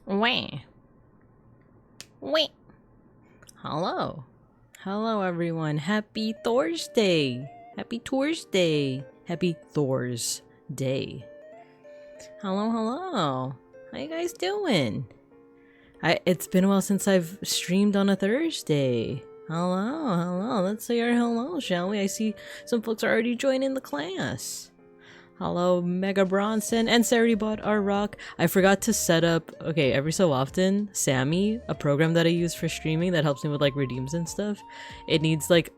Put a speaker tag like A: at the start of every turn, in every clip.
A: Wah. Wah. Hello. Hello, everyone. Happy Thursday. Happy Thursday. Happy Thor's Day. Hello, hello. How you guys doing? It's been a while since I've streamed on a Thursday. Hello, hello. Let's say our hello, shall we? I see some folks are already joining the class. Hello, Mega Bronson and Saribot R Rock. I forgot to set up, okay, every so often, SAMMI, a program that I use for streaming that helps me with like redeems and stuff. It needs like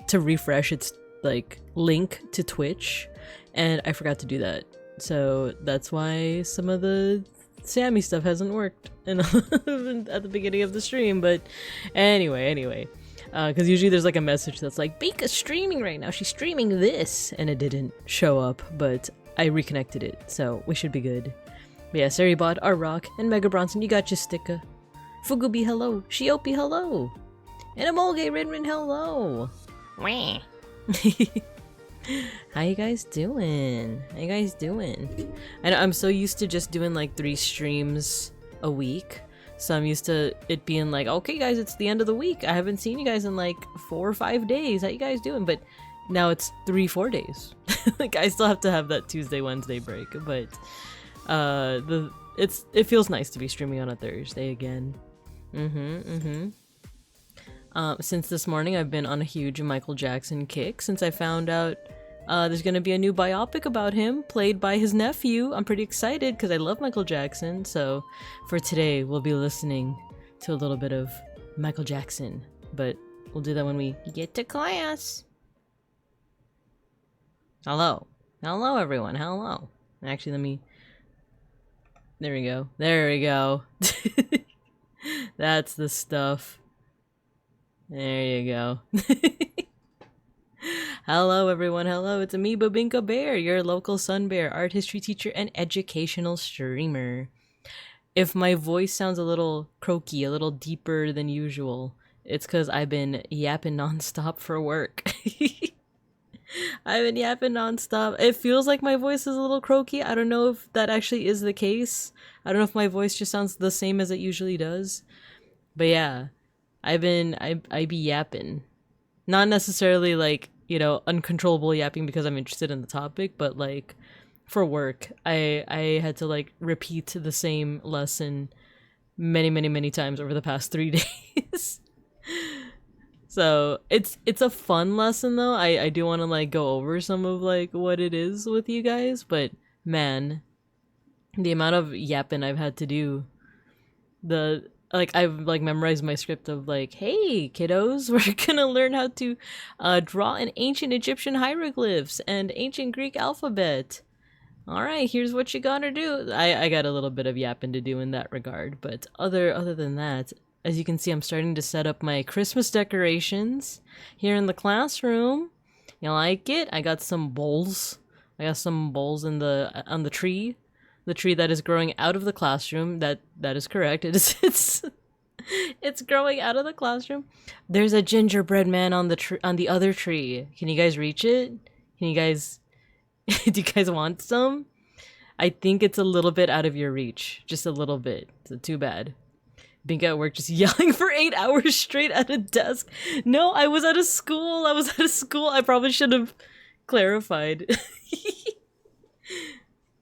A: to refresh its like link to Twitch, and I forgot to do that. So that's why some of the SAMMI stuff hasn't worked at the beginning of the stream. But anyway. Because usually there's like a message that's like, Bika's streaming right now, she's streaming this, and it didn't show up, but I reconnected it, so we should be good. But yeah, Saribot, R-Rock, and Mega Bronson, you got your sticker. Fugubi, hello. Shiopi, hello. And Amolge Rinrin, hello. Wah. How you guys doing? How you guys doing? I know I'm so used to just doing like 3 streams a week. So I'm used to it being like, okay guys, it's the end of the week. I haven't seen you guys in like 4 or 5 days. How you guys doing? But now it's 3-4 days. Like I still have to have that Tuesday, Wednesday break. But it feels nice to be streaming on a Thursday again. Since this morning I've been on a huge Michael Jackson kick since I found out there's gonna be a new biopic about him, played by his nephew. I'm pretty excited because I love Michael Jackson. So for today, we'll be listening to a little bit of Michael Jackson. But we'll do that when we get to class. Hello. Hello, everyone. Hello. Actually, let me... There we go. There we go. That's the stuff. There you go. Hello everyone, hello, it's me, Babinka Bear, your local sun bear, art history teacher, and educational streamer. If my voice sounds a little croaky, a little deeper than usual, it's because I've been yapping nonstop for work. I've been yapping nonstop. It feels like my voice is a little croaky. I don't know if that actually is the case. I don't know if my voice just sounds the same as it usually does. But yeah, I be yapping. Not necessarily like, you know, uncontrollable yapping because I'm interested in the topic, but like for work, I had to like repeat the same lesson many times over the past 3 days. So it's a fun lesson though. I do want to like go over some of like what it is with you guys, but man, the amount of yapping I've had to do, I've like memorized my script of like, hey kiddos, we're gonna learn how to draw an ancient Egyptian hieroglyphs and ancient Greek alphabet. All right, here's what you gotta do. I got a little bit of yapping to do in that regard, but other than that, as you can see, I'm starting to set up my Christmas decorations here in the classroom. You like it? I got some bowls. I got some bowls on the tree. The tree that is growing out of the classroom. That is correct. It's growing out of the classroom. There's a gingerbread man on the other tree. Can you guys reach it? Can you guys do you guys want some? I think it's a little bit out of your reach. Just a little bit. So too bad. Being at work just yelling for 8 hours straight at a desk. No, I was at a school. I probably should have clarified.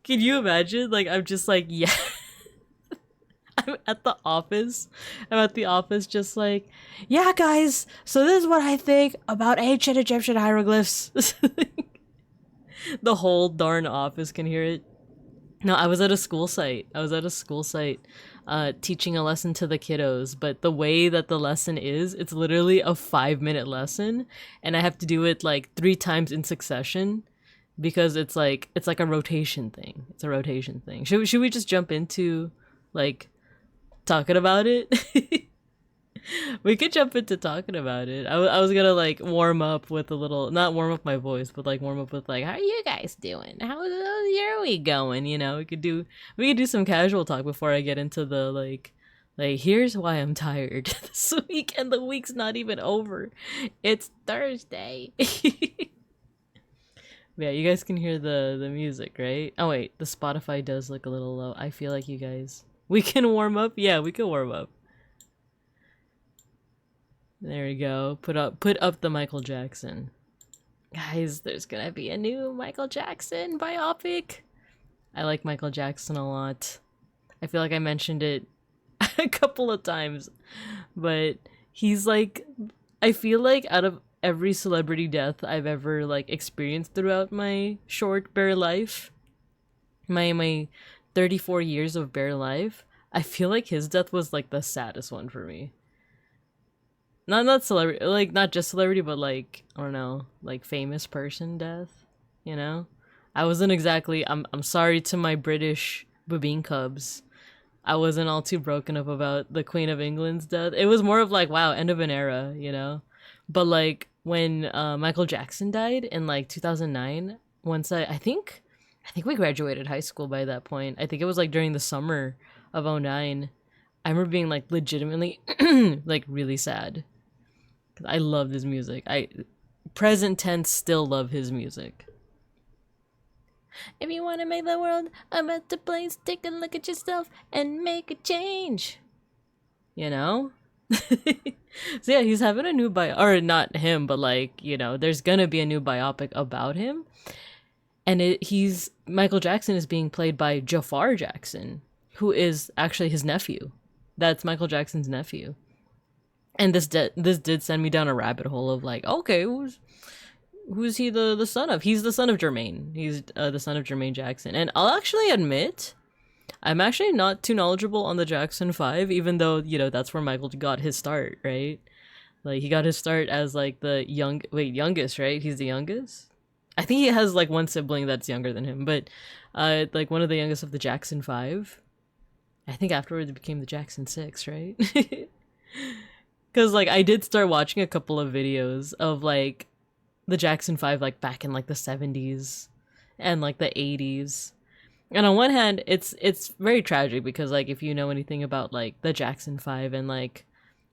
A: Can you imagine? Like, I'm just like, yeah. I'm at the office. Just like, yeah, guys, so this is what I think about ancient Egyptian hieroglyphs. The whole darn office can hear it. No, I was at a school site. Teaching a lesson to the kiddos, but the way that the lesson is, it's literally a 5-minute lesson, and I have to do it like 3 times in succession. Because it's like a rotation thing. It's a rotation thing. Should we just jump into like talking about it? We could jump into talking about it. I was gonna like warm up with a little, not warm up my voice, but like warm up with like, how are you guys doing? How's the year we going? You know, we could do some casual talk before I get into the like here's why I'm tired this week, and the week's not even over. It's Thursday. Yeah, you guys can hear the music, right? Oh wait, the Spotify does look a little low. I feel like you guys We can warm up? Yeah, we can warm up. There we go. Put up the Michael Jackson. Guys, there's gonna be a new Michael Jackson biopic. I like Michael Jackson a lot. I feel like I mentioned it a couple of times, but he's like, I feel like out of every celebrity death I've ever like experienced throughout my short bare life, my 34 years of bare life, I feel like his death was like the saddest one for me. Not celebrity, like not just celebrity, but like I don't know, like famous person death. You know, I wasn't exactly. I'm sorry to my British beeplebees. I wasn't all too broken up about the Queen of England's death. It was more of like, wow, end of an era, you know. But like when Michael Jackson died in like 2009, once I think we graduated high school by that point. I think it was like during the summer of '09. I remember being like legitimately like really sad. I love his music. I present tense still love his music. If you want to make the world a better place, take a look at yourself and make a change. You know? So yeah, he's having a new or not him, but like, you know, there's gonna be a new biopic about him. And Michael Jackson is being played by Jafar Jackson, who is actually his nephew. That's Michael Jackson's nephew. And this did send me down a rabbit hole of like, okay, who's he the son of? He's the son of Jermaine. He's the son of Jermaine Jackson. And I'll actually admit, I'm actually not too knowledgeable on the Jackson 5, even though, you know, that's where Michael got his start, right? Like, he got his start as like the youngest, right? He's the youngest? I think he has like one sibling that's younger than him, but like one of the youngest of the Jackson 5. I think afterwards it became the Jackson 6, right? Because, like, I did start watching a couple of videos of, like, the Jackson 5, like, back in, like, the 70s and, like, the 80s. And on one hand, it's very tragic because, like, if you know anything about, like, the Jackson 5 and, like,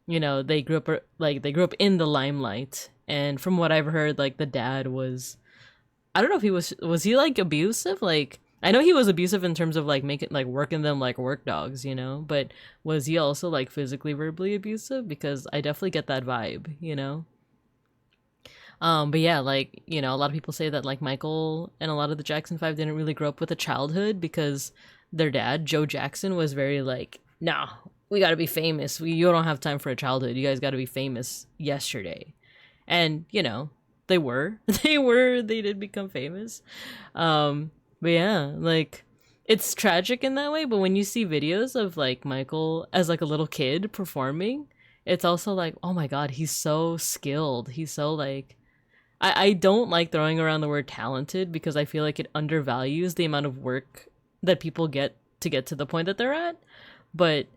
A: you know, they grew up in the limelight. And from what I've heard, like, the dad was... I don't know if was he, like, abusive? Like... I know he was abusive in terms of like working them like work dogs, you know, but was he also like physically, verbally abusive? Because I definitely get that vibe, you know. But yeah, like, you know, a lot of people say that like Michael and a lot of the Jackson 5 didn't really grow up with a childhood because their dad, Joe Jackson, was very like, no, we gotta be famous. You don't have time for a childhood. You guys gotta be famous yesterday. And, you know, they did become famous. But yeah, like, it's tragic in that way, but when you see videos of, like, Michael as, like, a little kid performing, it's also like, oh my god, he's so skilled. He's so, like... I don't like throwing around the word talented because I feel like it undervalues the amount of work that people get to the point that they're at. But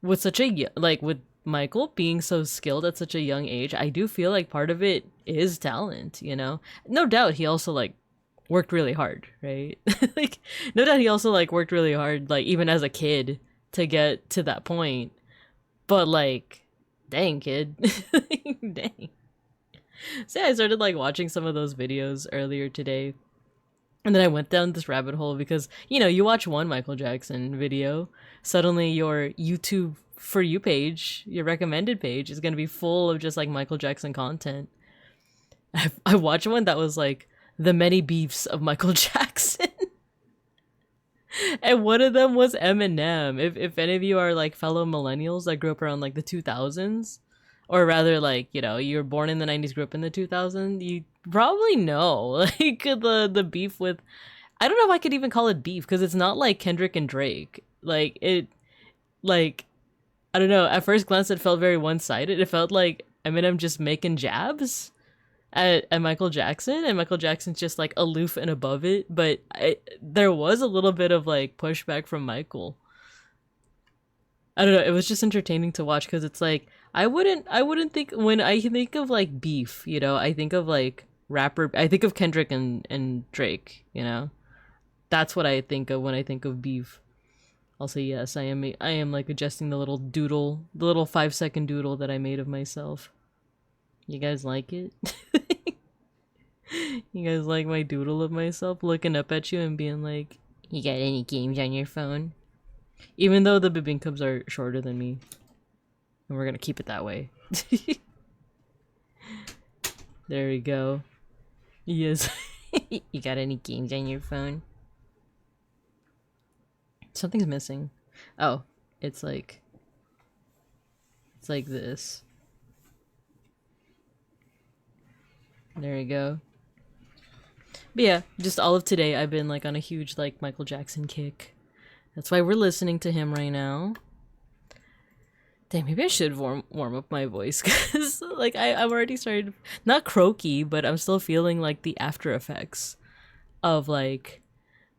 A: with such a... Like, with Michael being so skilled at such a young age, I do feel like part of it is talent, you know? No doubt he also, like, worked really hard, right? Like, no doubt he also like worked really hard, like even as a kid to get to that point. But like, dang, kid. Dang. So yeah, I started like watching some of those videos earlier today. And then I went down this rabbit hole because, you know, you watch one Michael Jackson video, suddenly your YouTube For You page, your recommended page, is going to be full of just like Michael Jackson content. I watched one that was like, the many beefs of Michael Jackson. And one of them was Eminem. If any of you are like fellow millennials that grew up around like the 2000s, or rather like, you know, you were born in the 90s, grew up in the 2000s, you probably know like the beef with... I don't know if I could even call it beef because it's not like Kendrick and Drake. Like it, like, I don't know, at first glance it felt very one-sided. It felt like Eminem just making jabs at Michael Jackson, and Michael Jackson's just like aloof and above it. But there was a little bit of like pushback from Michael. I don't know, it was just entertaining to watch because it's like I wouldn't think, when I think of like beef, you know, I think of like rapper, I think of Kendrick and Drake, you know. That's what I think of when I think of beef. Also, yes, I am like adjusting the little doodle, the little 5-second doodle that I made of myself. You guys like it? You guys like my doodle of myself looking up at you and being like, you got any games on your phone? Even though the beeplebees are shorter than me. And we're gonna keep it that way. There we go. Yes. You got any games on your phone? Something's missing. Oh, it's like this. There we go. But yeah, just all of today I've been like on a huge like Michael Jackson kick. That's why we're listening to him right now. Dang, maybe I should warm up my voice because like I've already started, not croaky, but I'm still feeling like the after effects of like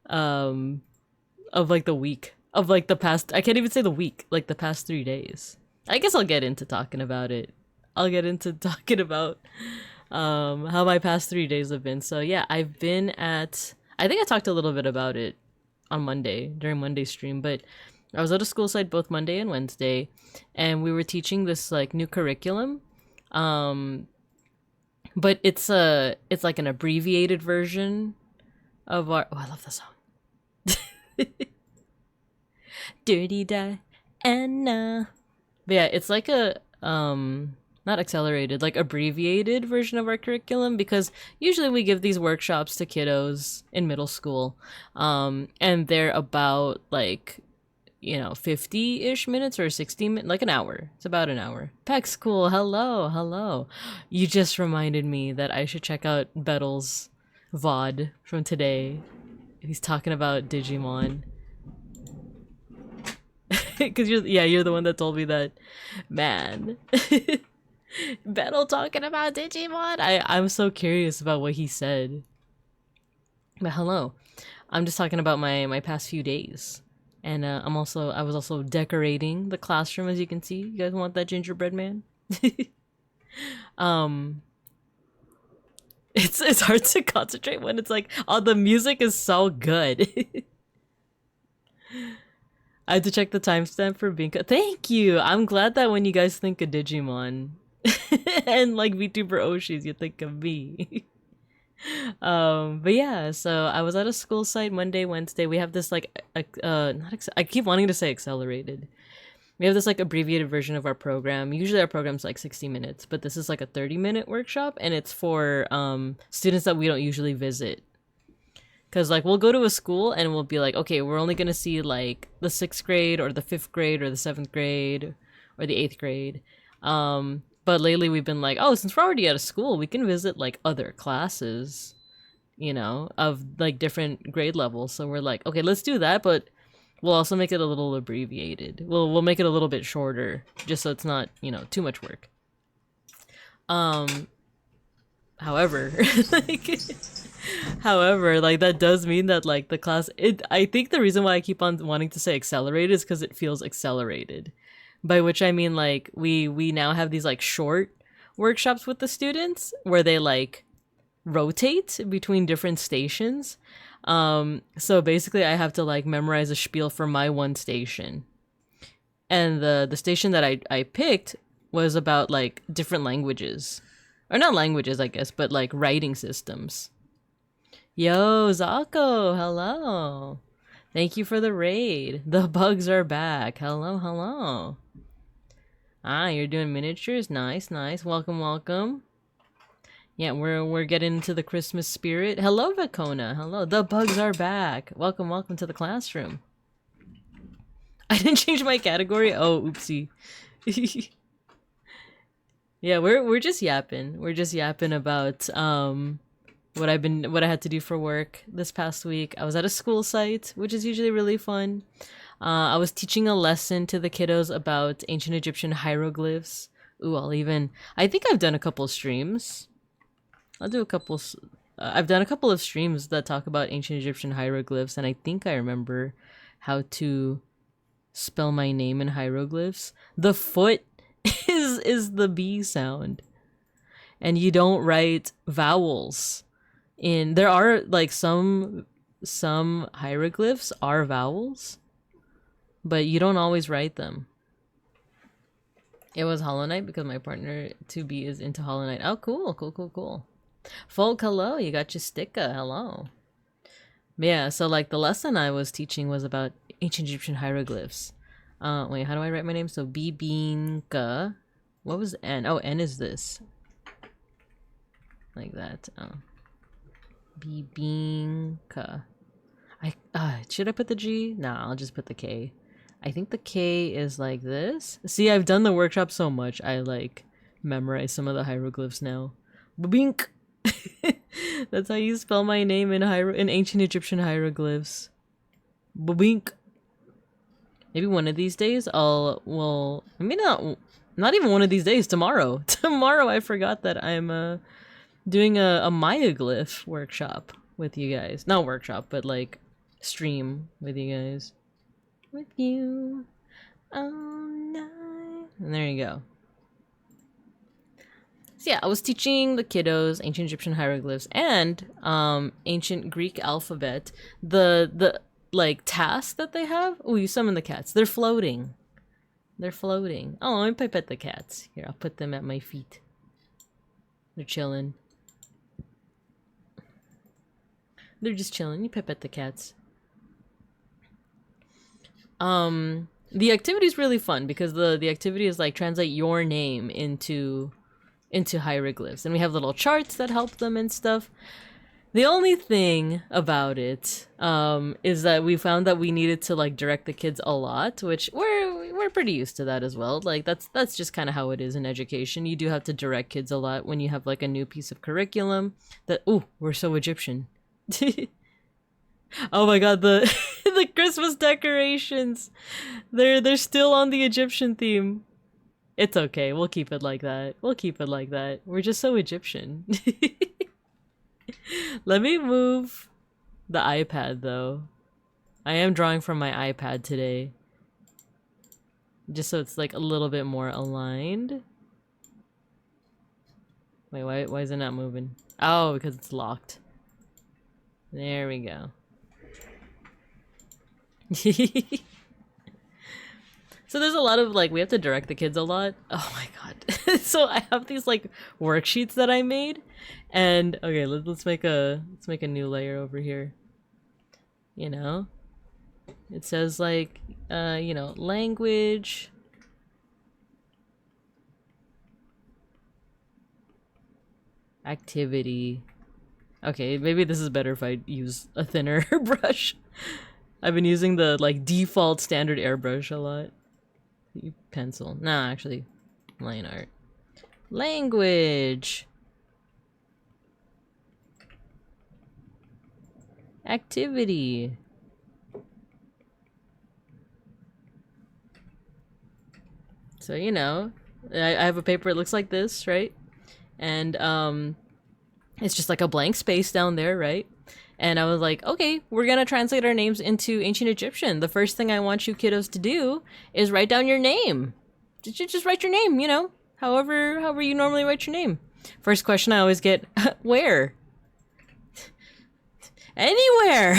A: the week, of like the past, I can't even say the week, like the past 3 days. I guess I'll get into talking about it. I'll get into talking about how my past 3 days have been. So yeah, I've been at, I think I talked a little bit about it on Monday during Monday's stream, but I was at a school site both Monday and Wednesday, and we were teaching this like new curriculum. But it's like an abbreviated version of our, oh, I love this song. Dirty Diana. But yeah, it's like a not accelerated, like abbreviated version of our curriculum, because usually we give these workshops to kiddos in middle school, and they're about like, you know, 50-ish minutes or 60 minutes, like an hour. It's about an hour. Peck School, hello. You just reminded me that I should check out Bettel's VOD from today. He's talking about Digimon. Because you're the one that told me that. Man. Bettel talking about Digimon? I'm so curious about what he said. But hello. I'm just talking about my past few days. And I was also decorating the classroom, as you can see. You guys want that gingerbread man? It's hard to concentrate when it's like, oh, the music is so good. I had to check the timestamp for being thank you. I'm glad that when you guys think of Digimon and like VTuber Oshis, you think of me. But yeah, so I was at a school site Monday, Wednesday. We have this like I keep wanting to say accelerated. We have this like abbreviated version of our program. Usually our program's like 60 minutes, but this is like a 30-minute workshop, and it's for students that we don't usually visit. Cause like we'll go to a school and we'll be like, okay, we're only gonna see like the 6th grade or the 5th grade or the 7th grade or the 8th grade. But lately we've been like, oh, since we're already at a school, we can visit like other classes, you know, of like different grade levels. So we're like, okay, let's do that, but we'll also make it a little abbreviated. We'll make it a little bit shorter, just so it's not, you know, too much work. However, like that does mean that like the class, I think the reason why I keep on wanting to say accelerated is because it feels accelerated. By which I mean like we now have these like short workshops with the students where they like rotate between different stations. So basically I have to like memorize a spiel for my one station. And the station that I picked was about like different languages. Or not languages, I guess, but like writing systems. Yo, Zako, hello. Thank you for the raid. The bugs are back. Hello. Ah, you're doing miniatures? Nice. Welcome. Yeah, we're getting into the Christmas spirit. Hello, Vacona. Hello. The bugs are back. Welcome to the classroom. I didn't change my category. Oh, oopsie. Yeah, we're just yapping. We're just yapping about what I had to do for work this past week. I was at a school site, which is usually really fun. I was teaching a lesson to the kiddos about ancient Egyptian hieroglyphs. Ooh, I think I've done a couple streams. I've done a couple of streams that talk about ancient Egyptian hieroglyphs, and I think I remember how to spell my name in hieroglyphs. The foot is the B sound. And you don't write vowels there are like some hieroglyphs are vowels, but you don't always write them. It was Hollow Knight because my partner 2B is into Hollow Knight. Oh, cool. Folk, hello, you got your sticker, hello. Yeah, so like the lesson I was teaching was about ancient Egyptian hieroglyphs. Wait, how do I write my name? So Bibinka. What was N? Oh, N is this. Like that. Oh. Bibinka. Should I put the G? Nah, I'll just put the K. I think the K is like this. See, I've done the workshop so much, I like memorize some of the hieroglyphs now. Bibink. That's how you spell my name in ancient Egyptian hieroglyphs. Bibink. Maybe one of these days maybe not even one of these days, tomorrow. Tomorrow I forgot that I'm doing a Maya glyph workshop with you guys. Not workshop, but like stream with you guys. With you all night. And there you go. So yeah, I was teaching the kiddos ancient Egyptian hieroglyphs and ancient Greek alphabet. The like tasks that they have. Oh, you summon the cats. They're floating. They're floating. Oh, let me pet the cats. Here, I'll put them at my feet. They're chilling. They're just chilling. You pet the cats. The activity is really fun because the activity is like translate your name into hieroglyphs, and we have little charts that help them and stuff. The only thing about it is that we found that we needed to like direct the kids a lot, which we're pretty used to that as well. Like that's just kind of how it is in education. You do have to direct kids a lot when you have like a new piece of curriculum that we're so Egyptian. Oh my god, the the Christmas decorations. They're still on the Egyptian theme. It's okay. We'll keep it like that. We'll keep it like that. We're just so Egyptian. Let me move the iPad though. I am drawing from my iPad today. Just so it's like a little bit more aligned. Wait, why is it not moving? Oh, because it's locked. There we go. So there's a lot of like, we have to direct the kids a lot. Oh my god. So I have these like worksheets that I made, and okay, let's make a new layer over here. You know, it says like you know, language, activity. Okay, maybe this is better if I use a thinner brush. I've been using the like default standard airbrush a lot. Pencil. Nah, actually, line art. Language. Activity. So, you know, I have a paper, it looks like this, right? And it's just like a blank space down there, right? And I was like, okay, we're gonna translate our names into ancient Egyptian. The first thing I want you kiddos to do is write down your name. Just write your name, you know, however you normally write your name. First question I always get, where? Anywhere.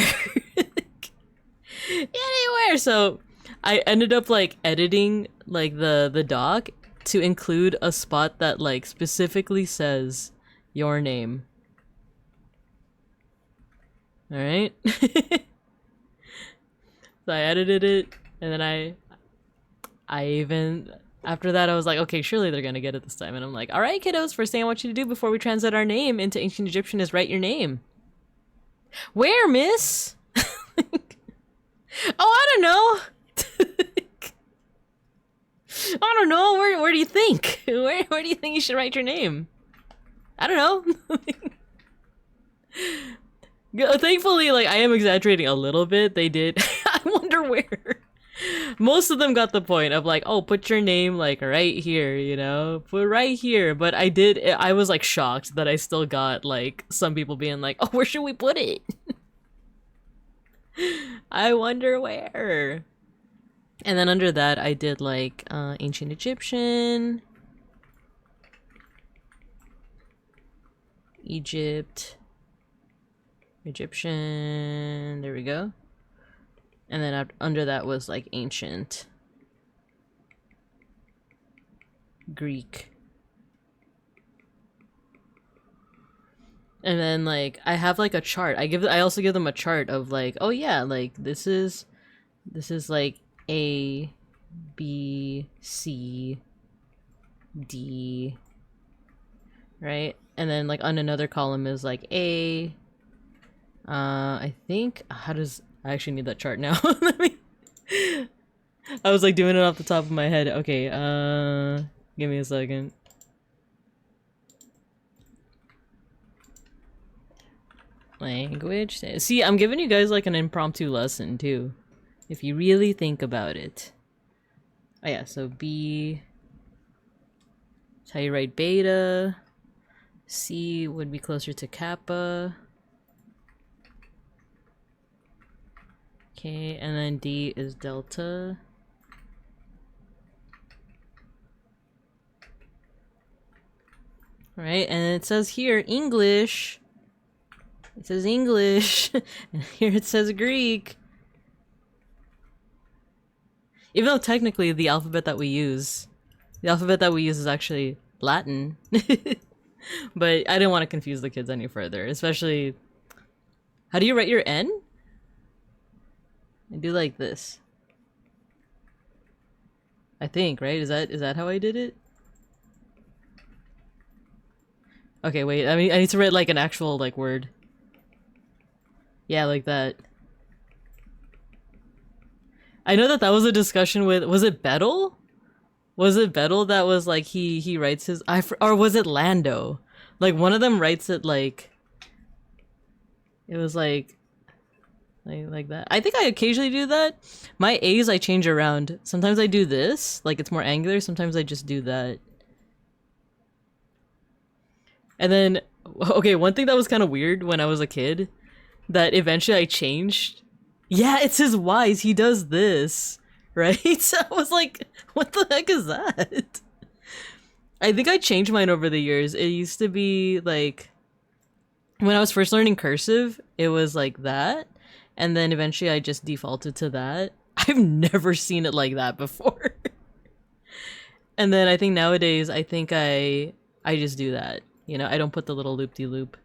A: Anywhere. So I ended up like editing like the doc to include a spot that like specifically says your name. All right. So I edited it, and then I even after that I was like, okay, surely they're gonna get it this time. And I'm like, all right, kiddos, first thing I want you to do before we translate our name into ancient Egyptian is write your name. Where, miss? Oh, I don't know. I don't know. Where do you think? Where do you think you should write your name? I don't know. Thankfully, like, I am exaggerating a little bit. They did. I wonder where. Most of them got the point of like, oh, put your name like right here, you know, put right here. But I was like shocked that I still got like some people being like, oh, where should we put it? I wonder where. And then under that, I did like ancient Egyptian, Egypt. Egyptian, there we go. And then under that was like ancient Greek. And then like I have like a chart. I also give them a chart of like, oh yeah, like this is This is like A, B, C, D, right? And then like on another column is like A. I think how does I actually need that chart now? Let me. I was like doing it off the top of my head. Okay, give me a second. Language. See, I'm giving you guys like an impromptu lesson too, if you really think about it. Oh yeah, so B. That's how you write beta. C would be closer to kappa. Okay, and then D is delta. Right, and it says here English. It says English, and here it says Greek. Even though technically the alphabet that we use is actually Latin. But I didn't want to confuse the kids any further, especially... How do you write your N? I do like this. I think, right? Is that how I did it? Okay, wait, I mean, I need to write like an actual like word. Yeah, like that. I know that was a discussion with, was it Bettel? Was it Bettel that was like he writes his or was it Lando? Like one of them writes it like it was like that. I think I occasionally do that. My A's I change around. Sometimes I do this, like it's more angular, sometimes I just do that. And then okay, one thing that was kind of weird when I was a kid that eventually I changed. Yeah, it's his Y's. He does this, right? So I was like, what the heck is that? I think I changed mine over the years. It used to be like, when I was first learning cursive, it was like that. And then eventually I just defaulted to that. I've never seen it like that before. And then I think nowadays, I think I just do that. You know, I don't put the little loop-de-loop.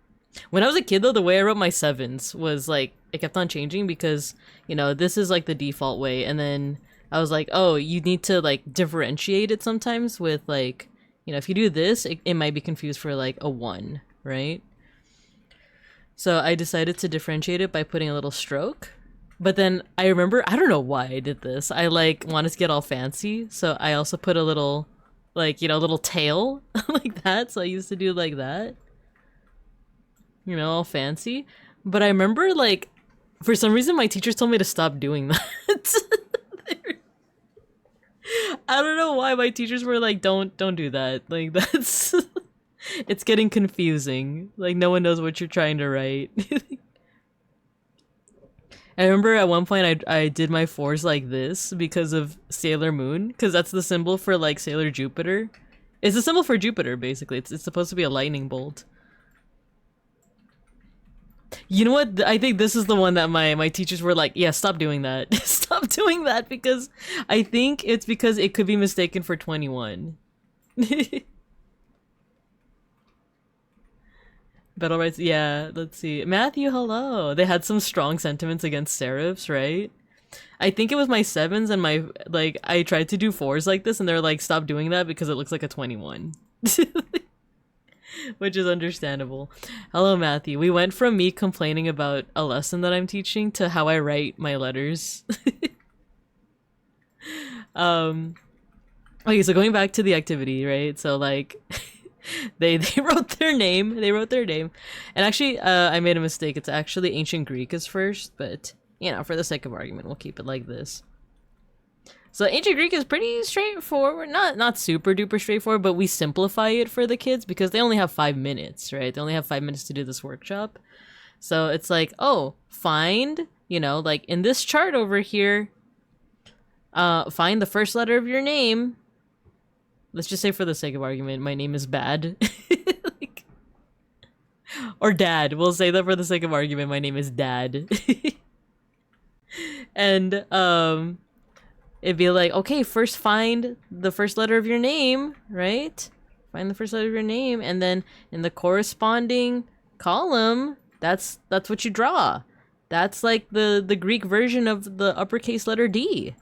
A: When I was a kid, though, the way I wrote my sevens was, like, it kept on changing because, you know, this is, like, the default way. And then I was like, oh, you need to, like, differentiate it sometimes with, like, you know, if you do this, it might be confused for, like, a 1, right? So I decided to differentiate it by putting a little stroke. But then I remember, I don't know why I did this. I, like, wanted to get all fancy. So I also put a little, like, you know, little tail like that. So I used to do like that. You know, all fancy. But I remember, like, for some reason my teachers told me to stop doing that. I don't know why my teachers were like, don't do that. Like, that's... it's getting confusing. Like, no one knows what you're trying to write. I remember at one point I did my 4s like this because of Sailor Moon. Because that's the symbol for, like, Sailor Jupiter. It's a symbol for Jupiter, basically. It's supposed to be a lightning bolt. You know what? I think this is the one that my teachers were like, yeah, stop doing that. Stop doing that, because I think it's because it could be mistaken for 21. Battle rights, yeah, let's see. Matthew, hello. They had some strong sentiments against serifs, right? I think it was my 7s and my, like, I tried to do 4s like this and they're like, stop doing that because it looks like a 21. Which is understandable. Hello, Matthew. We went from me complaining about a lesson that I'm teaching to how I write my letters. Okay, so going back to the activity, right? So, like, they wrote their name. They wrote their name. And actually, I made a mistake. It's actually ancient Greek is first, but, you know, for the sake of argument, we'll keep it like this. So ancient Greek is pretty straightforward, not super duper straightforward, but we simplify it for the kids because they only have 5 minutes, right? They only have 5 minutes to do this workshop. So it's like, oh, find, you know, like in this chart over here, find the first letter of your name. Let's just say for the sake of argument, my name is Bad. Like, or Dad. We'll say that for the sake of argument, my name is Dad. And, it'd be like, okay, first find the first letter of your name, right? Find the first letter of your name, and then in the corresponding column, that's what you draw. That's like the Greek version of the uppercase letter D.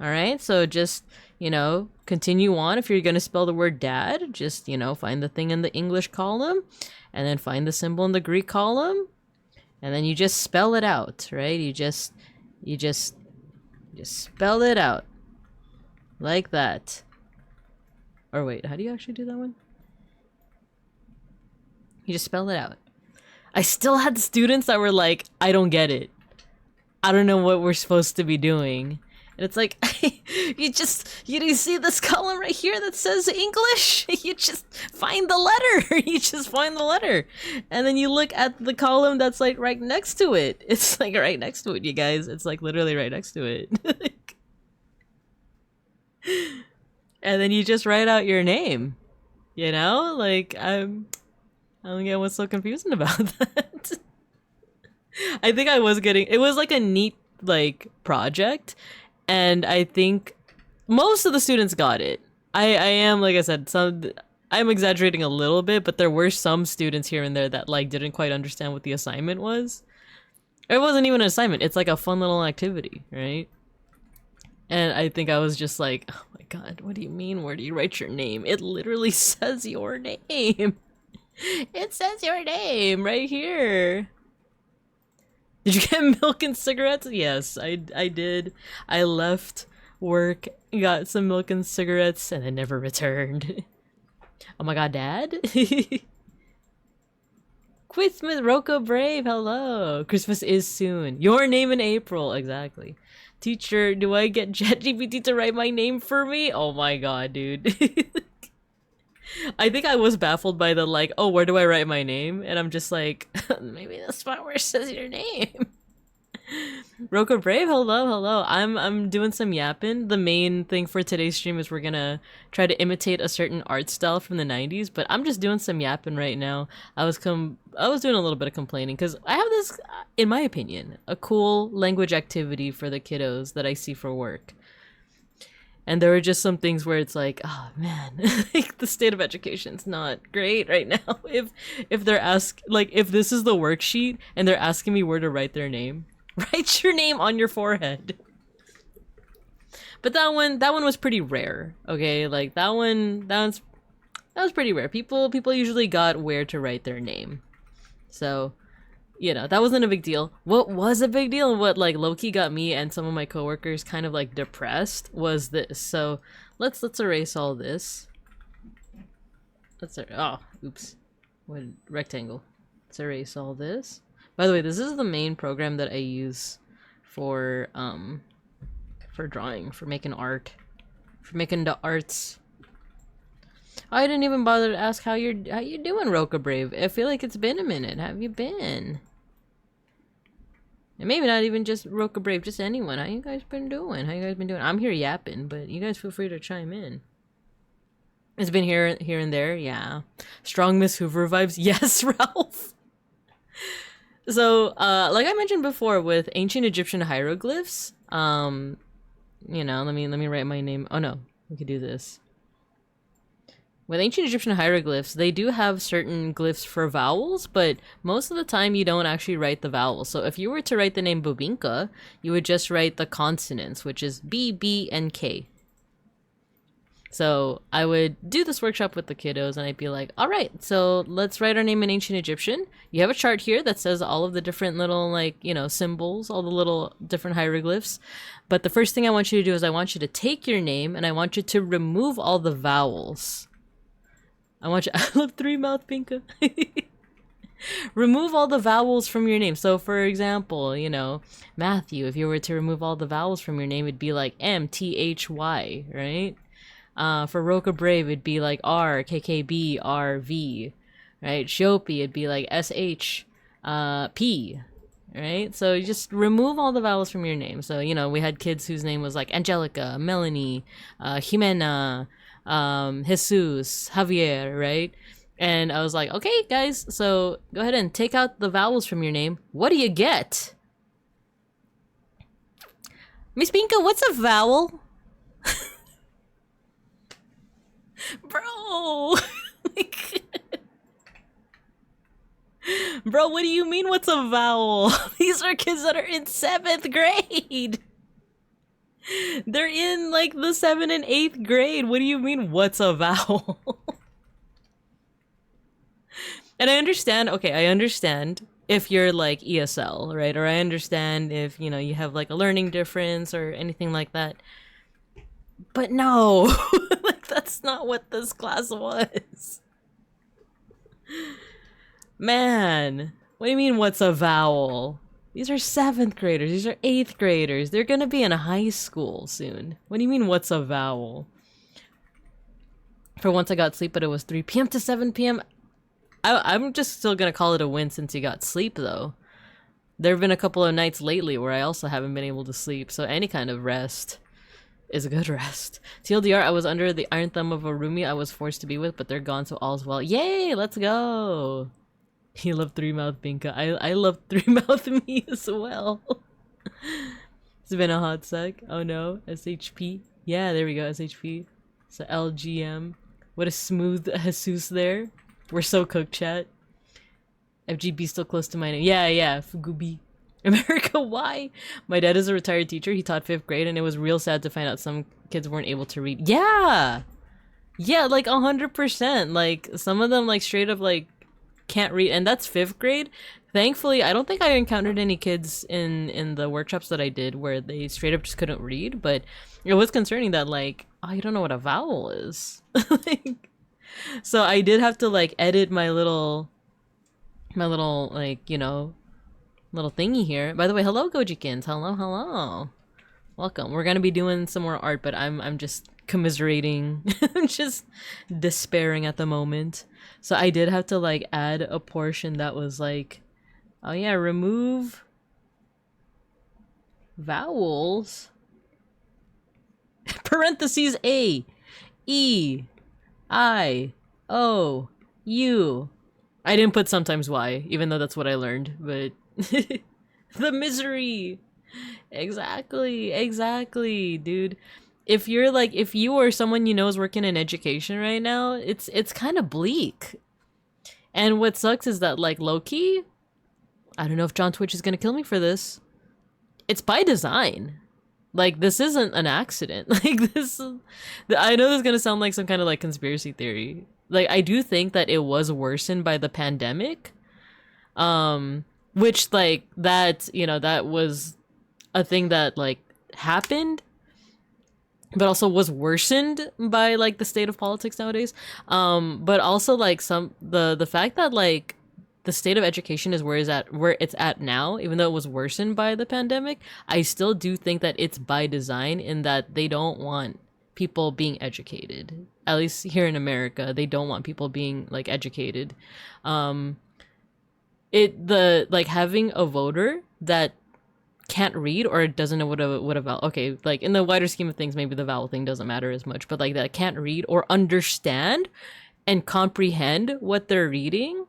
A: All right, so just, you know, continue on. If you're going to spell the word dad, just, you know, find the thing in the English column and then find the symbol in the Greek column. And then you just spell it out, right? You just spell it out like that. Or wait, how do you actually do that one? You just spell it out. I still had students that were like, I don't get it. I don't know what we're supposed to be doing. And it's like, you see this column right here that says English? You just find the letter. You just find the letter. And then you look at the column that's like right next to it. It's like right next to it, you guys. It's like literally right next to it. And then you just write out your name. You know? Like, I don't get what's so confusing about that. I think I was getting, it was like a neat like project. And I think most of the students got it. I am, like I said, I'm exaggerating a little bit, but there were some students here and there that like didn't quite understand what the assignment was. It wasn't even an assignment. It's like a fun little activity, right? And I think I was just like, oh my god, what do you mean? Where do you write your name? It literally says your name. It says your name right here. Did you get milk and cigarettes? Yes, I did. I left work, got some milk and cigarettes, and I never returned. Oh my god, Dad? Christmas, Rocco Brave, hello. Christmas is soon. Your name in April, exactly. Teacher, do I get ChatGPT to write my name for me? Oh my god, dude. I think I was baffled by the like, oh, where do I write my name? And I'm just like, maybe the spot where it says your name. Roka Brave, hello. I'm doing some yapping. The main thing for today's stream is we're gonna try to imitate a certain art style from the 90s, but I'm just doing some yapping right now. I was doing a little bit of complaining because I have this, in my opinion, a cool language activity for the kiddos that I see for work. And there were just some things where it's like, oh man, like the state of education's not great right now. If they're if this is the worksheet and they're asking me where to write their name, write your name on your forehead. But that one was pretty rare. Okay, like that was pretty rare. People usually got where to write their name, so. You know, that wasn't a big deal. What was a big deal and what like low-key got me and some of my coworkers kind of like depressed was this. So let's erase all this. Oh, oops. What rectangle. Let's erase all this. By the way, this is the main program that I use for drawing, for making art. For making the arts. I didn't even bother to ask how you doing, Roka Brave. I feel like it's been a minute. How have you been? And maybe not even just Roka Brave, just anyone. How you guys been doing? I'm here yapping, but you guys feel free to chime in. It's been here and there, yeah. Strong Miss Hoover vibes, yes, Ralph. So, like I mentioned before, with ancient Egyptian hieroglyphs, you know, let me write my name. Oh no, we could do this. With ancient Egyptian hieroglyphs, they do have certain glyphs for vowels, but most of the time you don't actually write the vowels. So if you were to write the name Bubinka, you would just write the consonants, which is B, B, and K. So I would do this workshop with the kiddos and I'd be like, all right, so let's write our name in ancient Egyptian. You have a chart here that says all of the different little, like, you know, symbols, all the little different hieroglyphs. But the first thing I want you to do is I want you to take your name and I want you to remove all the vowels. I love three mouth Pinka. Remove all the vowels from your name. So for example, you know, Matthew, if you were to remove all the vowels from your name, it'd be like M-T-H-Y, right? For Roka Brave, it'd be like R, K-K-B, R-V, right? Shopi, it'd be like S-H, P, right? So you just remove all the vowels from your name. So, you know, we had kids whose name was like Angelica, Melanie, Jimena, Jesus, Javier, right? And I was like, okay, guys, so go ahead and take out the vowels from your name. What do you get? Miss Pinka, what's a vowel? Bro! Bro, what do you mean what's a vowel? These are kids that are in 7th grade. They're in like the 7th and 8th grade. What do you mean what's a vowel? And I understand, okay, I understand if you're like ESL, right? Or I understand if, you know, you have like a learning difference or anything like that. But no, like that's not what this class was. Man, what do you mean what's a vowel? These are 7th graders, these are 8th graders. They're gonna be in high school soon. What do you mean what's a vowel? For once I got sleep, but it was 3 p.m. to 7 p.m. I'm just still gonna call it a win since you got sleep though. There have been a couple of nights lately where I also haven't been able to sleep, so any kind of rest is a good rest. TLDR, I was under the iron thumb of a roomie I was forced to be with, but they're gone, so all's well. Yay, let's go! You love 3-mouth Binka. I love 3-mouth me as well. It's been a hot sec. Oh no, SHP. Yeah, there we go, SHP. So LGM. What a smooth Jesus there. We're so cooked, chat. FGB still close to my name. Yeah, Fugubi. America, why? My dad is a retired teacher. He taught 5th grade, and it was real sad to find out some kids weren't able to read. Yeah! Yeah, like 100%. Like, some of them, like, straight up, like, can't read. And that's 5th grade. Thankfully, I don't think I encountered any kids in the workshops that I did where they straight up just couldn't read. But it was concerning that, like, oh, you don't know what a vowel is. Like, so I did have to, like, edit my little, like, you know, little thingy here. By the way, hello Gojikins. Hello. Welcome. We're gonna be doing some more art, but I'm just commiserating. I'm just despairing at the moment. So I did have to like add a portion that was like, oh yeah, remove vowels. Parentheses A, E, I, O, U. I didn't put sometimes Y, even though that's what I learned, but the misery. Exactly, dude. If you're like, if you or someone you know is working in education right now, it's kind of bleak. And what sucks is that, like, low-key, I don't know if John Twitch is gonna kill me for this. It's by design. Like, this isn't an accident. Like, this, I know this is gonna sound like some kind of, like, conspiracy theory. Like, I do think that it was worsened by the pandemic. Which, like, that, you know, that was a thing that, like, happened, but also was worsened by, like, the state of politics nowadays. But also, like, the fact that, like, the state of education is where it's at now, even though it was worsened by the pandemic, I still do think that it's by design in that they don't want people being educated. At least here in America, they don't want people being, like, educated. Like, having a voter that can't read or doesn't know what a vowel, okay, like, in the wider scheme of things, maybe the vowel thing doesn't matter as much, but, like, that can't read or understand and comprehend what they're reading,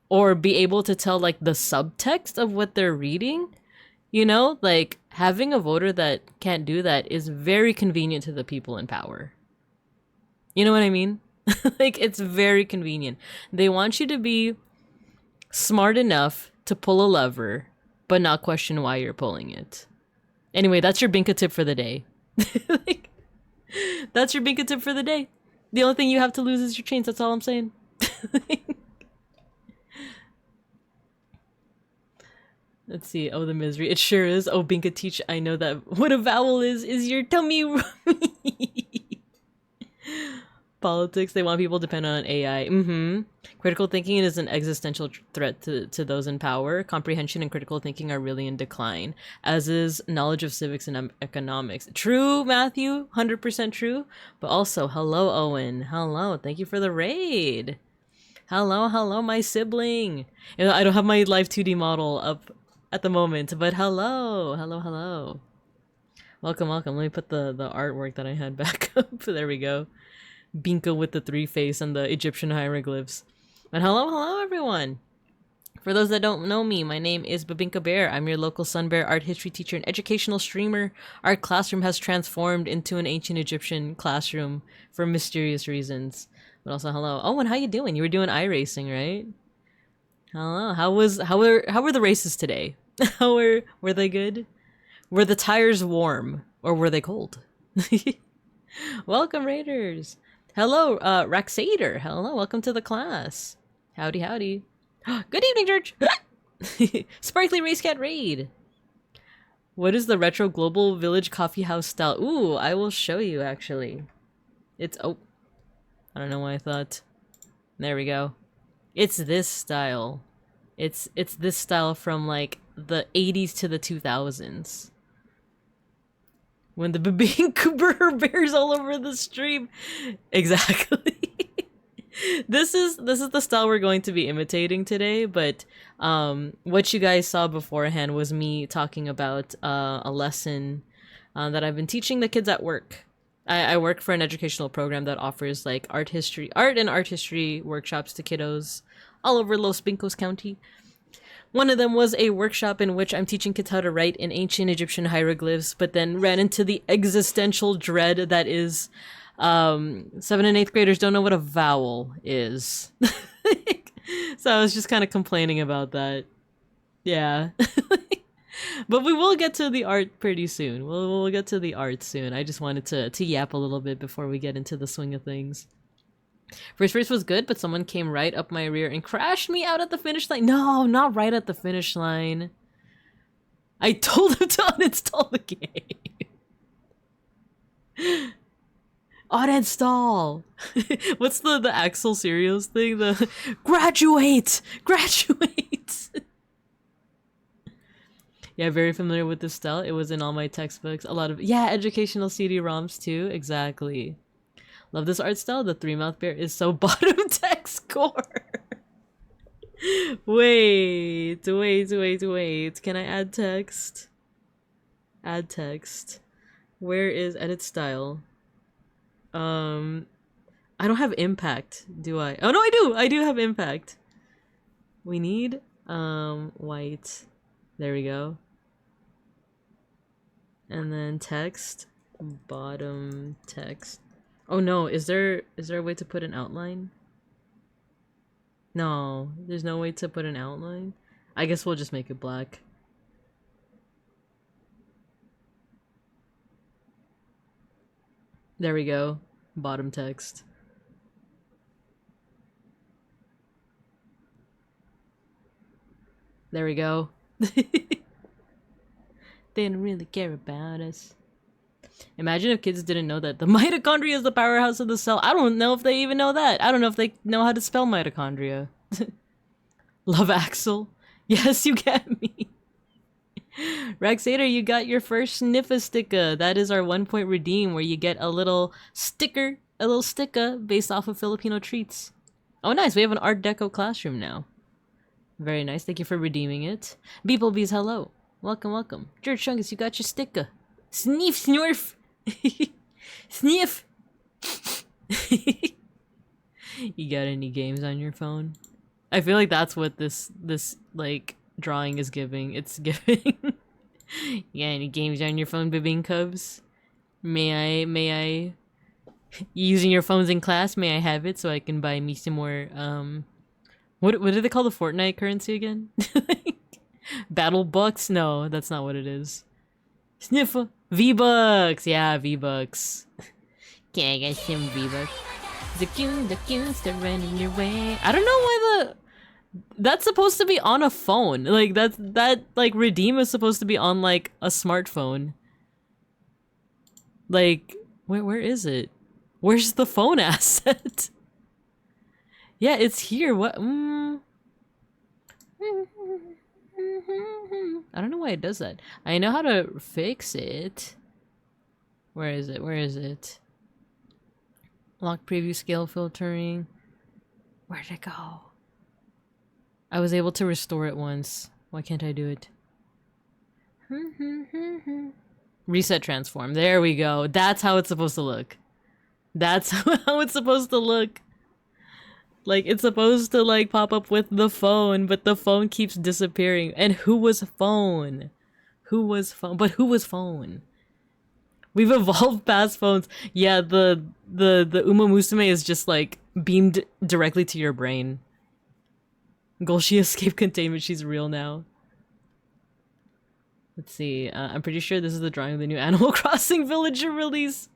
A: or be able to tell, like, the subtext of what they're reading, you know, like, having a voter that can't do that is very convenient to the people in power. You know what I mean? Like, it's very convenient. They want you to be smart enough to pull a lever, but not question why you're pulling it. Anyway, that's your Binka tip for the day. Like, that's your Binka tip for the day. The only thing you have to lose is your chains, that's all I'm saying. Let's see. Oh, the misery. It sure is. Oh, Binka teach. I know that. What a vowel is your tummy. Politics. They want people dependent on AI. Critical thinking is an existential threat to those in power. Comprehension and critical thinking are really in decline, as is knowledge of civics and economics. True, Matthew. 100% true. But also, hello, Owen. Hello. Thank you for the raid. Hello, my sibling. You know, I don't have my live 2D model up at the moment, but hello. Welcome. Let me put the artwork that I had back up. There we go. Binka with the 3 face and the Egyptian hieroglyphs. And hello everyone. For those that don't know me, my name is Babinka Bear. I'm your local Sun Bear art history teacher and educational streamer. Our classroom has transformed into an ancient Egyptian classroom for mysterious reasons. But also hello. Oh, and how you doing? You were doing iRacing, right? Hello. How were the races today? Were they good? Were the tires warm or were they cold? Welcome, Raiders. Hello, Raxader. Hello, welcome to the class. Howdy, howdy. Good evening, George. Sparkly Race Cat Raid. What is the retro global village coffee house style? Ooh, I will show you actually. It's I don't know why I thought. There we go. It's this style. It's this style from like the 80s to the 2000s. When the beeplebees bears all over the stream. Exactly. This is the style we're going to be imitating today, but what you guys saw beforehand was me talking about a lesson that I've been teaching the kids at work. I work for an educational program that offers like art and art history workshops to kiddos all over Los Pincos County. One of them was a workshop in which I'm teaching kids how to write in ancient Egyptian hieroglyphs, but then ran into the existential dread that is 7th and 8th graders don't know what a vowel is. So I was just kind of complaining about that. Yeah. But we will get to the art pretty soon. We'll get to the art soon. I just wanted to yap a little bit before we get into the swing of things. First race was good, but someone came right up my rear and crashed me out at the finish line. No, not right at the finish line. I told him to uninstall the game. Uninstall. What's the Axel Serios thing? The graduate. Yeah, very familiar with this style. It was in all my textbooks. A lot of educational CD-ROMs too. Exactly. Love this art style. The three-mouth bear is so bottom text core. Wait. Can I add text? Add text. Where is edit style? I don't have impact, do I? Oh no, I do! I do have impact. We need white. There we go. And then text. Bottom text. Oh no, is there a way to put an outline? No, there's no way to put an outline. I guess we'll just make it black. There we go. Bottom text. There we go. They don't really care about us. Imagine if kids didn't know that the mitochondria is the powerhouse of the cell. I don't know if they even know that. I don't know if they know how to spell mitochondria. Love Axel. Yes, you get me. Raxader, you got your first sniffa sticker. That is our 1-point redeem where you get a little sticker based off of Filipino treats. Oh nice, we have an Art Deco classroom now. Very nice, thank you for redeeming it. Beeplebees, hello. Welcome. George Chungus, you got your sticker. Sniff, snurf. Sniff. You got any games on your phone? I feel like that's what this like drawing is giving. It's giving. You got any games on your phone, beeplebees? May I using your phones in class, may I have it so I can buy me some more what do they call the Fortnite currency again? Battle bucks? No, that's not what it is. Sniffer. V-Bucks! Yeah, V-Bucks. Can I get some V-Bucks? The cues, they're running your way. I don't know why that's supposed to be on a phone. Like, that like, redeem is supposed to be on, like, a smartphone. Like, where is it? Where's the phone asset? Yeah, it's here. What? I don't know why it does that. I know how to fix it. Where is it? Lock preview, scale filtering. Where'd it go? I was able to restore it once. Why can't I do it? Reset transform. There we go. That's how it's supposed to look. That's how it's supposed to look. Like, it's supposed to, like, pop up with the phone, but the phone keeps disappearing. And who was phone? But who was phone? We've evolved past phones. Yeah, the Uma Musume is just, like, beamed directly to your brain. Goal, she escaped containment. She's real now. Let's see. I'm pretty sure this is the drawing of the new Animal Crossing villager release.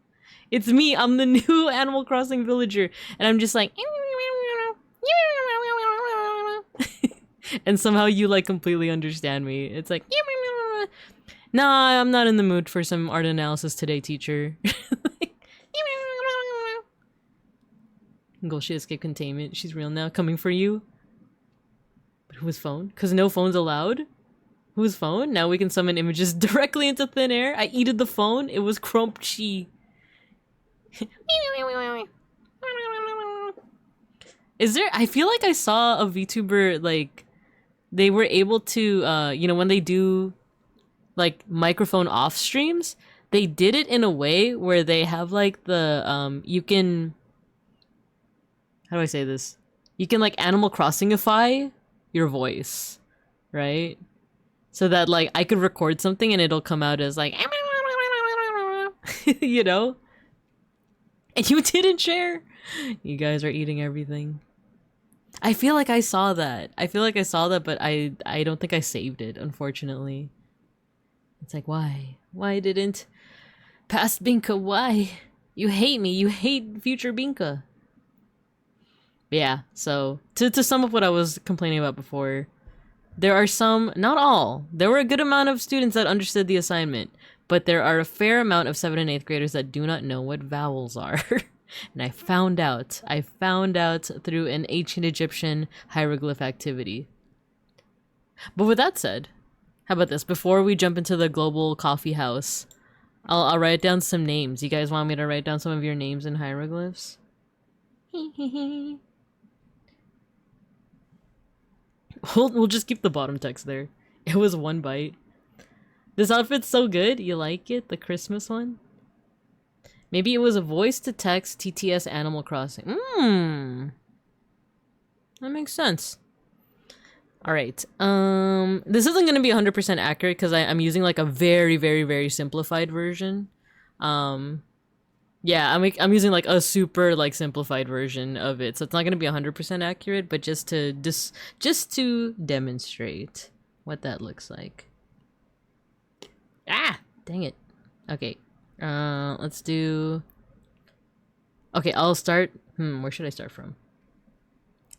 A: It's me. I'm the new Animal Crossing villager. And I'm just like... and somehow you like completely understand me. It's like... Nah, I'm not in the mood for some art analysis today, teacher. Goal, she escaped containment. She's real now. Coming for you. But whose phone? Because no phone's allowed? Whose phone? Now we can summon images directly into thin air. I eated the phone. It was Crumpchi. Is there... I feel like I saw a VTuber, like... They were able to, you know, when they do, like, microphone off streams, they did it in a way where they have, like, the, you can... How do I say this? You can, like, Animal Crossingify your voice, right? So that, like, I could record something and it'll come out as, like... you know? And you didn't share? You guys are eating everything. I feel like I saw that. But I don't think I saved it, unfortunately. It's like, why? Why didn't... Past Binka, why? You hate me. You hate future Binka. Yeah, so, to sum up what I was complaining about before, there are some, not all, there were a good amount of students that understood the assignment, but there are a fair amount of 7th and 8th graders that do not know what vowels are. And I found out through an ancient Egyptian hieroglyph activity. But with that said, how about this? Before we jump into the global coffee house, I'll write down some names. You guys want me to write down some of your names in hieroglyphs? We'll just keep the bottom text there. It was 1 bite. This outfit's so good. You like it? The Christmas one? Maybe it was a voice-to-text TTS Animal Crossing. That makes sense. Alright. This isn't going to be 100% accurate because I'm using like a very, very, very simplified version. Yeah, I'm using like a super like simplified version of it. So it's not going to be 100% accurate, but just to demonstrate what that looks like. Ah, dang it. Okay. Let's do... Okay, I'll start... where should I start from?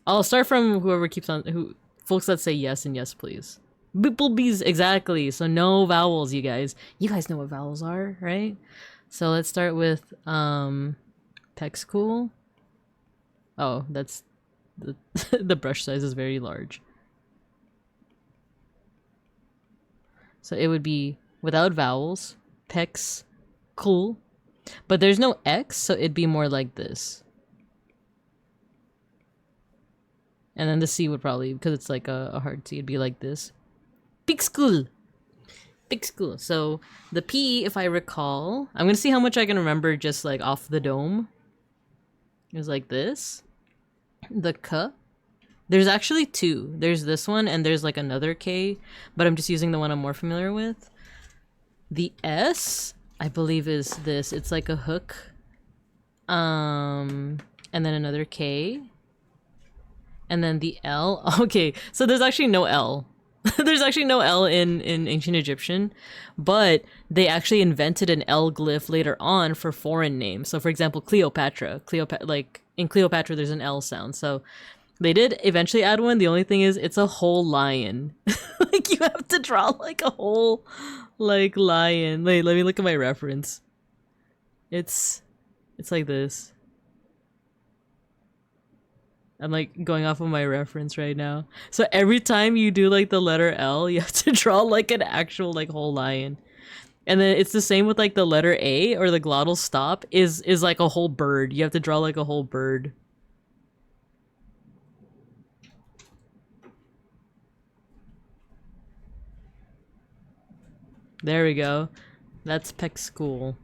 A: I'll start from whoever keeps on... folks that say yes and yes, please. Beeplebees, exactly. So no vowels, you guys. You guys know what vowels are, right? So let's start with, Peck's cool. Oh, that's... the brush size is very large. So it would be without vowels, Peck's cool. But there's no X, so it'd be more like this. And then the C would probably, because it's like a hard C, it'd be like this. Big school. Big school. So the P, if I recall, I'm gonna see how much I can remember just like off the dome. It was like this. The K. There's actually 2. There's this one and there's like another K, but I'm just using the one I'm more familiar with. The S, I believe, is this. It's like a hook. And then another K. And then the L. Okay, so there's actually no L. There's actually no L in ancient Egyptian, but they actually invented an L glyph later on for foreign names. So for example, Cleopatra. Like in Cleopatra, there's an L sound. So they did eventually add one. The only thing is it's a whole lion. Like you have to draw like a whole like lion. Wait, let me look at my reference. It's like this. I'm like going off of my reference right now. So every time you do like the letter L, you have to draw like an actual like whole lion. And then it's the same with like the letter A, or the glottal stop is like a whole bird. You have to draw like a whole bird. There we go. That's Peck School.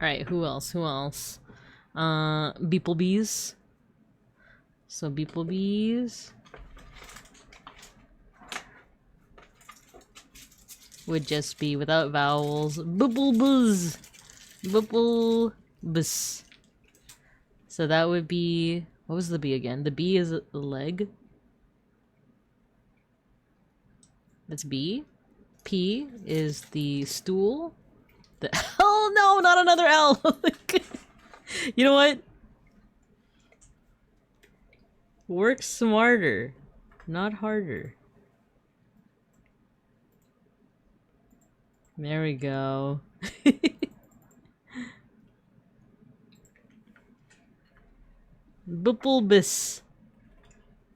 A: Alright, who else? Beeplebees. So Beeplebees would just be without vowels. Beeplebees. Beeplebees. So that would be, what was the B again? The B is a leg. That's B. P is the stool. The oh no, not another L. You know what? Work smarter, not harder. There we go. Beeplebees.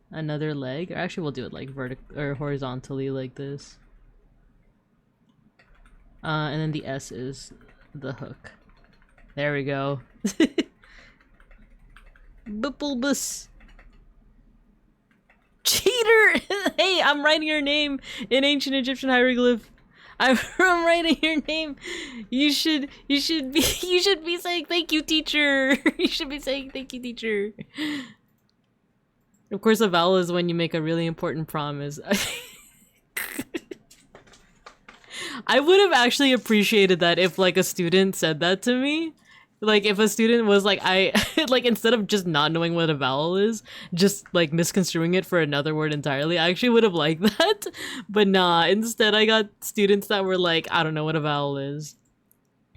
A: Another leg. Or actually, we'll do it like vertical or horizontally, like this. And then the S is the hook. There we go. Beeplebees. Cheater! Hey, I'm writing your name in ancient Egyptian hieroglyph. I'm writing your name. You should be saying thank you, teacher. You should be saying thank you, teacher. Of course, a vowel is when you make a really important promise. I would have actually appreciated that if like a student said that to me. Like if a student was like, like instead of just not knowing what a vowel is, just like misconstruing it for another word entirely, I actually would have liked that. But nah, instead I got students that were like, I don't know what a vowel is.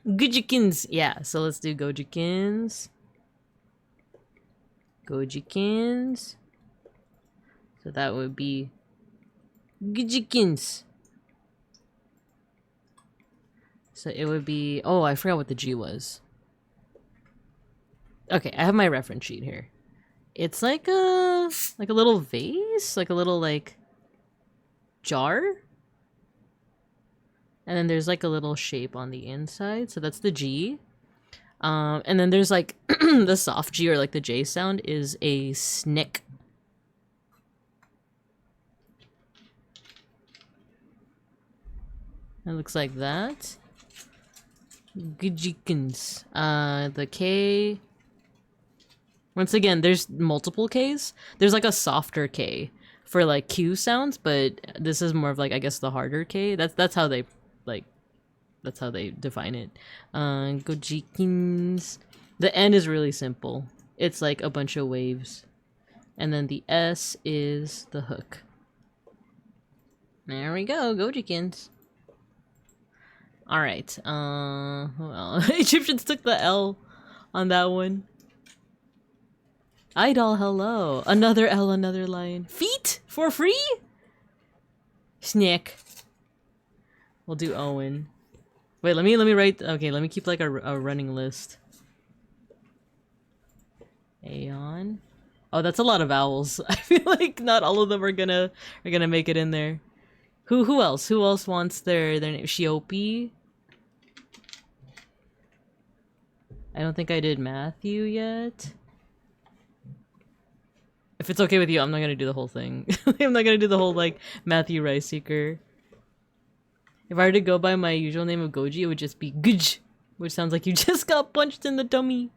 A: Gojikins. Yeah, so let's do Gojikins. Gojikins. So that would be Gojikins. So it would be, oh, I forgot what the G was. Okay, I have my reference sheet here. It's like a little vase, like a little like jar. And then there's like a little shape on the inside. So that's the G. And then there's like the soft G or like the J sound is a snick. It looks like that. Gojikins. The K. Once again, there's multiple Ks. There's like a softer K for like Q sounds, but this is more of like, I guess, the harder K. That's how they like, that's how they define it. Gojikins. The N is really simple. It's like a bunch of waves. And then the S is the hook. There we go, Gojikins. Alright, well, Egyptians took the L on that one. Idol, hello. Another L, another line. Feet? For free? Snick. We'll do Owen. Wait, let me write, okay, let me keep like a running list. Aeon. Oh, that's a lot of vowels. I feel like not all of them are gonna make it in there. Who else? Who else wants their name? Shiopi? I don't think I did Matthew yet. If it's okay with you, I'm not gonna do the whole thing. I'm not gonna do the whole like Matthew Rice Seeker. If I were to go by my usual name of Goji, it would just be Guj, which sounds like you just got punched in the tummy.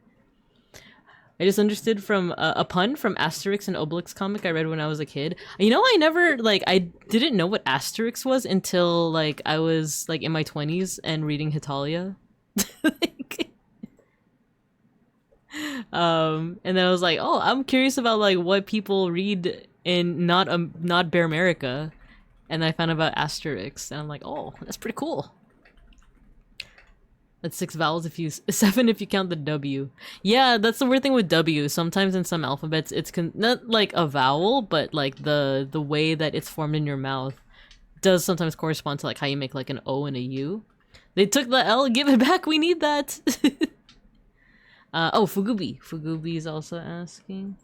A: I just understood from a pun from Asterix and Obelix comic I read when I was a kid. You know, I never, like, I didn't know what Asterix was until, like, I was, like, in my 20s and reading Hitalia. And then I was like, oh, I'm curious about, like, what people read in not Bear America. And I found out about Asterix, and I'm like, oh, that's pretty cool. That's 6 vowels if you 7 if you count the W. Yeah, that's the weird thing with W. Sometimes in some alphabets, it's not like a vowel, but like the way that it's formed in your mouth does sometimes correspond to like how you make like an O and a U. They took the L, give it back. We need that. Oh, Fugubi. Fugubi is also asking.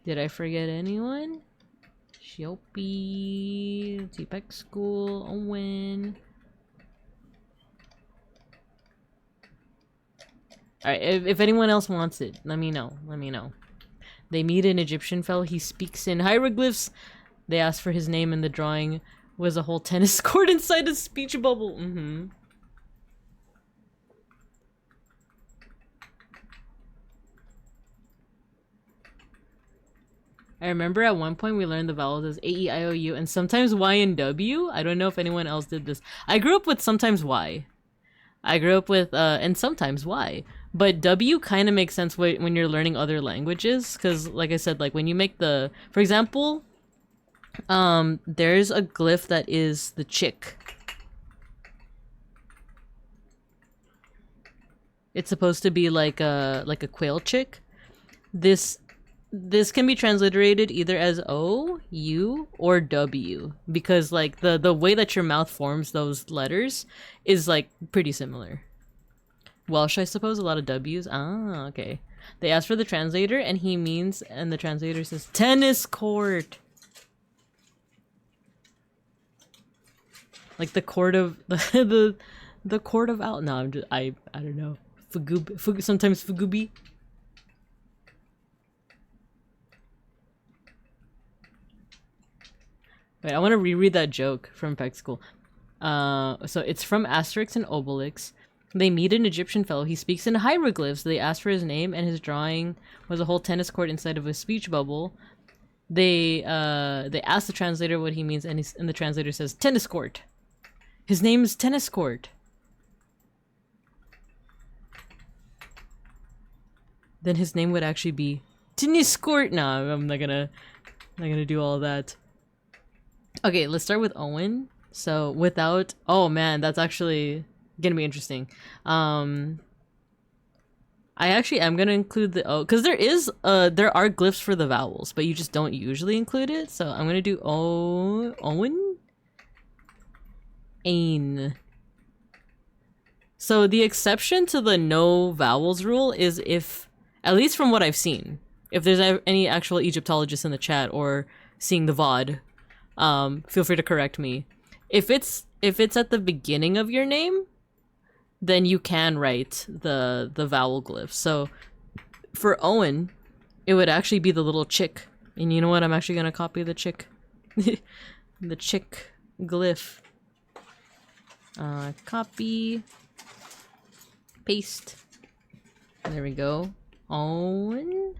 A: Did I forget anyone? Shiopi, T-Peck School, Owen. Alright, if anyone else wants it, let me know. Let me know. They meet an Egyptian fellow. He speaks in hieroglyphs. They ask for his name, and the drawing was a whole tennis court inside a speech bubble. Mm-hmm. I remember at one point we learned the vowels as A, E, I, O, U, and sometimes Y and W. I don't know if anyone else did this. I grew up with sometimes Y. I grew up with, and sometimes Y. But W kind of makes sense when you're learning other languages. Because, like I said, like when you make the... For example, there's a glyph that is the chick. It's supposed to be like a quail chick. This can be transliterated either as O, U, or W, because like the way that your mouth forms those letters is like pretty similar. Welsh, I suppose, a lot of W's. Ah, okay. They asked for the translator, and the translator says tennis court. Like the court of the court of out. No, I don't know. Sometimes Fugubi. Wait, I want to reread that joke from Peck School. So it's from Asterix and Obelix. They meet an Egyptian fellow. He speaks in hieroglyphs. They ask for his name, and his drawing was a whole tennis court inside of a speech bubble. They ask the translator what he means, and the translator says tennis court. His name is Tennis Court. Then his name would actually be Tennis Court. No, I'm not gonna do all that. Okay, let's start with Owen. So without, oh man, that's actually gonna be interesting. I actually am gonna include the O, because there are glyphs for the vowels, but you just don't usually include it. So I'm gonna do Owen. Ain. So the exception to the no vowels rule is if, at least from what I've seen, if there's any actual Egyptologists in the chat or seeing the VOD, feel free to correct me. If it's at the beginning of your name, then you can write the vowel glyph. So for Owen, it would actually be the little chick. And you know what? I'm actually gonna copy the chick. The chick glyph. Copy. Paste. There we go. Owen.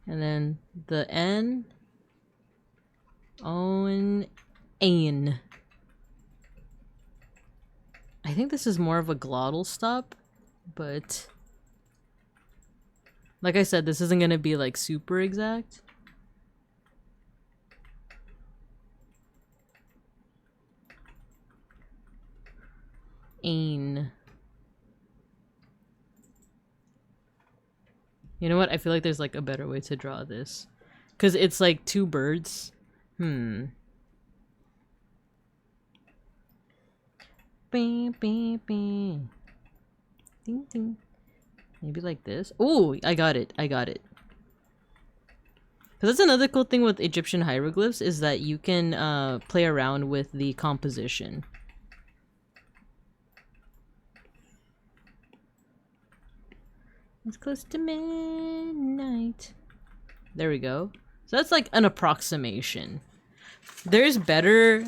A: And then the N. Owen. Ain. I think this is more of a glottal stop, but like I said, this isn't gonna be like super exact. Ain. You know what? I feel like there's like a better way to draw this, because it's like two birds. Bing, bing, bing. Ding, ding. Maybe like this. Oh, I got it. Because that's another cool thing with Egyptian hieroglyphs, is that you can play around with the composition. It's close to midnight. There we go. So that's like an approximation. There's better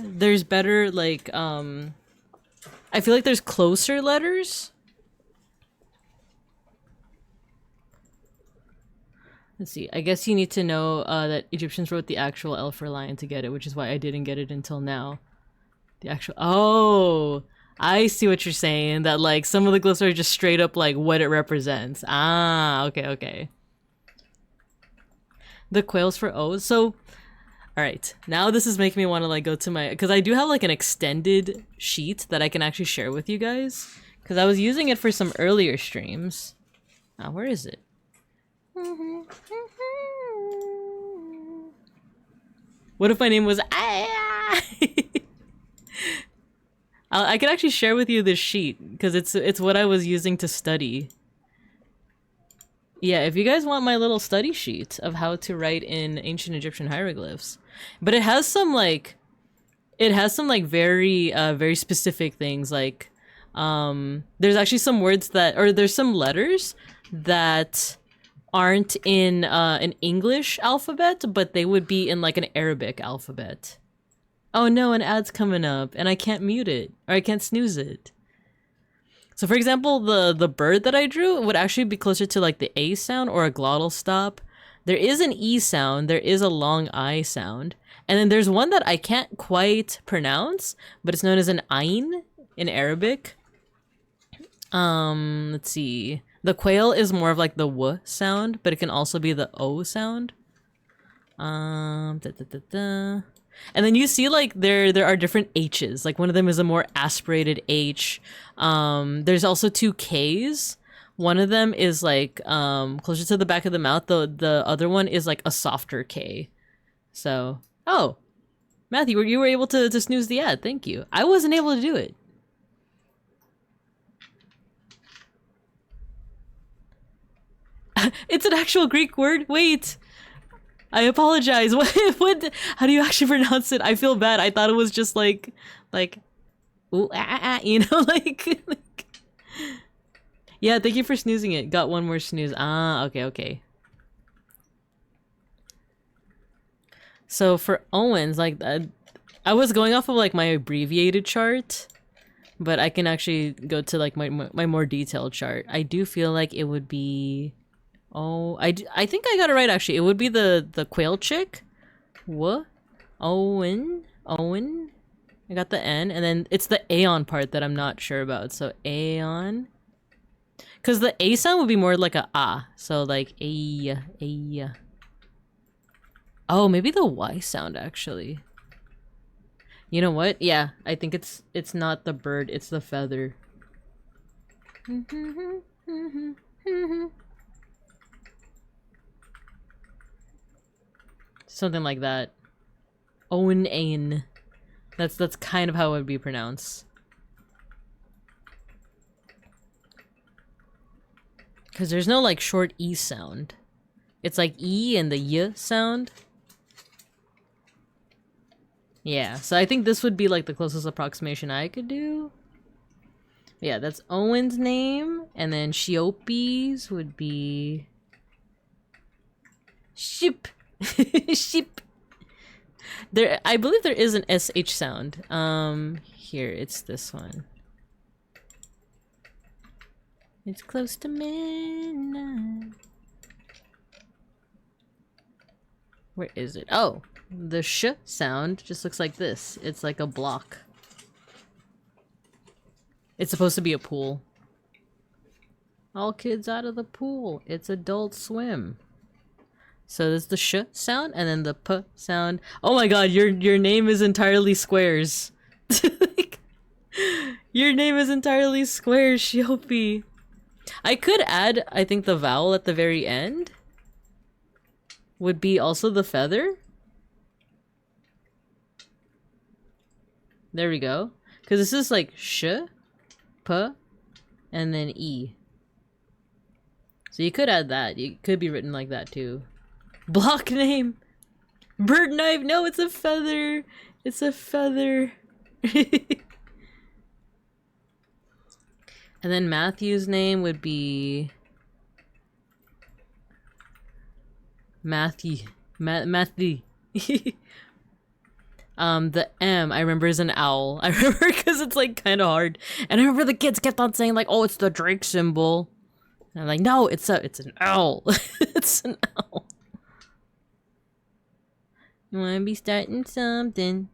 A: like I feel like there's closer letters. Let's see. I guess you need to know that Egyptians wrote the actual Alpha line to get it, which is why I didn't get it until now. The actual... Oh! I see what you're saying. That, like, some of the glyphs are just straight up, like, what it represents. Ah, okay, okay. The quails for O's. So, alright. Now this is making me want to, like, go to my... Because I do have, like, an extended sheet that I can actually share with you guys. Because I was using it for some earlier streams. Ah, where is it? What if my name was... I can actually share with you this sheet, because it's what I was using to study. Yeah, if you guys want my little study sheet of how to write in ancient Egyptian hieroglyphs. But it has some, like... It has some, like, very, very specific things, like... there's actually some words that... Or there's some letters that aren't in an English alphabet, but they would be in, like, an Arabic alphabet. Oh no, an ad's coming up, and I can't mute it, or I can't snooze it. So for example, the bird that I drew would actually be closer to like the A sound or a glottal stop There is an E sound, there is a long I sound, and then there's one that I can't quite pronounce, but it's known as an Ain in Arabic. Let's see. The quail is more of like the W sound, but it can also be the O sound. And then you see like there are different H's. Like one of them is a more aspirated H. There's also two K's. One of them is like closer to the back of the mouth. The other one is like a softer K. So, oh, Matthew, you were able to snooze the ad. Thank you. I wasn't able to do it. It's an actual Greek word. Wait, I apologize. What? How do you actually pronounce it? I feel bad. I thought it was just like, ooh, you know, like. Yeah, thank you for snoozing it. Got one more snooze. Ah, okay. So for Owens, like, I was going off of like my abbreviated chart, but I can actually go to like my more detailed chart. I do feel like it would be, oh, I think I got it right actually. It would be the quail chick. What? Owen. I got the N, and then it's the Aeon part that I'm not sure about. So Aeon. Because the A sound would be more like a ah. So like a. Oh, maybe the Y sound actually. You know what? Yeah, I think it's not the bird, it's the feather. Something like that. Owen Ain. That's kind of how it would be pronounced. Because there's no like short E sound. It's like E and the Y sound. Yeah, so I think this would be like the closest approximation I could do. Yeah, that's Owen's name. And then Shiopi's would be... Ship. Ship. There, I believe there is an SH sound. Here, it's this one. It's close to midnight. Where is it? Oh, the sh sound just looks like this. It's like a block. It's supposed to be a pool. All kids out of the pool. It's Adult Swim. So there's the sh sound and then the p sound. Oh my god, your name is entirely squares. Your name is entirely squares, Shiopi. I could add, I think the vowel at the very end would be also the feather. There we go. Because this is like sh, p, and then e. So you could add that. It could be written like that too. Block name. Bird knife. No, it's a feather. It's a feather. And then Matthew's name would be Matthew. Matthew. The M I remember is an owl. I remember because it's like kind of hard. And I remember the kids kept on saying like, "Oh, it's the Drake symbol." And I'm like, "No, it's an owl." It's an owl. You want to be starting something.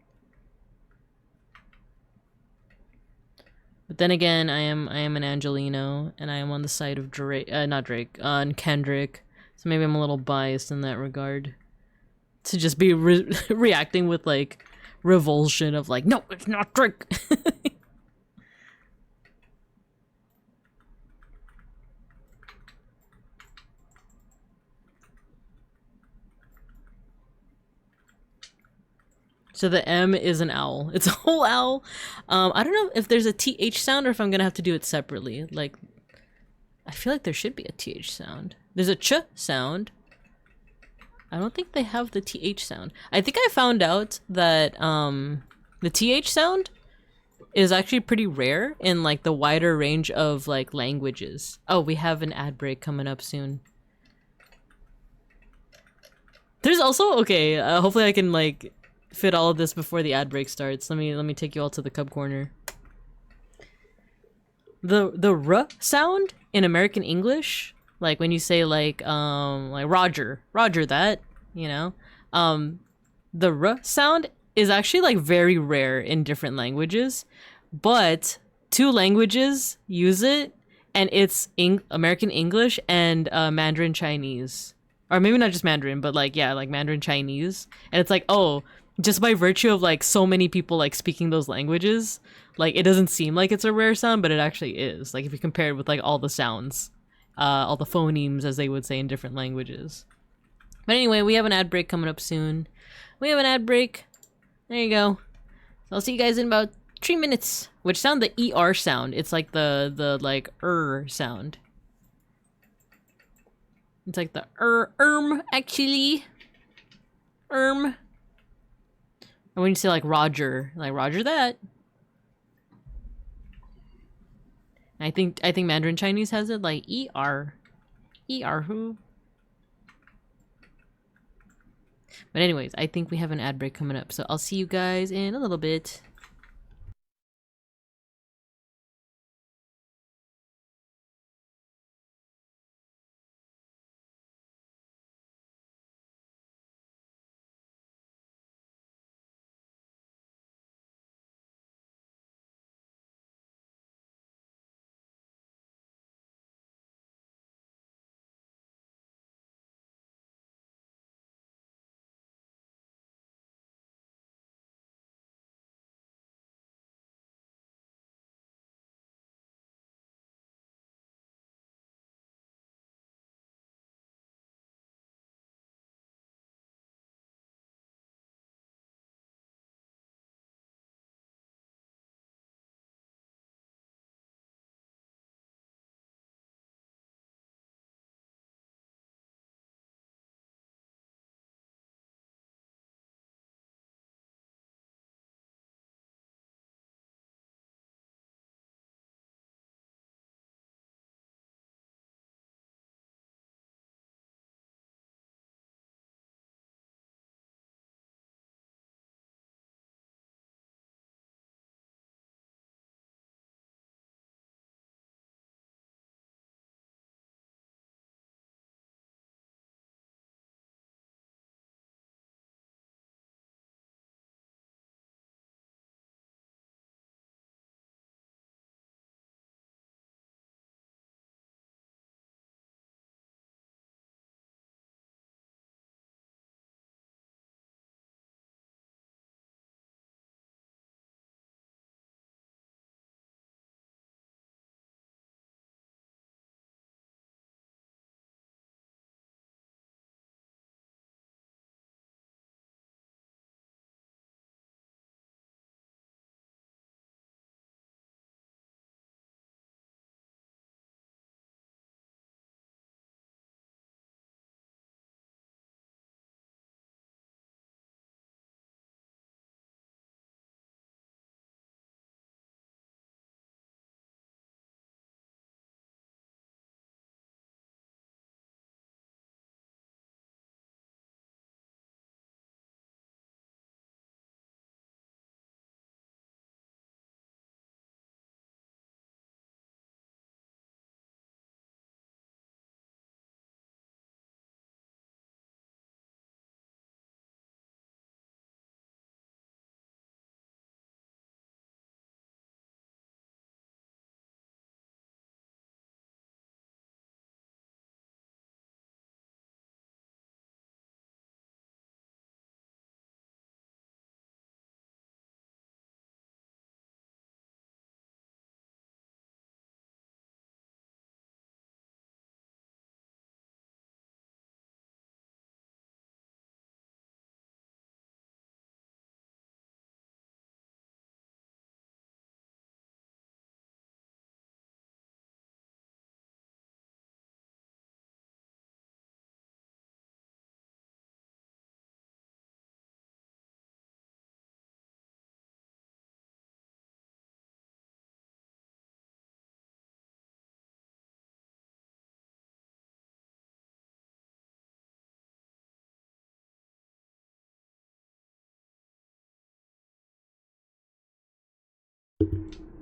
A: But then again, I am an Angelino, and I am on the side of Drake, not Drake, Kendrick. So maybe I'm a little biased in that regard. To just be reacting with like revulsion of like, no, it's not Drake. So the M is an owl. It's a whole owl. I don't know if there's a TH sound or if I'm gonna have to do it separately. Like, I feel like there should be a TH sound. There's a ch sound. I don't think they have the TH sound. I think I found out that the TH sound is actually pretty rare in like the wider range of like languages. Oh, we have an ad break coming up soon. There's also, okay, hopefully I can like fit all of this before the ad break starts. Let me take you all to the cub corner. The R sound in American English Like when you say like Roger, Roger that, you know. The R sound is actually like very rare in different languages, but two languages use it, and it's American English and Mandarin Chinese. Or maybe not just Mandarin, but like, yeah, like Mandarin Chinese. And it's like, oh, just by virtue of like so many people like speaking those languages, like it doesn't seem like it's a rare sound, but it actually is. Like if you compare it with like all the sounds, all the phonemes, as they would say in different languages. But anyway, we have an ad break coming up soon. We have an ad break. There you go. So I'll see you guys in about 3 minutes. Which sound the ER sound. It's like the like sound. It's like the actually. And when you say like Roger that. I think Mandarin Chinese has it like ER. Who? But anyways, I think we have an ad break coming up, so I'll see you guys in a little bit.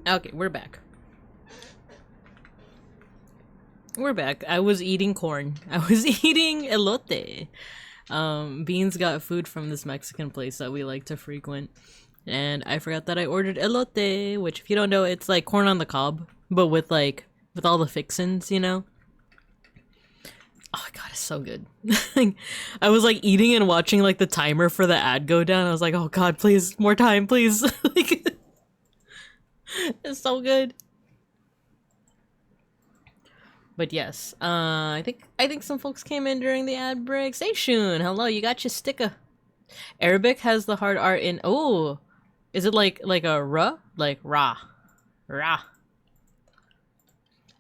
A: Okay, we're back. We're back. I was eating corn. I was eating elote. Beans got food from this Mexican place that we like to frequent. And I forgot that I ordered elote, which if you don't know, it's like corn on the cob, but with all the fixins, you know? Oh my god, it's so good. I was like eating and watching like the timer for the ad go down. I was like, oh god, please, more time, please. Like, it's so good. But yes, I think some folks came in during the ad break. Say Shun, hello, you got your sticker. Arabic has the hard R in, oh, is it like a ra? Like ra. Ra.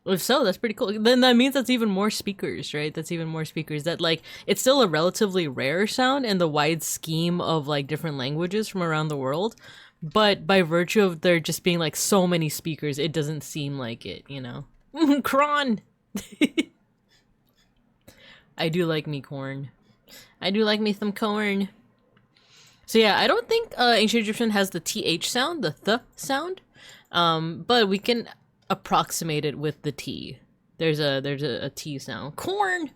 A: If so, that's pretty cool. Then that means that's even more speakers, right? That's even more speakers. That like, it's still a relatively rare sound in the wide scheme of like different languages from around the world. But by virtue of there just being like so many speakers, it doesn't seem like it, you know? Kron! I do like me corn. I do like me some corn. So yeah, I don't think Ancient Egyptian has the TH sound, the th sound. But we can approximate it with the T. There's a T sound. Corn!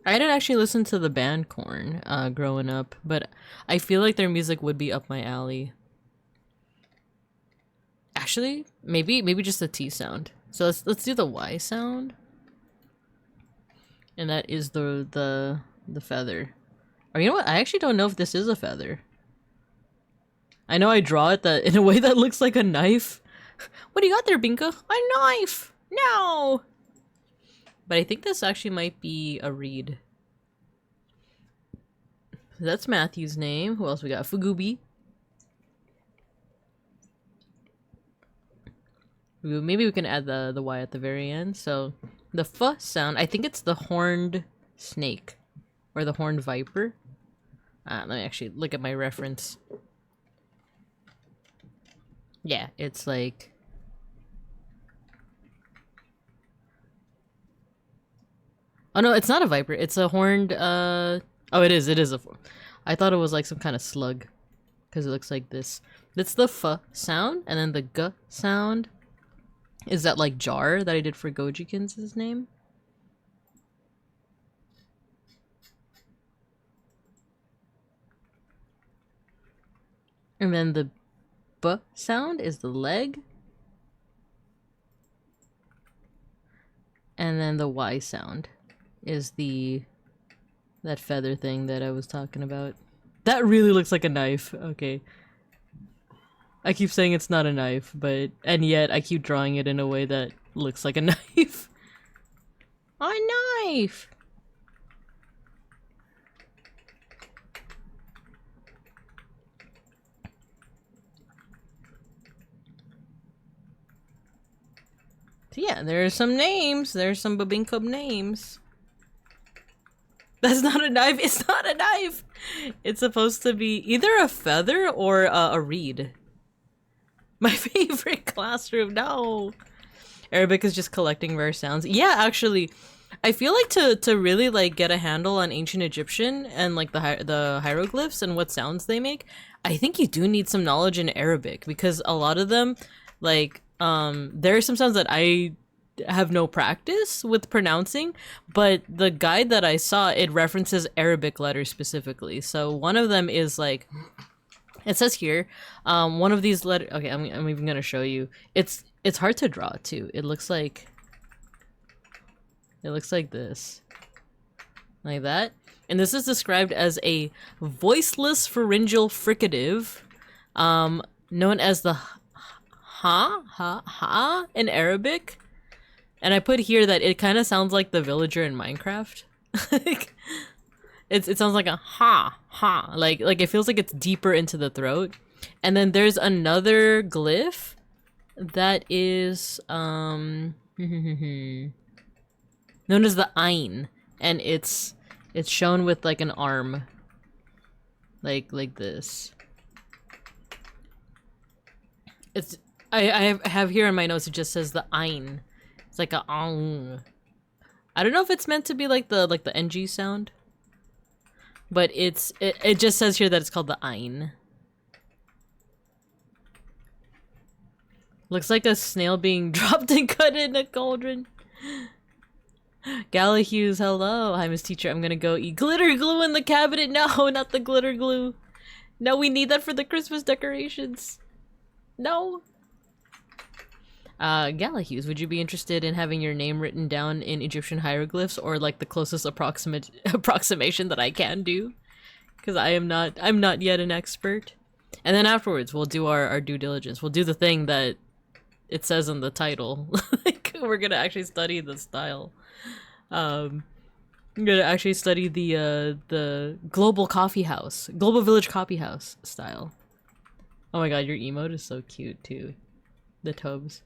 A: I didn't actually listen to the band Korn growing up, but I feel like their music would be up my alley. Actually, maybe just the T sound. So let's do the Y sound. And that is the feather. Or you know what? I actually don't know if this is a feather. I know I draw it in a way that looks like a knife. What do you got there, Binka? A knife! No! But I think this actually might be a reed. That's Matthew's name. Who else we got? Fugubi. Maybe we can add the Y at the very end. So the F sound, I think it's the horned snake. Or the horned viper. Let me actually look at my reference. Yeah, it's like... Oh no, it's not a viper. It's a horned, Oh, it is a... I thought it was like some kind of slug. Because it looks like this. That's the F sound, and then the G sound is that like jar that I did for Gojikins' name. And then the B sound is the leg. And then the Y sound is that feather thing that I was talking about. That really looks like a knife. Okay. I keep saying it's not a knife, and yet I keep drawing it in a way that looks like a knife. A knife! So yeah, there's some names. There's some Babinkub names. That's not a knife. It's not a knife. It's supposed to be either a feather or a reed. My favorite classroom. No. Arabic is just collecting rare sounds. Yeah, actually, I feel like to really like get a handle on ancient Egyptian and like the hieroglyphs and what sounds they make, I think you do need some knowledge in Arabic, because a lot of them, like, there are some sounds that I have no practice with pronouncing, but the guide that I saw, it references Arabic letters specifically. So one of them is like, it says here, one of these letters, okay, I'm even gonna show you. It's hard to draw too. It looks like this. Like that. And this is described as a voiceless pharyngeal fricative, known as the ha in Arabic. And I put here that it kind of sounds like the villager in Minecraft. It sounds like a ha. Like it feels like it's deeper into the throat. And then there's another glyph that is known as the Ain, and it's shown with like an arm, like this. I have here in my notes, it just says the Ain. It's like a ang. I don't know if it's meant to be like the NG sound, but it just says here that it's called the Ain. Looks like a snail being dropped and cut in a cauldron. Gala Hughes, hello. Hi, Miss Teacher. I'm gonna go eat glitter glue in the cabinet. No, not the glitter glue. No, we need that for the Christmas decorations. No. Gala Hughes, would you be interested in having your name written down in Egyptian hieroglyphs, or like the closest approximation that I can do? Because I'm not yet an expert. And then afterwards, we'll do our due diligence. We'll do the thing that it says in the title. Like, we're gonna actually study the style. I'm gonna actually study the global coffeehouse, global village coffeehouse style. Oh my god, your emote is so cute too. The tubs.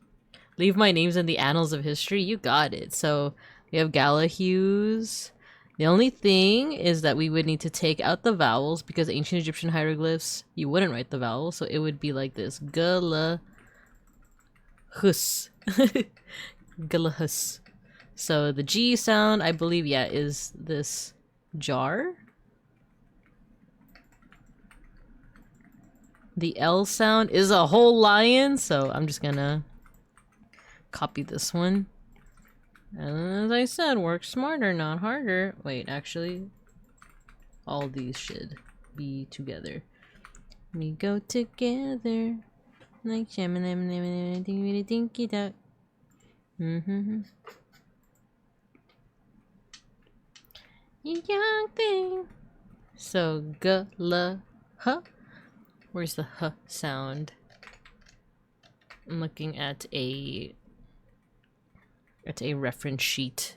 A: Leave my names in the annals of history. You got it. So we have Gala Hughes. The only thing is that we would need to take out the vowels because ancient Egyptian hieroglyphs, you wouldn't write the vowels, so it would be like this. Gala Hus. Gala Hus. So the G sound, I believe, yeah, is this jar. The L sound is a whole lion, so I'm just gonna copy this one. And as I said, work smarter, not harder. Wait, actually, all these should be together. We go together like dinky duck. You young thing. So huh? Where's the huh sound? I'm looking at a reference sheet.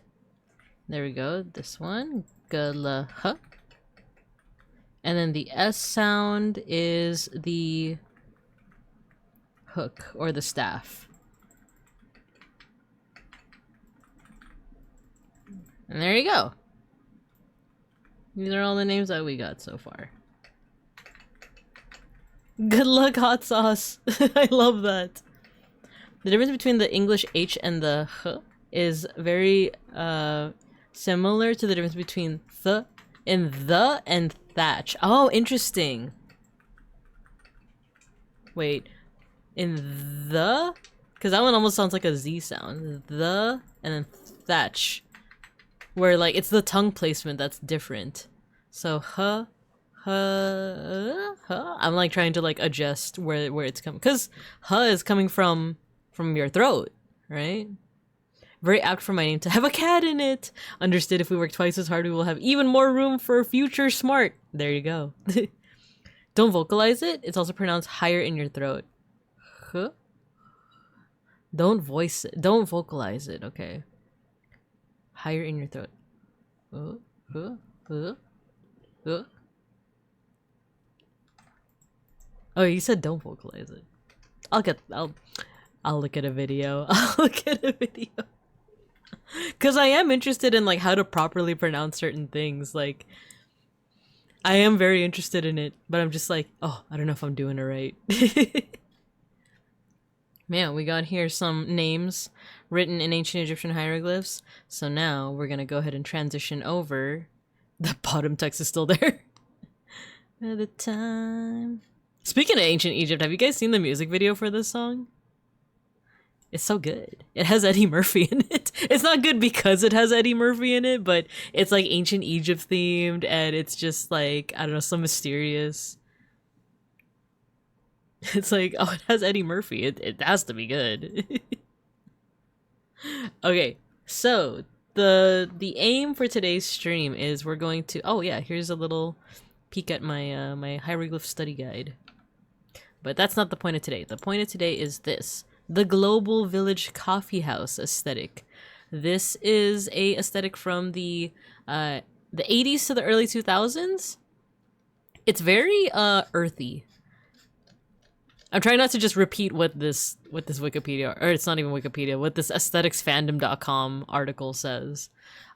A: There we go. This one. Huh. And then the S sound is the hook or the staff. And there you go. These are all the names that we got so far. Good luck, hot sauce. I love that. The difference between the English H and the H is very similar to the difference between the and thatch. Oh, interesting. Wait, in the? Because that one almost sounds like a Z sound. The and then thatch. Where like it's the tongue placement that's different. So huh. I'm like trying to like adjust where it's coming, because huh is coming from your throat, right? Very apt for my name to have a cat in it. Understood, if we work twice as hard we will have even more room for future smart. There you go. Don't vocalize it. It's also pronounced higher in your throat. Huh? Don't voice it. Don't vocalize it, okay? Higher in your throat. Oh, you said don't vocalize it. I'll look at a video. I'll look at a video. Cause I am interested in like how to properly pronounce certain things. Like I am very interested in it, but I'm just like, oh, I don't know if I'm doing it right. Man, we got here some names written in ancient Egyptian hieroglyphs. So now we're gonna go ahead and transition over. The bottom text is still there. At the time. Speaking of ancient Egypt, have you guys seen the music video for this song? It's so good. It has Eddie Murphy in it. It's not good because it has Eddie Murphy in it, but it's like ancient Egypt themed, and it's just like, I don't know, so mysterious. It's like, oh, it has Eddie Murphy. It has to be good. Okay, so the aim for today's stream is we're going to, oh yeah, here's a little peek at my my hieroglyph study guide. But that's not the point of today. The point of today is this. The global village coffeehouse aesthetic. This is a aesthetic from the 80s to the early 2000s. It's very earthy. I'm trying not to just repeat what this Wikipedia, or it's not even Wikipedia, what this aestheticsfandom.com article says.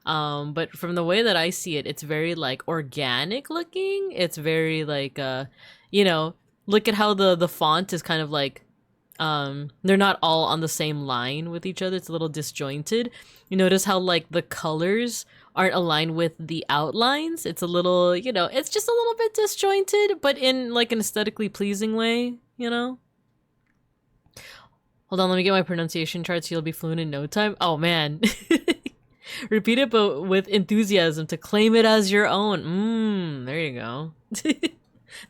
A: But from the way that I see it, it's very like organic looking. It's very like you know, look at how the font is kind of like they're not all on the same line with each other. It's a little disjointed. You notice how like the colors aren't aligned with the outlines. It's a little, you know, it's just a little bit disjointed, but in like an aesthetically pleasing way, you know? Hold on, let me get my pronunciation chart so you'll be fluent in no time. Oh man. Repeat it, but with enthusiasm to claim it as your own. There you go.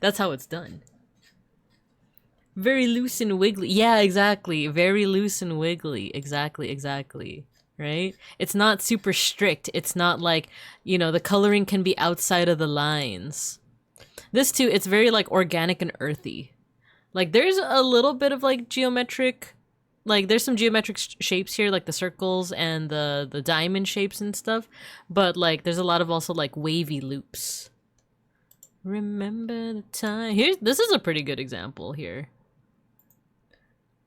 A: That's how it's done. Very loose and wiggly. Yeah, exactly. Very loose and wiggly. Exactly. Right? It's not super strict. It's not like, you know, the coloring can be outside of the lines. This too, it's very like organic and earthy. Like there's a little bit of like geometric, like there's some geometric shapes here, like the circles and the diamond shapes and stuff. But like there's a lot of also like wavy loops. Remember the time. This is a pretty good example here.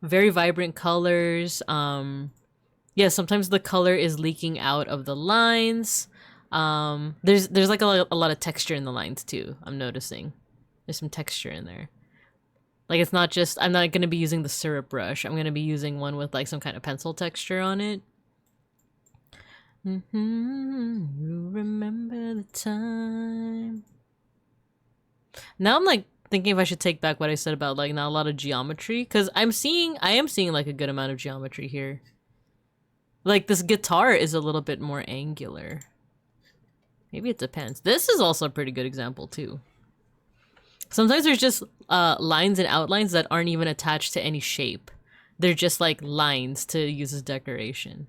A: Very vibrant colors. Yeah, sometimes the color is leaking out of the lines. There's like a lot of texture in the lines too, I'm noticing. There's some texture in there. Like it's not just, I'm not gonna be using the syrup brush. I'm gonna be using one with like some kind of pencil texture on it. You remember the time. Now I'm like thinking if I should take back what I said about like not a lot of geometry, because I am seeing like a good amount of geometry here. Like this guitar is a little bit more angular. Maybe it depends. This is also a pretty good example too. Sometimes there's just lines and outlines that aren't even attached to any shape. They're just like lines to use as decoration.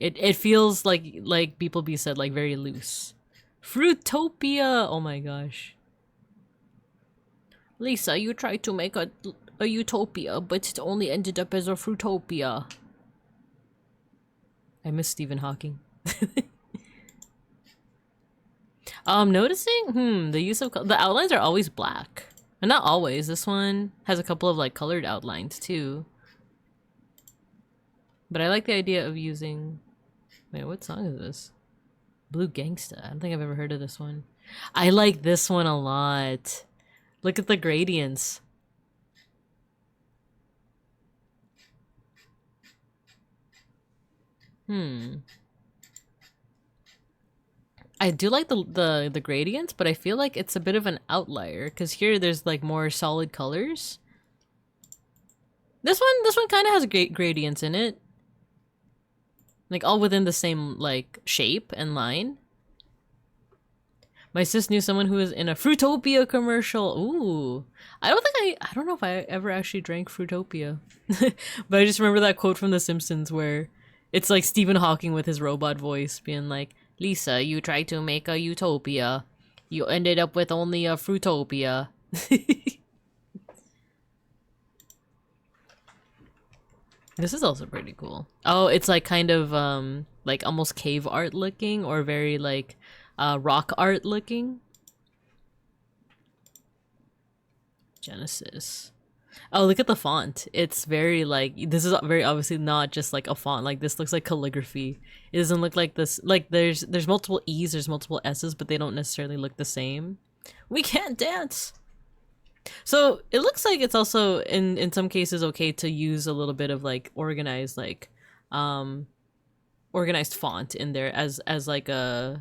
A: It feels like beeplebees said, like very loose. Fruitopia! Oh my gosh. Lisa, you tried to make a utopia, but it only ended up as a fruitopia. I miss Stephen Hawking. Noticing, the use of the outlines are always black. And not always. This one has a couple of like colored outlines too. But I like the idea of using, wait, what song is this? Blue Gangsta. I don't think I've ever heard of this one. I like this one a lot. Look at the gradients. I do like the gradients, but I feel like it's a bit of an outlier because here there's like more solid colors. This one kind of has great gradients in it, like all within the same like shape and line. My sis knew someone who was in a Fruitopia commercial. Ooh, I don't know if I ever actually drank Fruitopia, but I just remember that quote from The Simpsons where it's like Stephen Hawking with his robot voice being like, Lisa, you tried to make a utopia. You ended up with only a Fruitopia. This is also pretty cool. Oh, it's like kind of like almost cave art looking or very like rock art looking. Genesis. Oh, look at the font. It's very like, this is very obviously not just like a font. Like this looks like calligraphy. It doesn't look like this, like there's multiple E's, there's multiple S's, but they don't necessarily look the same. We can't dance. So it looks like it's also in some cases okay to use a little bit of like organized font in there as like a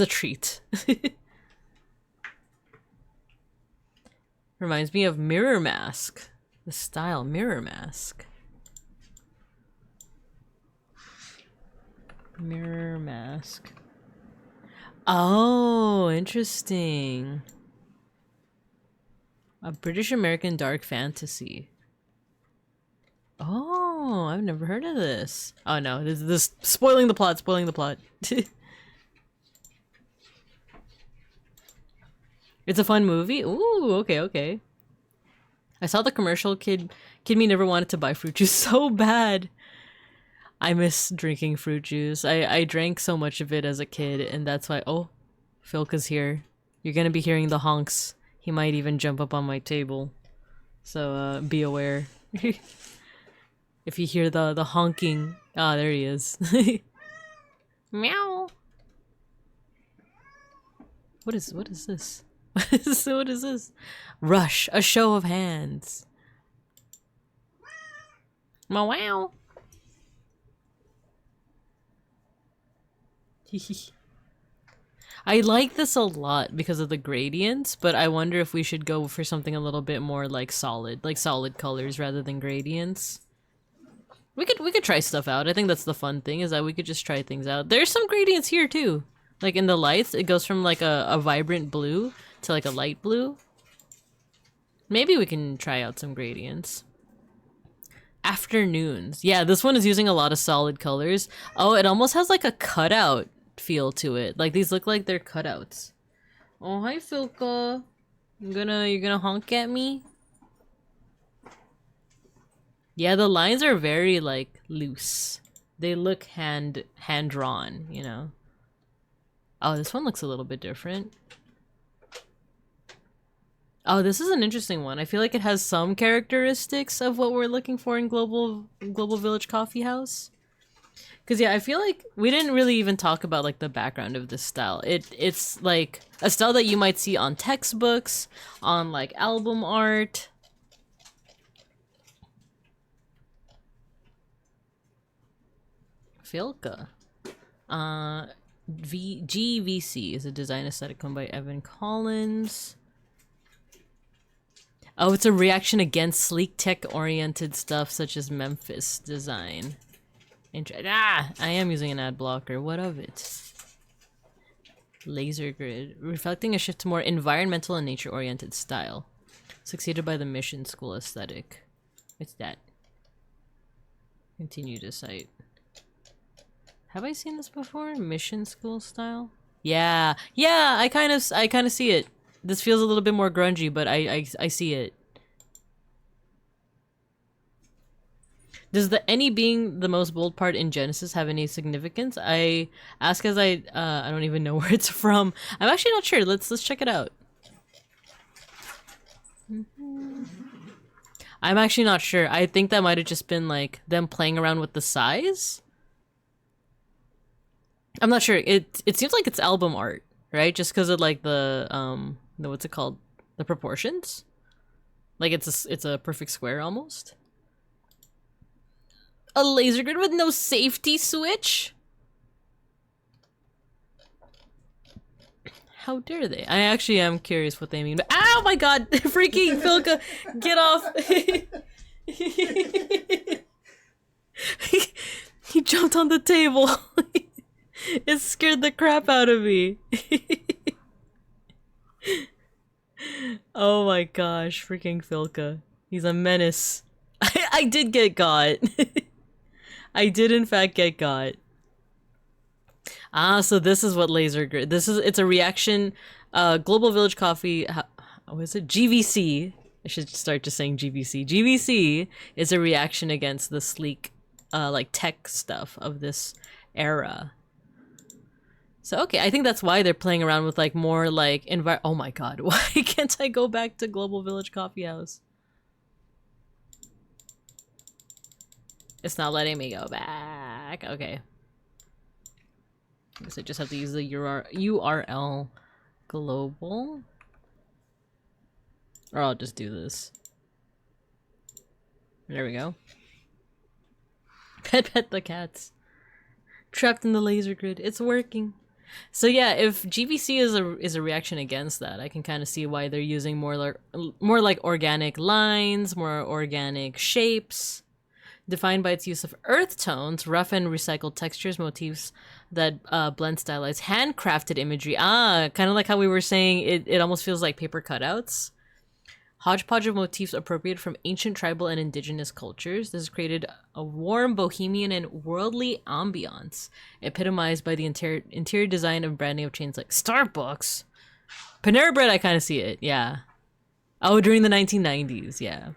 A: treat. Reminds me of Mirror Mask. The style Mirror Mask. Mirror Mask. Oh, interesting. A British American dark fantasy. Oh, I've never heard of this. Oh no, this spoiling the plot, It's a fun movie? Ooh, okay. I saw the commercial. Kid me never wanted to buy fruit juice so bad. I miss drinking fruit juice. I drank so much of it as a kid, and that's why— oh, Philka's here. You're gonna be hearing the honks. He might even jump up on my table. So, be aware. If you hear the honking— ah, there he is. Meow! What is this? What is this? Rush, a show of hands. Wow. I like this a lot because of the gradients, but I wonder if we should go for something a little bit more like solid colors rather than gradients. We could try stuff out. I think that's the fun thing, is that we could just try things out. There's some gradients here too. Like in the lights, it goes from like a vibrant blue to like a light blue. Maybe we can try out some gradients. Afternoons. Yeah, this one is using a lot of solid colors. Oh, it almost has like a cutout feel to it. Like these look like they're cutouts. Oh, hi Filka. You're gonna honk at me? Yeah, the lines are very like loose. They look hand drawn, you know. Oh, this one looks a little bit different. Oh, this is an interesting one. I feel like it has some characteristics of what we're looking for in Global Village Coffee House. Cause yeah, I feel like we didn't really even talk about like the background of this style. It's like a style that you might see on textbooks, on like album art. Filka. GVC is a design aesthetic coined by Evan Collins. Oh, it's a reaction against sleek tech-oriented stuff such as Memphis design. I am using an ad blocker. What of it? Laser grid, reflecting a shift to more environmental and nature-oriented style, succeeded by the Mission School aesthetic. What's that? Continue to cite. Have I seen this before? Mission School style? Yeah, I kind of see it. This feels a little bit more grungy, but I see it. Does the any being the most bold part in Genesis have any significance? I ask as I don't even know where it's from. I'm actually not sure. Let's check it out. I'm actually not sure. I think that might have just been like them playing around with the size. I'm not sure. It seems like it's album art, right? Just because of like the what's it called? The proportions. Like it's a perfect square almost. A laser grid with no safety switch? How dare they? I actually am curious what they mean. But ow my god! Freaking Filka! Get off! He jumped on the table. It scared the crap out of me. Oh my gosh, freaking Filka. He's a menace. I did get got. I did in fact get got. Ah, so this is what laser grid. It's a reaction. Global Village Coffee. What is it? GVC. I should start just saying GVC. GVC is a reaction against the sleek, like tech stuff of this era. So okay, I think that's why they're playing around with like more like oh my god, why can't I go back to Global Village Coffee House? It's not letting me go back. Okay. I guess I just have to use the URL global. Or I'll just do this. There we go. Pet the cats. Trapped in the laser grid. It's working. So yeah, if GVC is a reaction against that, I can kind of see why they're using more like organic lines, more organic shapes, defined by its use of earth tones, rough and recycled textures, motifs that blend stylized, handcrafted imagery. Ah, kind of like how we were saying, it almost feels like paper cutouts. Hodgepodge of motifs appropriated from ancient tribal and indigenous cultures. This has created a warm, bohemian, and worldly ambiance, epitomized by the interior design and branding of chains like Starbucks. Panera Bread, I kind of see it, yeah. Oh, during the 1990s, yeah.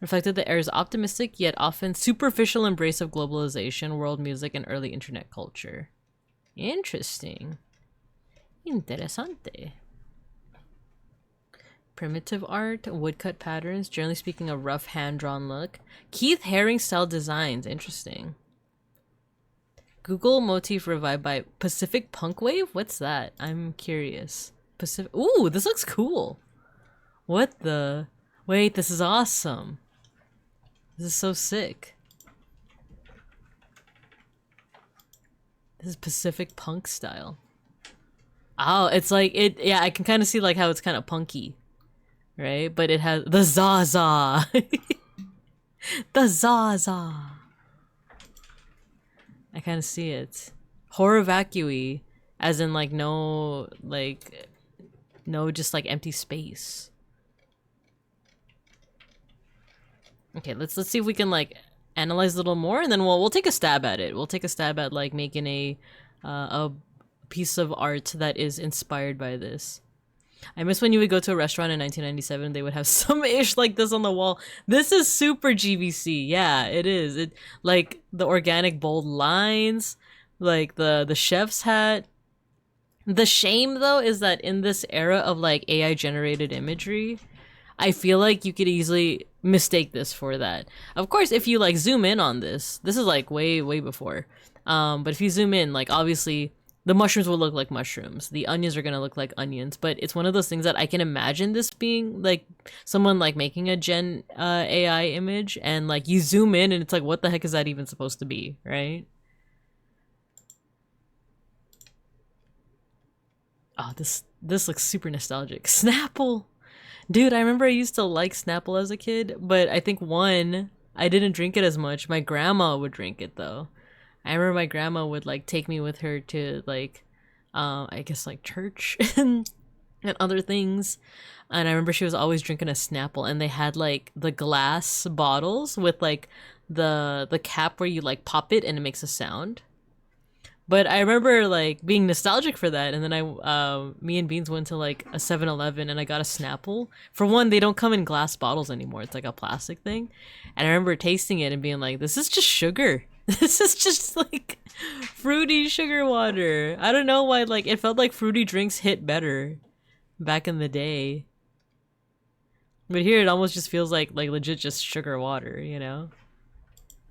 A: Reflected the era's optimistic, yet often superficial embrace of globalization, world music, and early internet culture. Interesting. Interesante. Primitive art, woodcut patterns, generally speaking a rough hand-drawn look. Keith Haring style designs, interesting. Google motif revived by Pacific Punk Wave? What's that? I'm curious. Pacific. Ooh, this looks cool. What the? Wait, this is awesome. This is so sick. This is Pacific Punk style. Oh, it's like it. Yeah, I can kind of see like how it's kind of punky. Right? But it has the Zaza. The Zaza. I kind of see it. Horror vacui, as in like no just like empty space. Okay, let's see if we can like analyze a little more, and then we'll take a stab at it. We'll take a stab at like making a piece of art that is inspired by this. I miss when you would go to a restaurant in 1997, they would have some ish like this on the wall. This is super GVC. Yeah, it is. It like the organic bold lines, like the chef's hat. The shame though is that in this era of like AI generated imagery, I feel like you could easily mistake this for that. Of course, if you like zoom in on this is like way before. But if you zoom in, like obviously the mushrooms will look like mushrooms. The onions are gonna look like onions. But it's one of those things that I can imagine this being like someone like making a Gen AI image, and like you zoom in and it's like, what the heck is that even supposed to be, right? Oh, this looks super nostalgic. Snapple! Dude, I remember I used to like Snapple as a kid, but I think I didn't drink it as much. My grandma would drink it though. I remember my grandma would like take me with her to like, I guess like church and other things. And I remember she was always drinking a Snapple, and they had like the glass bottles with like the cap where you like pop it and it makes a sound. But I remember like being nostalgic for that, and then me and Beans went to like a 7-Eleven and I got a Snapple. For one, they don't come in glass bottles anymore. It's like a plastic thing. And I remember tasting it and being like, this is just sugar. This is just like fruity sugar water. I don't know why, like it felt like fruity drinks hit better back in the day. But here it almost just feels like legit just sugar water, you know?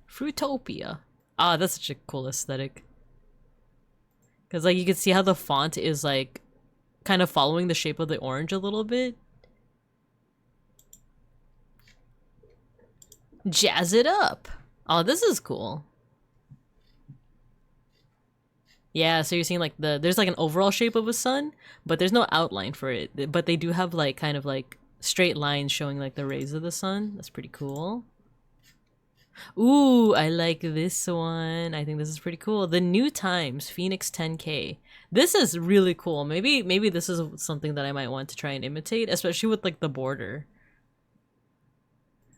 A: Fruitopia. Ah, that's such a cool aesthetic. Cause like you can see how the font is like kind of following the shape of the orange a little bit. Jazz it up. Oh, this is cool. Yeah, so you're seeing like there's like an overall shape of a sun, but there's no outline for it. But they do have like kind of like straight lines showing like the rays of the sun. That's pretty cool. Ooh, I like this one. I think this is pretty cool. The New Times Phoenix 10K. This is really cool. Maybe this is something that I might want to try and imitate, especially with like the border.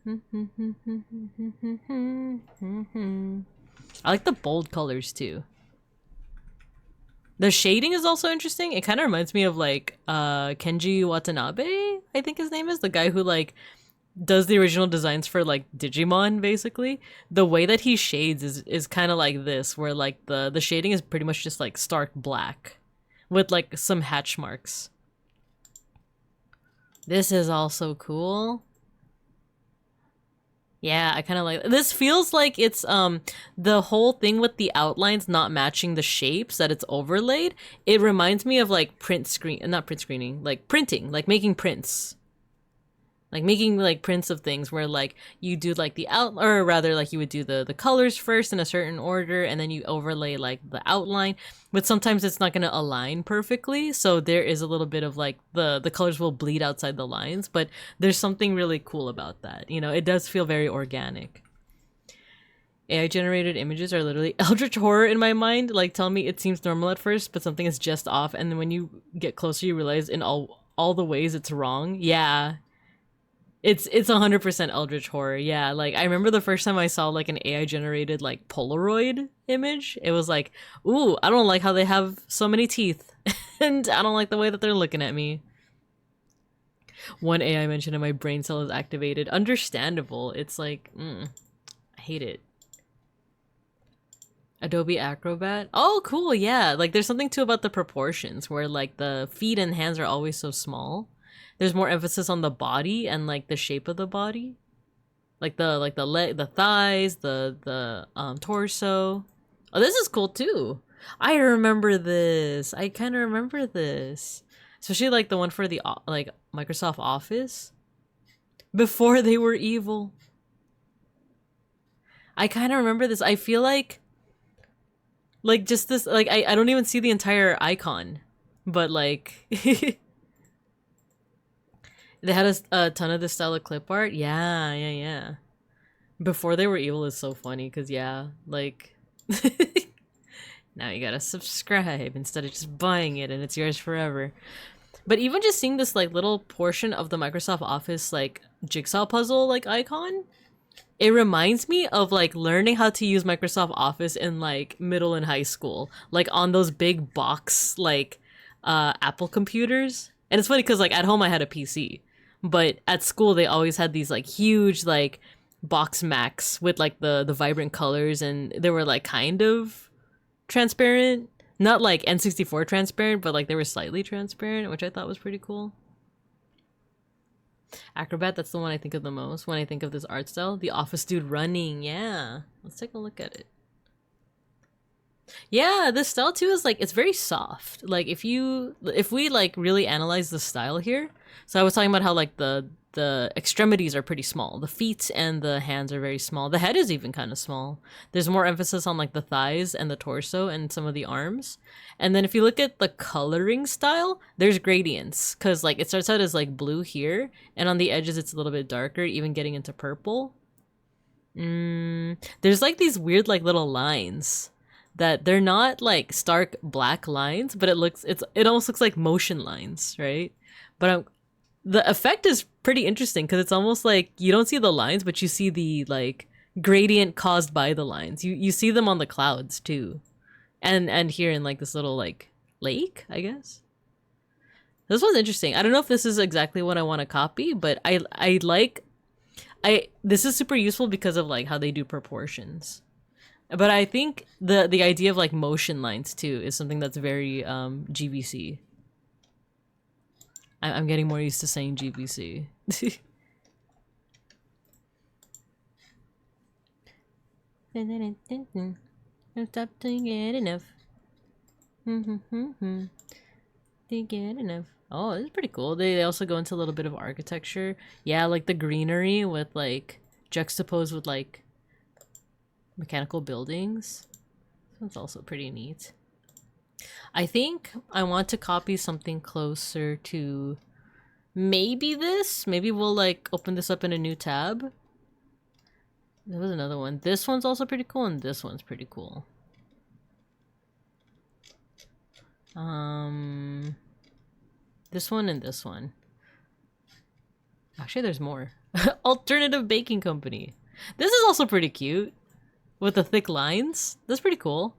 A: I like the bold colors too. The shading is also interesting. It kind of reminds me of like Kenji Watanabe, I think his name is, the guy who like does the original designs for like Digimon. Basically the way that he shades is kind of like this, where like the shading is pretty much just like stark black with like some hatch marks. This is also cool. Yeah, I kind of like this. Feels like it's the whole thing with the outlines not matching the shapes that it's overlaid. It reminds me of like not print screening, like printing, like making prints. Like making like prints of things where like you do like the or rather like you would do the colors first in a certain order, and then you overlay like the outline, but sometimes it's not going to align perfectly, so there is a little bit of like the colors will bleed outside the lines, but there's something really cool about that, you know. It does feel very organic. AI generated images are literally eldritch horror in my mind. Like tell me it seems normal at first, but something is just off, and then when you get closer you realize in all the ways it's wrong. Yeah. It's 100% eldritch horror. Yeah, like I remember the first time I saw like an AI generated like Polaroid image, it was like, ooh, I don't like how they have so many teeth and I don't like the way that they're looking at me. One AI mentioned and my brain cell is activated. Understandable. It's like, I hate it. Adobe Acrobat. Oh, cool. Yeah, like there's something too about the proportions where like the feet and hands are always so small. There's more emphasis on the body and like the shape of the body, like the leg, the thighs, the torso. Oh, this is cool too. I remember this. I kind of remember this, especially like the one for the like Microsoft Office before they were evil. I kind of remember this. I feel like just this, like I don't even see the entire icon, but like. They had a ton of this style of clip art. Yeah. Before they were evil is so funny because yeah, like Now you gotta subscribe instead of just buying it and it's yours forever. But even just seeing this like little portion of the Microsoft Office like jigsaw puzzle like icon, it reminds me of like learning how to use Microsoft Office in like middle and high school, like on those big box like Apple computers. And it's funny because like at home I had a PC, but at school they always had these like huge like box Macs with like the vibrant colors, and they were like kind of transparent, not like N64 transparent, but like they were slightly transparent, which I thought was pretty cool. Acrobat, that's the one I think of the most when I think of this art style. The office dude running, yeah. Let's take a look at it. Yeah, this style too is like, it's very soft. Like if we like really analyze the style here, so I was talking about how like the extremities are pretty small. The feet and the hands are very small. The head is even kind of small. There's more emphasis on like the thighs and the torso and some of the arms. And then if you look at the coloring style, there's gradients, because like it starts out as like blue here, and on the edges it's a little bit darker, even getting into purple. There's like these weird like little lines that they're not like stark black lines, but it almost looks like motion lines, right? But the effect is pretty interesting because it's almost like you don't see the lines, but you see the like gradient caused by the lines. You see them on the clouds too, and here in like this little like lake, I guess. This one's interesting. I don't know if this is exactly what I want to copy, but this is super useful because of like how they do proportions. But I think the idea of like motion lines too is something that's very GBC. I'm getting more used to saying GBC. Stop doing it enough. To get enough. Oh, it's pretty cool. They also go into a little bit of architecture. Yeah, like the greenery with like juxtaposed with like mechanical buildings. That's also pretty neat. I think I want to copy something closer to maybe this. Maybe we'll like open this up in a new tab. There was another one. This one's also pretty cool, and this one's pretty cool. This one and this one. Actually, there's more. Alternative baking company. This is also pretty cute. With the thick lines. That's pretty cool.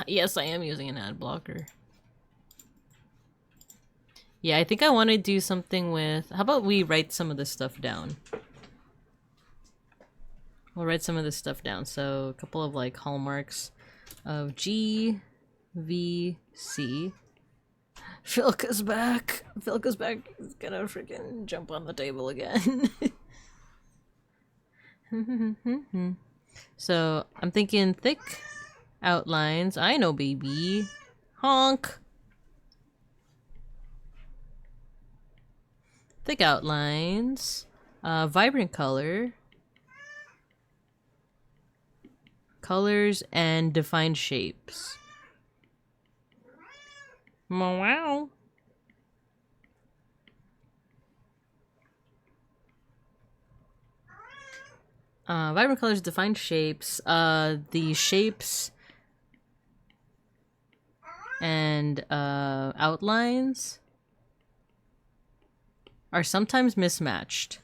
A: Yes, I am using an ad blocker. Yeah, I think I want to do something with... How about we write some of this stuff down? We'll write some of this stuff down. So, a couple of like hallmarks of G, V, C. Philka's back. Philka's back. He's gonna freaking jump on the table again. So, I'm thinking thick outlines. I know, baby. Honk. Thick outlines. Vibrant color. Colors and defined shapes. Wow. Vibrant colors, defined shapes. The shapes and outlines are sometimes mismatched.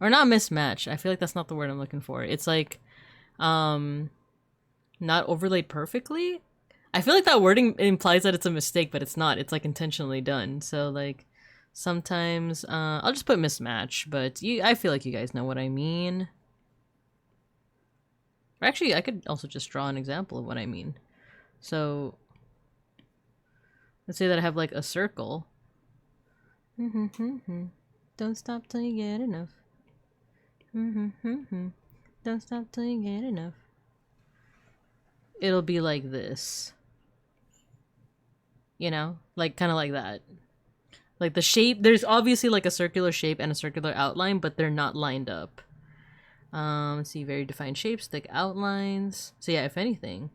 A: Or not mismatched. I feel like that's not the word I'm looking for. It's like, not overlaid perfectly. I feel like that wording implies that it's a mistake, but it's not. It's like intentionally done. So like, sometimes, I'll just put mismatch, but I feel like you guys know what I mean. Or actually, I could also just draw an example of what I mean. So, let's say that I have like a circle. Don't stop till you get enough. Don't stop till you get enough. It'll be like this. You know? Like, kind of like that. Like the shape, there's obviously like a circular shape and a circular outline, but they're not lined up. Let's see, very defined shapes, thick outlines. So yeah, if anything,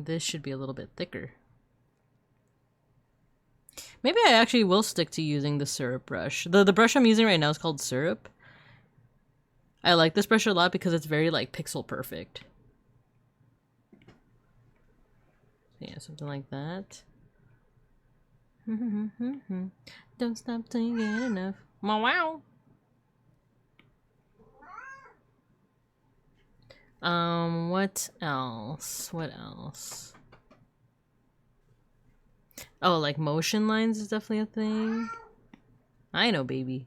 A: this should be a little bit thicker. Maybe I actually will stick to using the syrup brush. The brush I'm using right now is called Syrup. I like this brush a lot because it's very like pixel perfect. Yeah, something like that. Don't stop till you get enough. Wow. What else? What else? Oh, like motion lines is definitely a thing. I know, baby.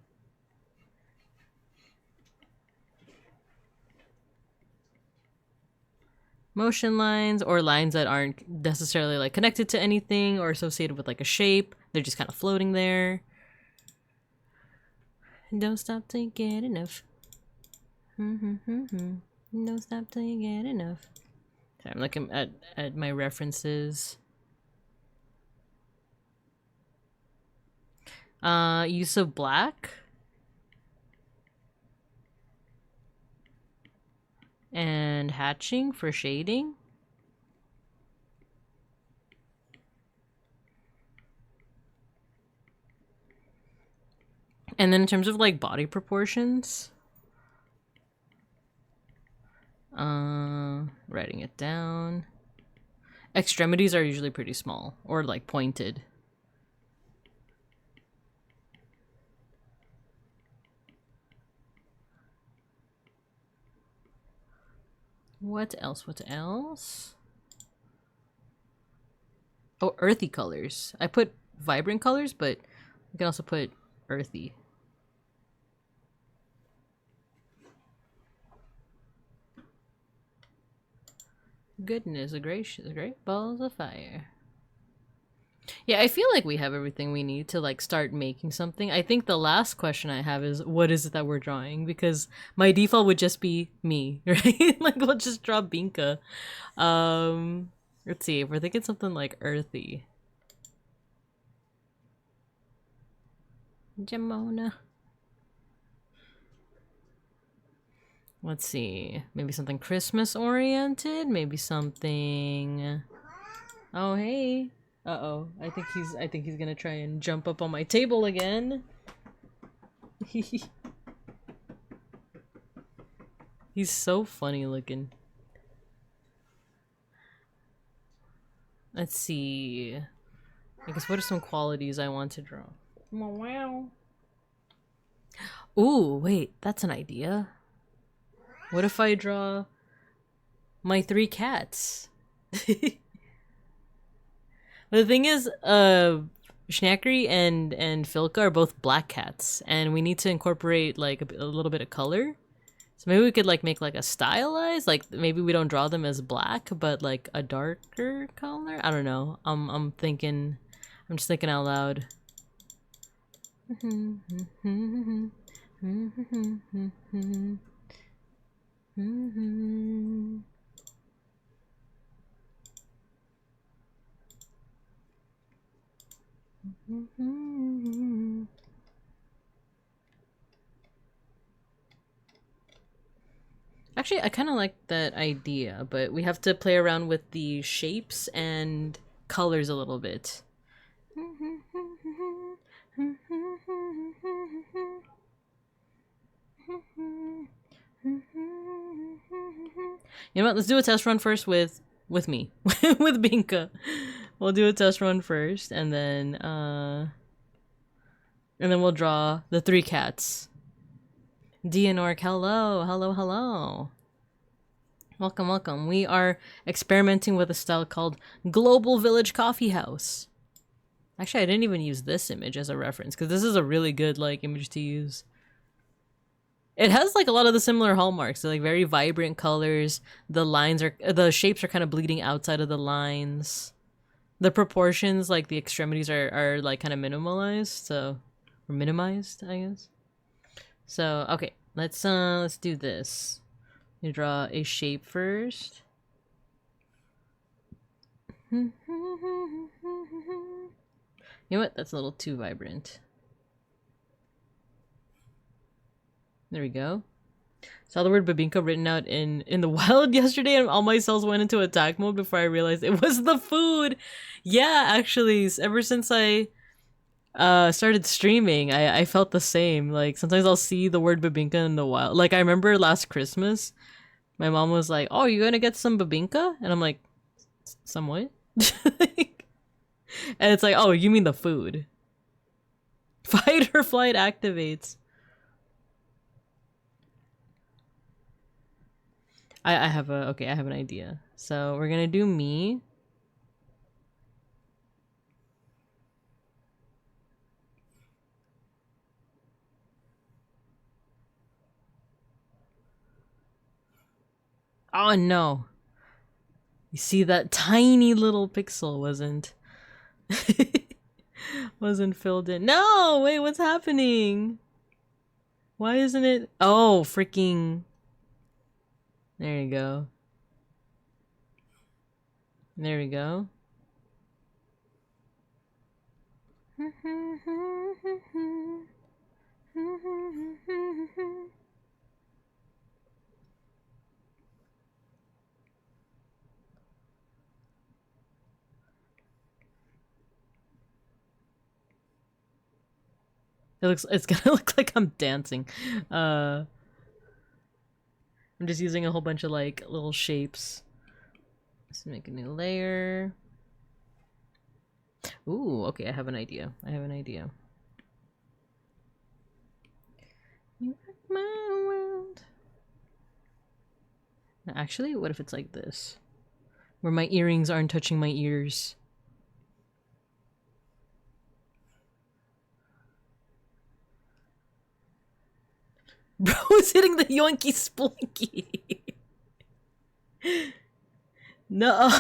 A: Motion lines or lines that aren't necessarily like connected to anything or associated with like a shape. They're just kind of floating there. Don't stop till you get enough. Don't stop till you get enough. Okay, I'm looking at my references. Use of black. And hatching for shading. And then in terms of like body proportions, writing it down. Extremities are usually pretty small or like pointed. What else? What else? Oh, earthy colors. I put vibrant colors, but you can also put earthy. Goodness gracious, great balls of fire. Yeah, I feel like we have everything we need to like start making something. I think the last question I have is what is it that we're drawing? Because my default would just be me, right? Like we'll just draw Binka. Let's see if we're thinking something like earthy. Jamona. Let's see. Maybe something Christmas oriented, maybe something. Oh, hey. Uh-oh. I think he's gonna try and jump up on my table again. He's so funny looking. Let's see. I guess what are some qualities I want to draw? Wow. Ooh, wait, that's an idea. What if I draw my 3 cats? The thing is, Schnackery and Filka are both black cats, and we need to incorporate like a little bit of color. So maybe we could like make like a stylized, like maybe we don't draw them as black, but like a darker color. I don't know. I'm thinking, I'm just thinking out loud. Actually, I kind of like that idea, but we have to play around with the shapes and colors a little bit. You know what? Let's do a test run first with me, with Binka. We'll do a test run first, and then we'll draw the 3 cats. Dianork, hello, hello, hello. Welcome, welcome. We are experimenting with a style called Global Village Coffee House. Actually, I didn't even use this image as a reference because this is a really good like image to use. It has like a lot of the similar hallmarks. So, like very vibrant colors. The shapes are kind of bleeding outside of the lines. The proportions, like the extremities are like kind of minimalized, or minimized, I guess. So, okay, let's do this. You draw a shape first. You know what? That's a little too vibrant. There we go. Saw the word Babinka written out in the wild yesterday, and all my cells went into attack mode before I realized it was the food. Yeah, actually, ever since I started streaming, I felt the same. Like sometimes I'll see the word babinka in the wild. Like I remember last Christmas, my mom was like, "Oh, you gonna get some babinka?" And I'm like, "Some what?" And it's like, "Oh, you mean the food?" Fight or flight activates. I have a I have an idea. So we're gonna do me. Oh no. You see that tiny little pixel wasn't filled in. No, wait, what's happening? Why isn't it? Oh, freaking. There you go. There we go. It's gonna look like I'm dancing. I'm just using a whole bunch of like little shapes. Let's make a new layer. Ooh, okay, I have an idea. You rock my world. Now, actually, what if it's like this? Where my earrings aren't touching my ears. Bro is hitting the yoinky splinky. No.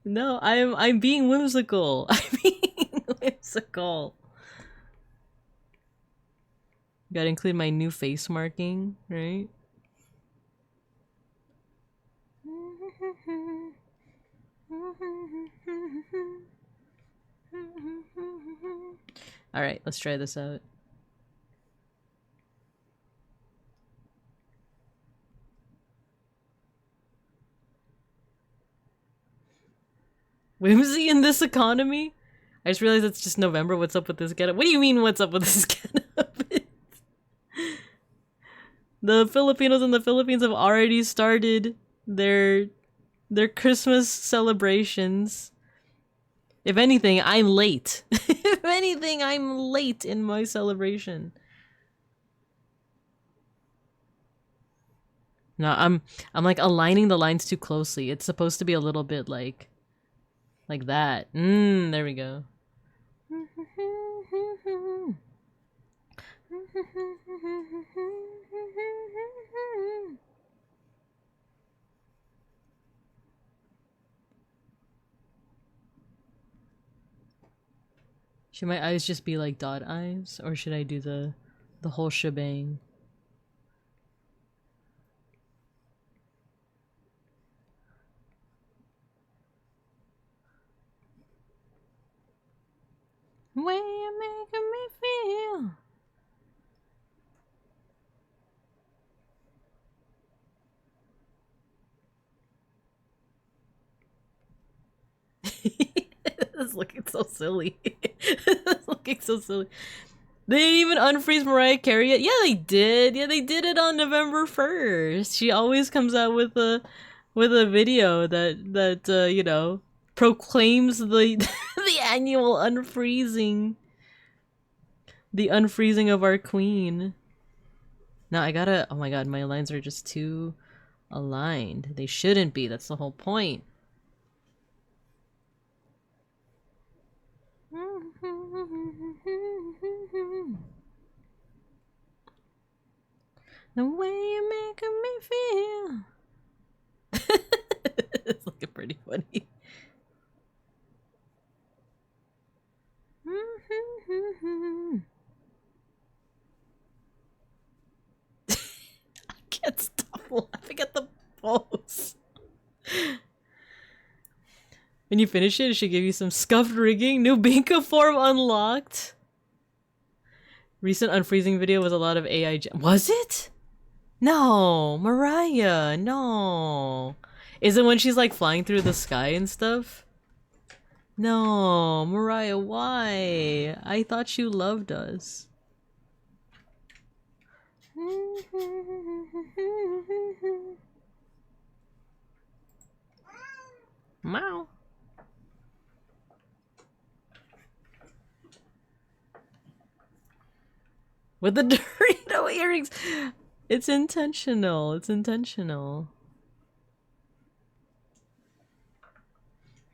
A: No, I'm being whimsical. I'm being whimsical. Gotta include my new face marking, right? Alright, let's try this out. Whimsy in this economy? I just realized it's just November. What's up with this getup? What do you mean, what's up with this getup? The Filipinos in the Philippines have already started their Christmas celebrations. If anything, I'm late. If anything, I'm late in my celebration. No, I'm like aligning the lines too closely. It's supposed to be a little bit like that. There we go. Should my eyes just be like dot eyes, or should I do the whole shebang? Way you're making me feel. This is looking so silly. This is looking so silly. They didn't even unfreeze Mariah Carey yet? Yeah, they did. Yeah, they did it on November 1st. She always comes out with a video that you know, proclaims the the annual unfreezing. The unfreezing of our queen. Now I gotta, oh my god, my lines are just too aligned. They shouldn't be, that's the whole point. The way you're making me feel. It's looking pretty funny. I can't stop laughing at the pose. When you finish it, it should give you some scuffed rigging. New Binka form unlocked. Recent unfreezing video was a lot of AI. Was it? No, Mariah, no. Is it when she's like flying through the sky and stuff? No, Mariah, why? I thought you loved us. Meow. With the Dorito earrings. It's intentional. It's intentional.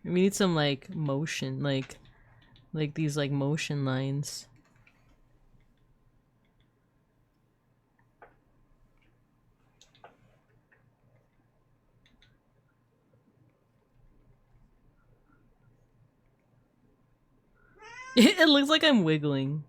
A: We need some like motion, like these like motion lines. It looks like I'm wiggling.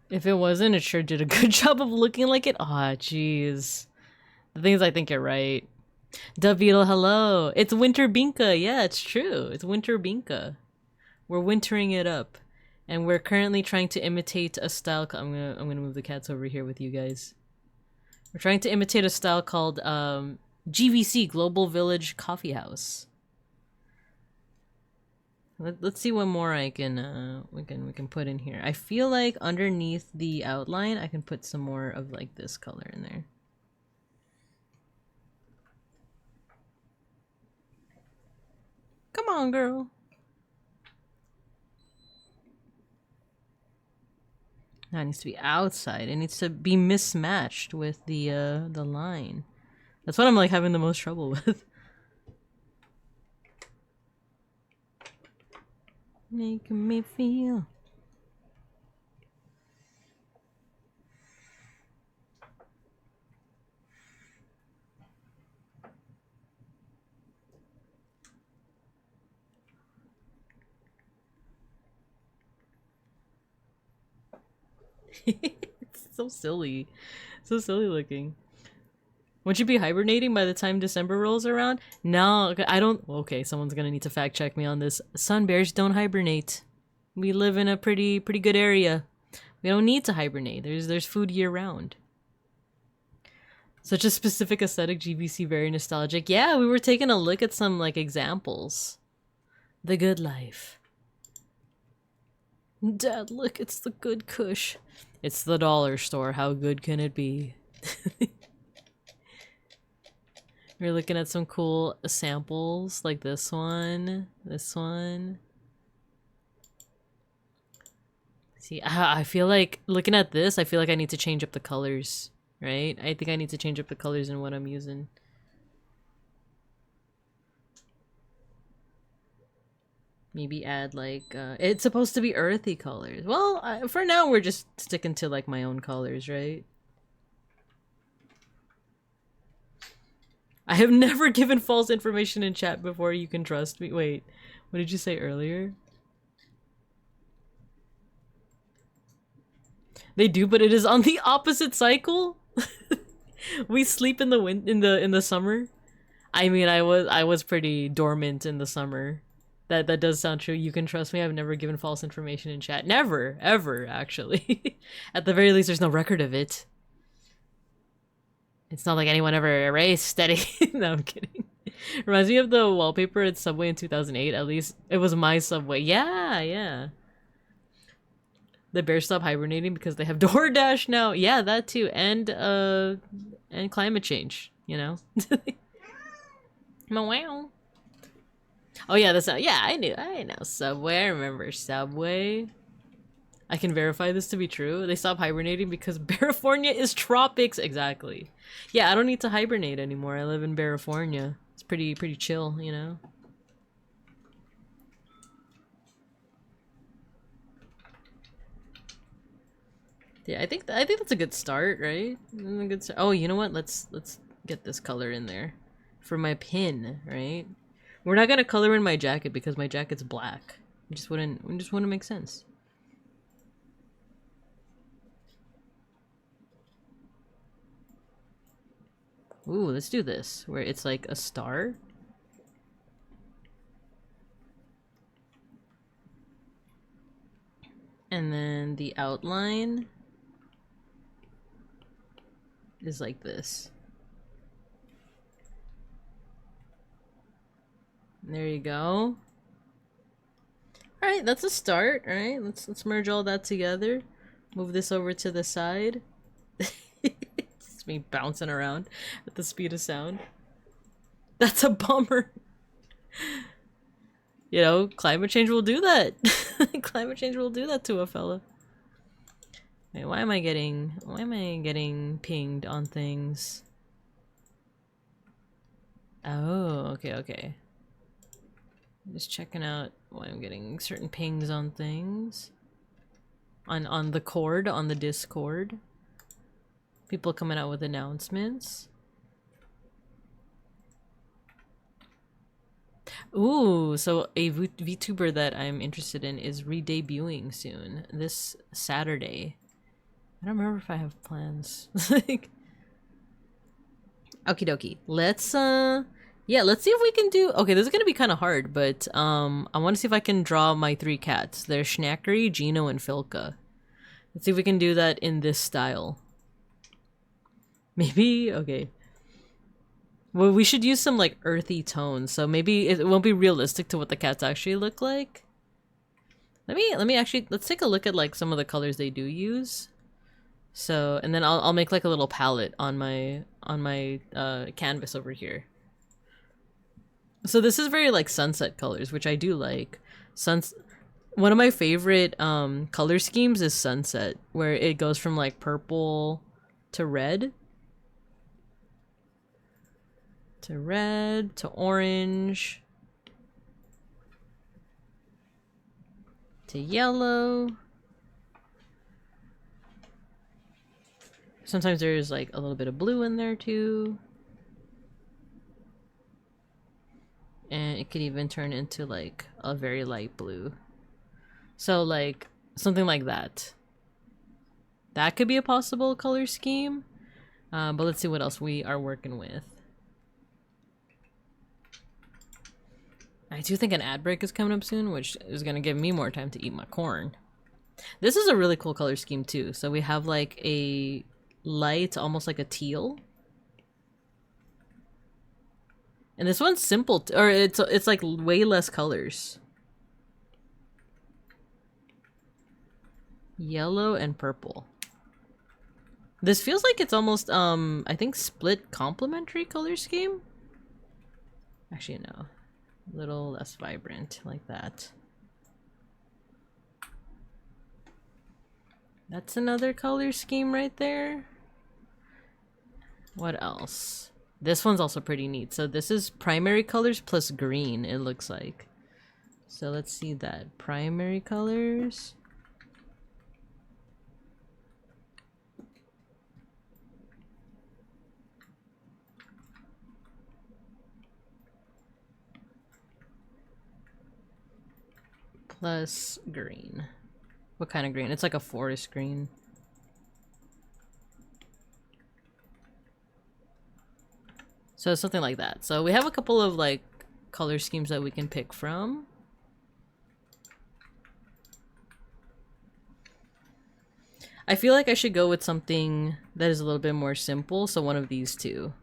A: If it wasn't, it sure did a good job of looking like it. Aw, jeez. The things I think you're right. Davido, hello. It's Winter Binka. Yeah, it's true. It's Winter Binka. We're wintering it up. And we're currently trying to imitate a style. I'm gonna move the cats over here with you guys. We're trying to imitate a style called GVC, Global Village Coffeehouse. Let's see what more I can we can put in here. I feel like underneath the outline I can put some more of like this color in there. Come on, girl. Now it needs to be outside. It needs to be mismatched with the line. That's what I'm like having the most trouble with. Making me feel. It's so silly. So silly looking. Won't you be hibernating by the time December rolls around? No, I don't. Okay, someone's gonna need to fact check me on this. Sun bears don't hibernate. We live in a pretty good area. We don't need to hibernate. There's food year round. Such a specific aesthetic, GVC, very nostalgic. Yeah, we were taking a look at some like examples. The good life. Dad, look, it's the good kush. It's the dollar store. How good can it be? We're looking at some cool samples like this one, this one. See, I feel like looking at this, I feel like I need to change up the colors, right? I think I need to change up the colors in what I'm using. Maybe add like, it's supposed to be earthy colors. Well, for now we're just sticking to like my own colors, right? I have never given false information in chat before. You can trust me. Wait, what did you say earlier? They do, but it is on the opposite cycle. We sleep in the summer. I mean, I was pretty dormant in the summer. That does sound true. You can trust me. I've never given false information in chat. Never, ever, actually. At the very least, there's no record of it. It's not like anyone ever erased any. No, I'm kidding. Reminds me of the wallpaper at Subway in 2008. At least it was my Subway. Yeah, yeah. The bears stop hibernating because they have DoorDash now. Yeah, that too. And climate change, you know? Wow. Oh yeah, that's not, yeah, I know Subway. I remember Subway. I can verify this to be true. They stop hibernating because California is tropics. Exactly. Yeah, I don't need to hibernate anymore. I live in California. It's pretty chill, you know? Yeah, I think that's a good start, right? A good start. Oh, you know what? Let's get this color in there for my pin, right? We're not gonna color in my jacket because my jacket's black. It just wouldn't make sense. Ooh, let's do this where it's like a star. And then the outline is like this. There you go. Alright, that's a start. Alright, let's merge all that together. Move this over to the side. It's me bouncing around at the speed of sound. That's a bummer. You know, climate change will do that. Climate change will do that to a fella. Wait, why am I getting pinged on things? Oh, okay. Just checking out why I'm getting certain pings on things. On the cord, on the Discord. People coming out with announcements. Ooh, so a VTuber that I'm interested in is re-debuting soon. This Saturday. I don't remember if I have plans. Like, okie dokie. Let's yeah, let's see if we can do... Okay, this is gonna be kind of hard, but I want to see if I can draw my 3 cats. They're Schnackery, Gino, and Filka. Let's see if we can do that in this style. Maybe? Okay. Well, we should use some, like, earthy tones, so maybe it won't be realistic to what the cats actually look like. Let me actually... Let's take a look at, like, some of the colors they do use. So, and then I'll make, like, a little palette on my canvas over here. So this is very like sunset colors, which I do like. One of my favorite color schemes is sunset, where it goes from like purple to red to orange to yellow. Sometimes there's like a little bit of blue in there too. And it could even turn into like a very light blue. So like something like that. That could be a possible color scheme. But let's see what else we are working with. I do think an ad break is coming up soon, which is going to give me more time to eat my corn. This is a really cool color scheme too. So we have like a light, almost like a teal. And this one's simple, or it's like way less colors. Yellow and purple. This feels like it's almost, I think split complementary color scheme? Actually, no. A little less vibrant, like that. That's another color scheme right there. What else? This one's also pretty neat. So this is primary colors plus green, it looks like. So let's see that. Primary colors. Plus green. What kind of green? It's like a forest green. So something like that. So we have a couple of like color schemes that we can pick from. I feel like I should go with something that is a little bit more simple, so one of these two.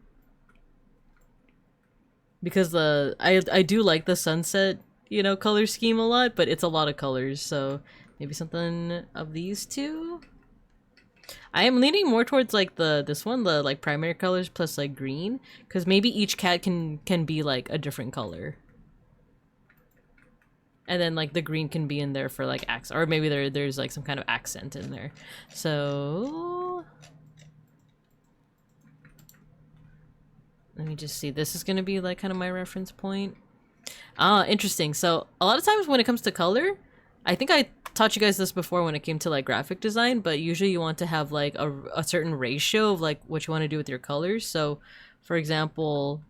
A: Because I do like the sunset, you know, color scheme a lot, but it's a lot of colors, so maybe something of these two. I am leaning more towards like this one, the like primary colors plus like green, because maybe each cat can be like a different color. And then like the green can be in there for like accent, or maybe there's like some kind of accent in there. So let me just see. This is gonna be like kind of my reference point. Ah, interesting. So a lot of times when it comes to color, I think I taught you guys this before when it came to like graphic design, but usually you want to have like a certain ratio of like what you want to do with your colors. So for example,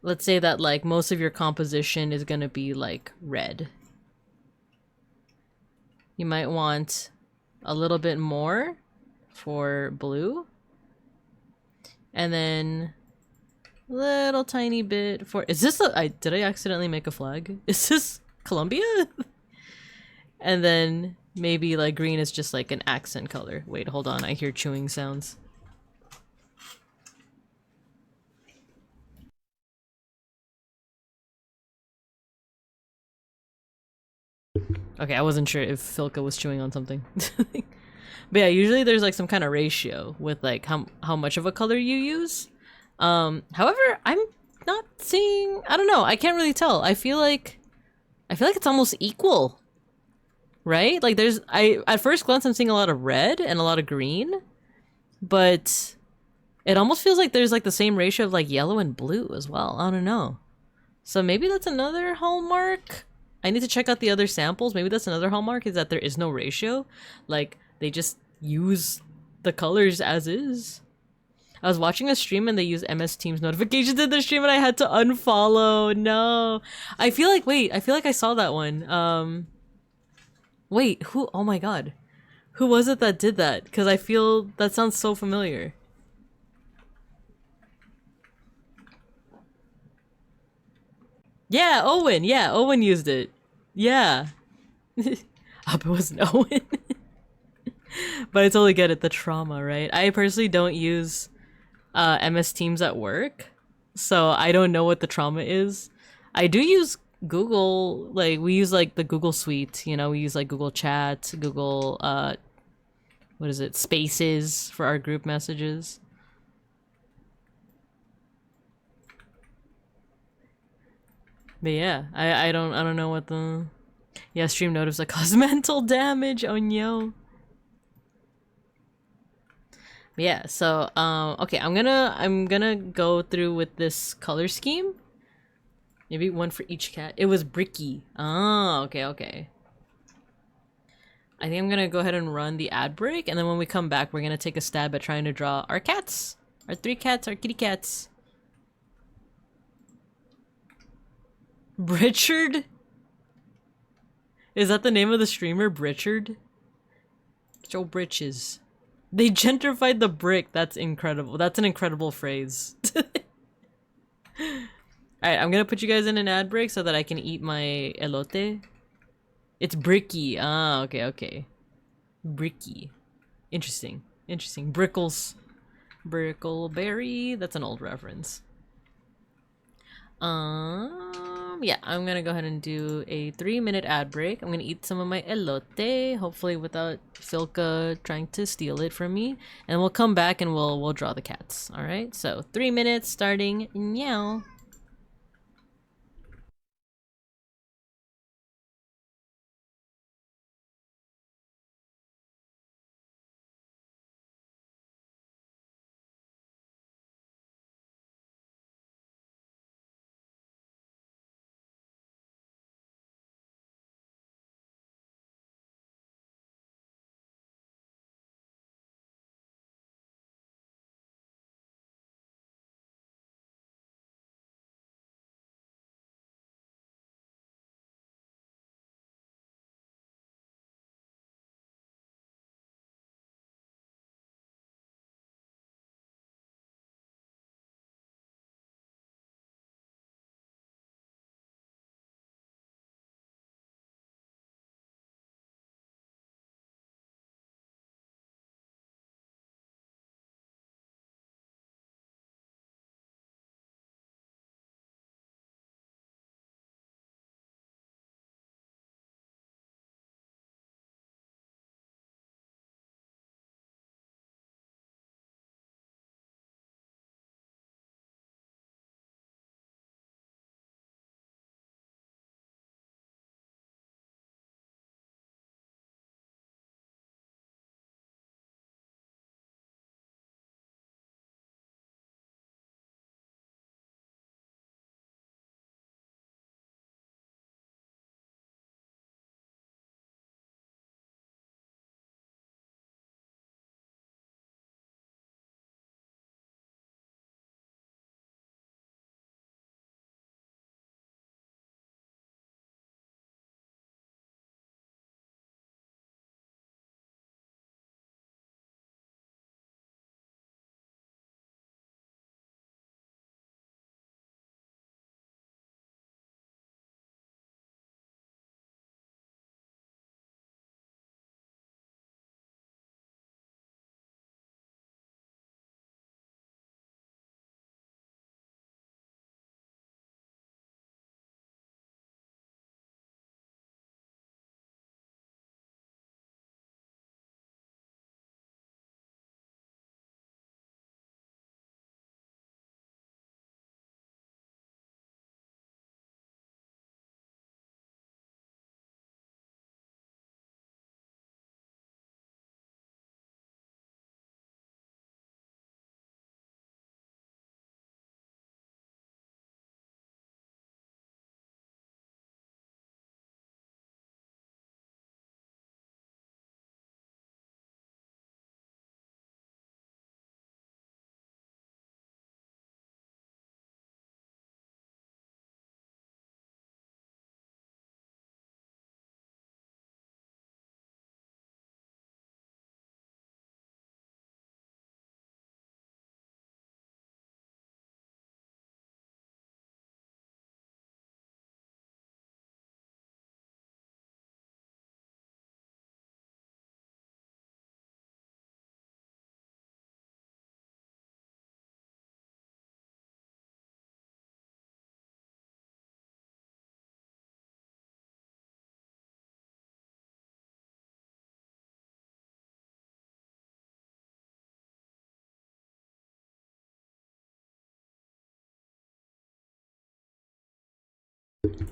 A: let's say that like most of your composition is going to be like red. You might want a little bit more for blue. And then little tiny bit for... Is this did I accidentally make a flag? Is this Colombia? And then Maybe like green is just like an accent color. Wait, hold on. I hear chewing sounds. Okay, I wasn't sure if Filka was chewing on something. But yeah, usually there's like some kind of ratio with like how much of a color you use. However, I'm not seeing, I don't know, I can't really tell. I feel like it's almost equal. Right? Like there's at first glance I'm seeing a lot of red and a lot of green, but it almost feels like there's like the same ratio of like yellow and blue as well. I don't know. So maybe that's another hallmark. I need to check out the other samples. Maybe that's another hallmark, is that there is no ratio. Like they just use the colors as is. I was watching a stream and they used MS Teams notifications in the stream and I had to unfollow. No. I feel like I saw that one. Wait, who? Oh my god. Who was it that did that? Because I feel that sounds so familiar. Yeah, Owen. Yeah, Owen used it. Yeah. It wasn't Owen. But I totally get it, the trauma, right? I personally don't use MS Teams at work, so I don't know what the trauma is. I do use Google, like we use like the Google Suite, you know, we use like Google Chat, Google what is it, Spaces for our group messages. But yeah, I don't know what the, yeah, stream notice that cause mental damage. Oh no. Yeah, so okay, I'm gonna go through with this color scheme. Maybe one for each cat. It was Bricky. Oh, okay, okay. I think I'm gonna go ahead and run the ad break, and then when we come back, we're gonna take a stab at trying to draw our cats. Our 3 cats, our kitty cats. Britchard? Is that the name of the streamer, Britchard? Joe Britches. They gentrified the brick. That's incredible. That's an incredible phrase. Alright, I'm gonna put you guys in an ad break so that I can eat my elote. It's bricky. Ah, okay, okay. Bricky. Interesting. Interesting. Brickles. Brickleberry. That's an old reference. Yeah, I'm gonna go ahead and do a 3-minute ad break. I'm gonna eat some of my elote, hopefully without Filka trying to steal it from me. And we'll come back and we'll draw the cats. Alright, so 3 minutes starting now.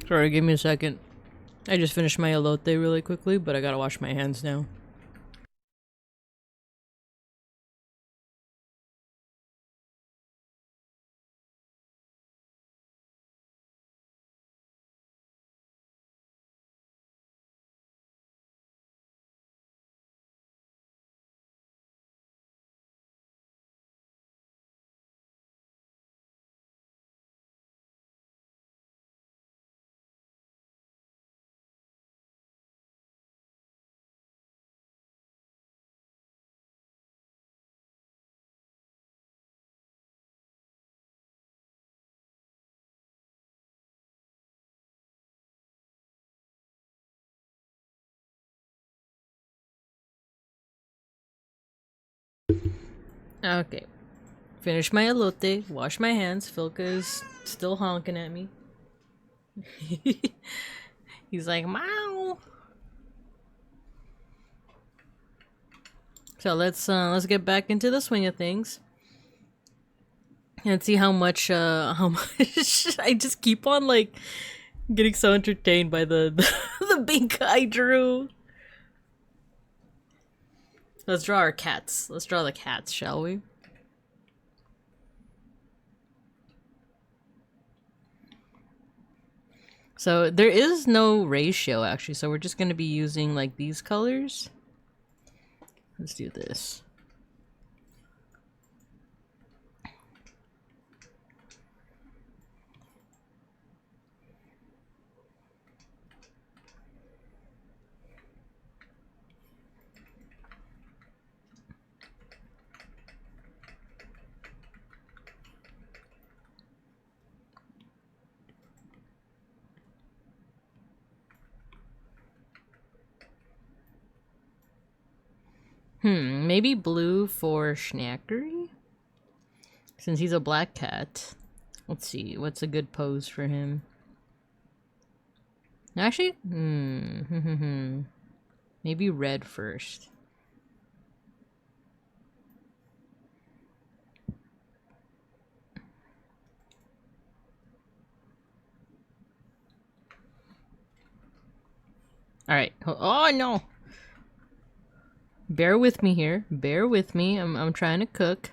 A: Sorry, give me a second. I just finished my elote really quickly, but I gotta wash my hands now. Okay. Finish my elote, wash my hands. Filka is still honking at me. He's like, meow. So let's get back into the swing of things. And see how much I just keep on like getting so entertained by the the big I drew. Let's draw our cats. Let's draw the cats, shall we? So there is no ratio actually, so we're just gonna be using like these colors. Let's do this. Maybe blue for Schnackery? Since he's a black cat. Let's see, what's a good pose for him? Actually, maybe red first. Alright. Oh no! Bear with me here. Bear with me. I'm trying to cook.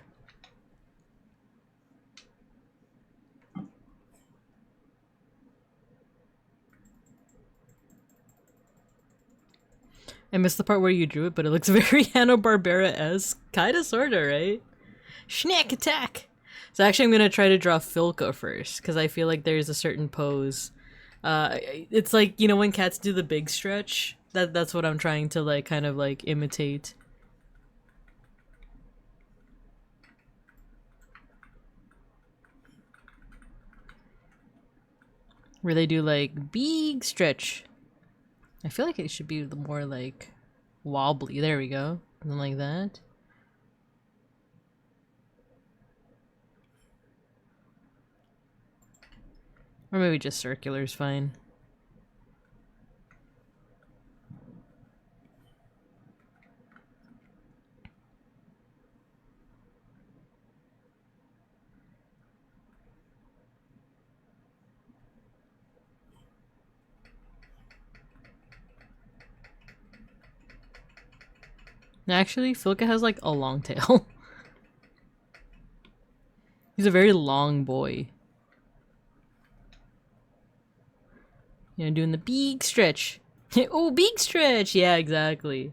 A: I missed the part where you drew it, but it looks very Hanna-Barbera-esque. Kinda sorta, right? Schnack attack! So actually I'm gonna try to draw Filka first, because I feel like there's a certain pose. It's like, you know when cats do the big stretch? That's what I'm trying to like kind of like imitate. Where they do like big stretch. I feel like it should be more like wobbly. There we go. Something like that. Or maybe just circular is fine. Actually, Filka has like a long tail. He's a very long boy. You know, doing the big stretch. Oh, big stretch! Yeah, exactly.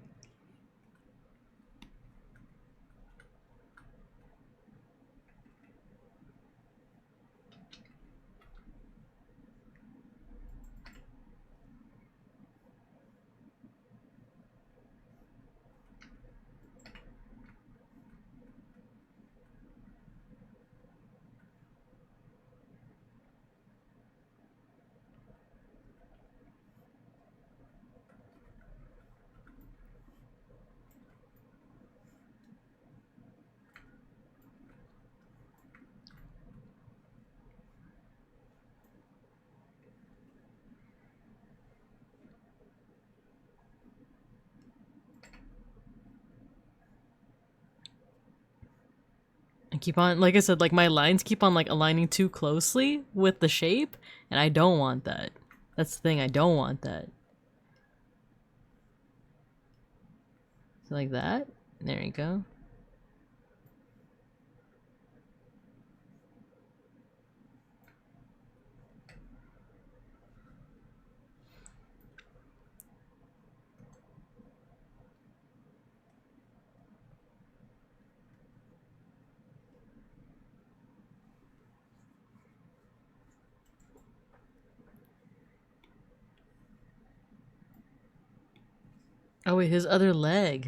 A: keep on, like I said, like my lines keep on like aligning too closely with the shape, and I don't want that. That's the thing, I don't want that. So like that. There you go. Oh wait, his other leg.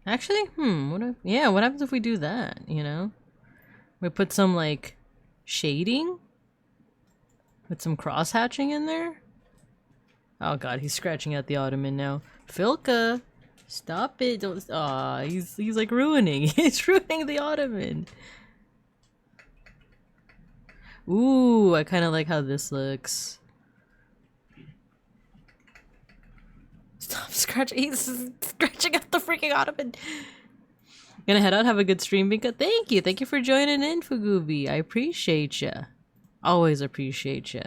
A: Actually, what happens if we do that, you know? We put some, like, shading? With some cross-hatching in there? Oh god, he's scratching at the ottoman now. Filka! Stop it! Don't. Aw, he's like ruining. He's ruining the ottoman. Ooh, I kind of like how this looks. Stop scratching. He's scratching at the freaking ottoman. Gonna head out. Have a good stream, Binka. Thank you. Thank you for joining in, Fugubi. I appreciate ya. Always appreciate ya.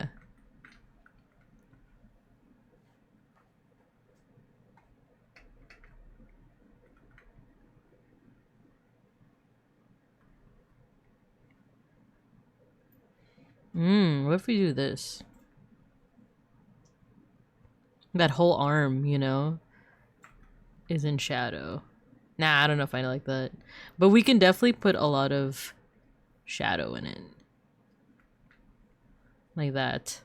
A: What if we do this? That whole arm, you know, is in shadow. Nah, I don't know if I like that. But we can definitely put a lot of shadow in it. Like that.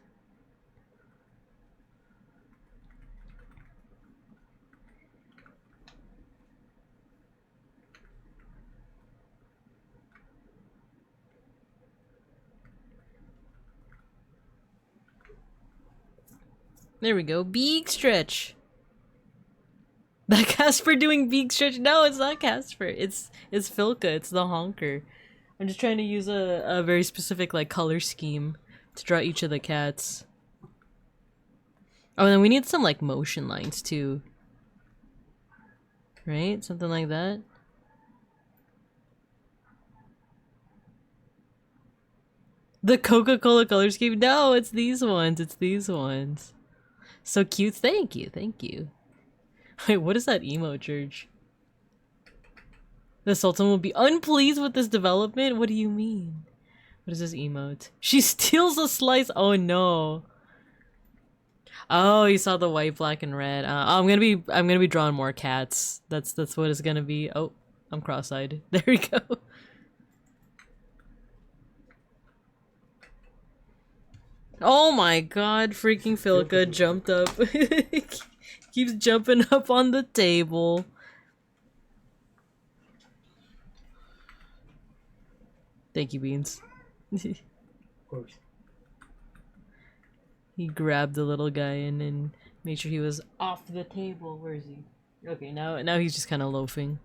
A: There we go. Beak stretch. That Casper doing beak stretch? No, it's not Casper. It's Filka. It's the honker. I'm just trying to use a very specific like color scheme to draw each of the cats. Oh, and then we need some like motion lines too. Right? Something like that. The Coca-Cola color scheme? No, it's these ones. It's these ones. So cute. Thank you. Thank you. Wait, what is that emote, Church? The Sultan will be unpleased with this development? What do you mean? What is this emote? She steals a slice. Oh no. Oh, you saw the white, black, and red. I'm gonna be drawing more cats. That's what it's gonna be. Oh, I'm cross-eyed. There we go. Oh my god, freaking Filka jumped up. Keeps jumping up on the table. Thank you, Beans.
B: Of course.
A: He grabbed the little guy and made sure he was off the table. Where is he? Okay, now he's just kind of loafing.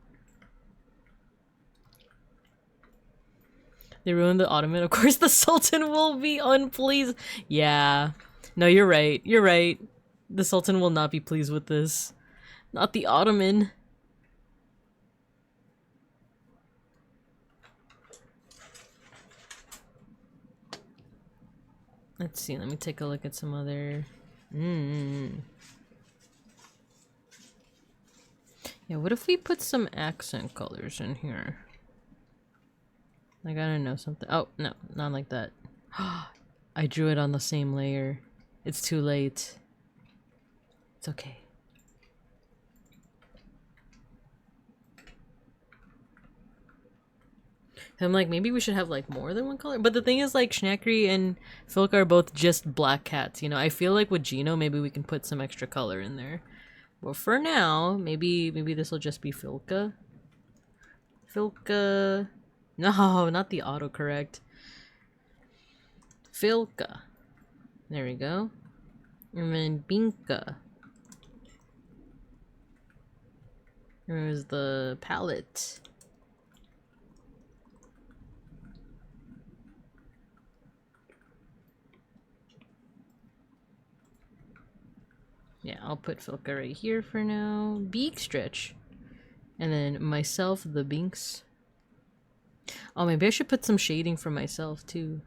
A: They ruined the ottoman. Of course the Sultan will be unpleased. Yeah. No, you're right. You're right. The Sultan will not be pleased with this. Not the ottoman. Let's see. Let me take a look at some other... Yeah, what if we put some accent colors in here? Like, I don't know, something... Oh, no, not like that. I drew it on the same layer. It's too late. It's okay. I'm like, maybe we should have like more than one color. But the thing is, like, Schnackery and Filka are both just black cats, you know? I feel like with Gino, maybe we can put some extra color in there. But for now, maybe this will just be Filka. Filka... No, not the autocorrect. Filka. There we go. And then Binka. There's the palette. Yeah, I'll put Filka right here for now. Beak stretch. And then myself, the Binks. Oh, maybe I should put some shading for myself too.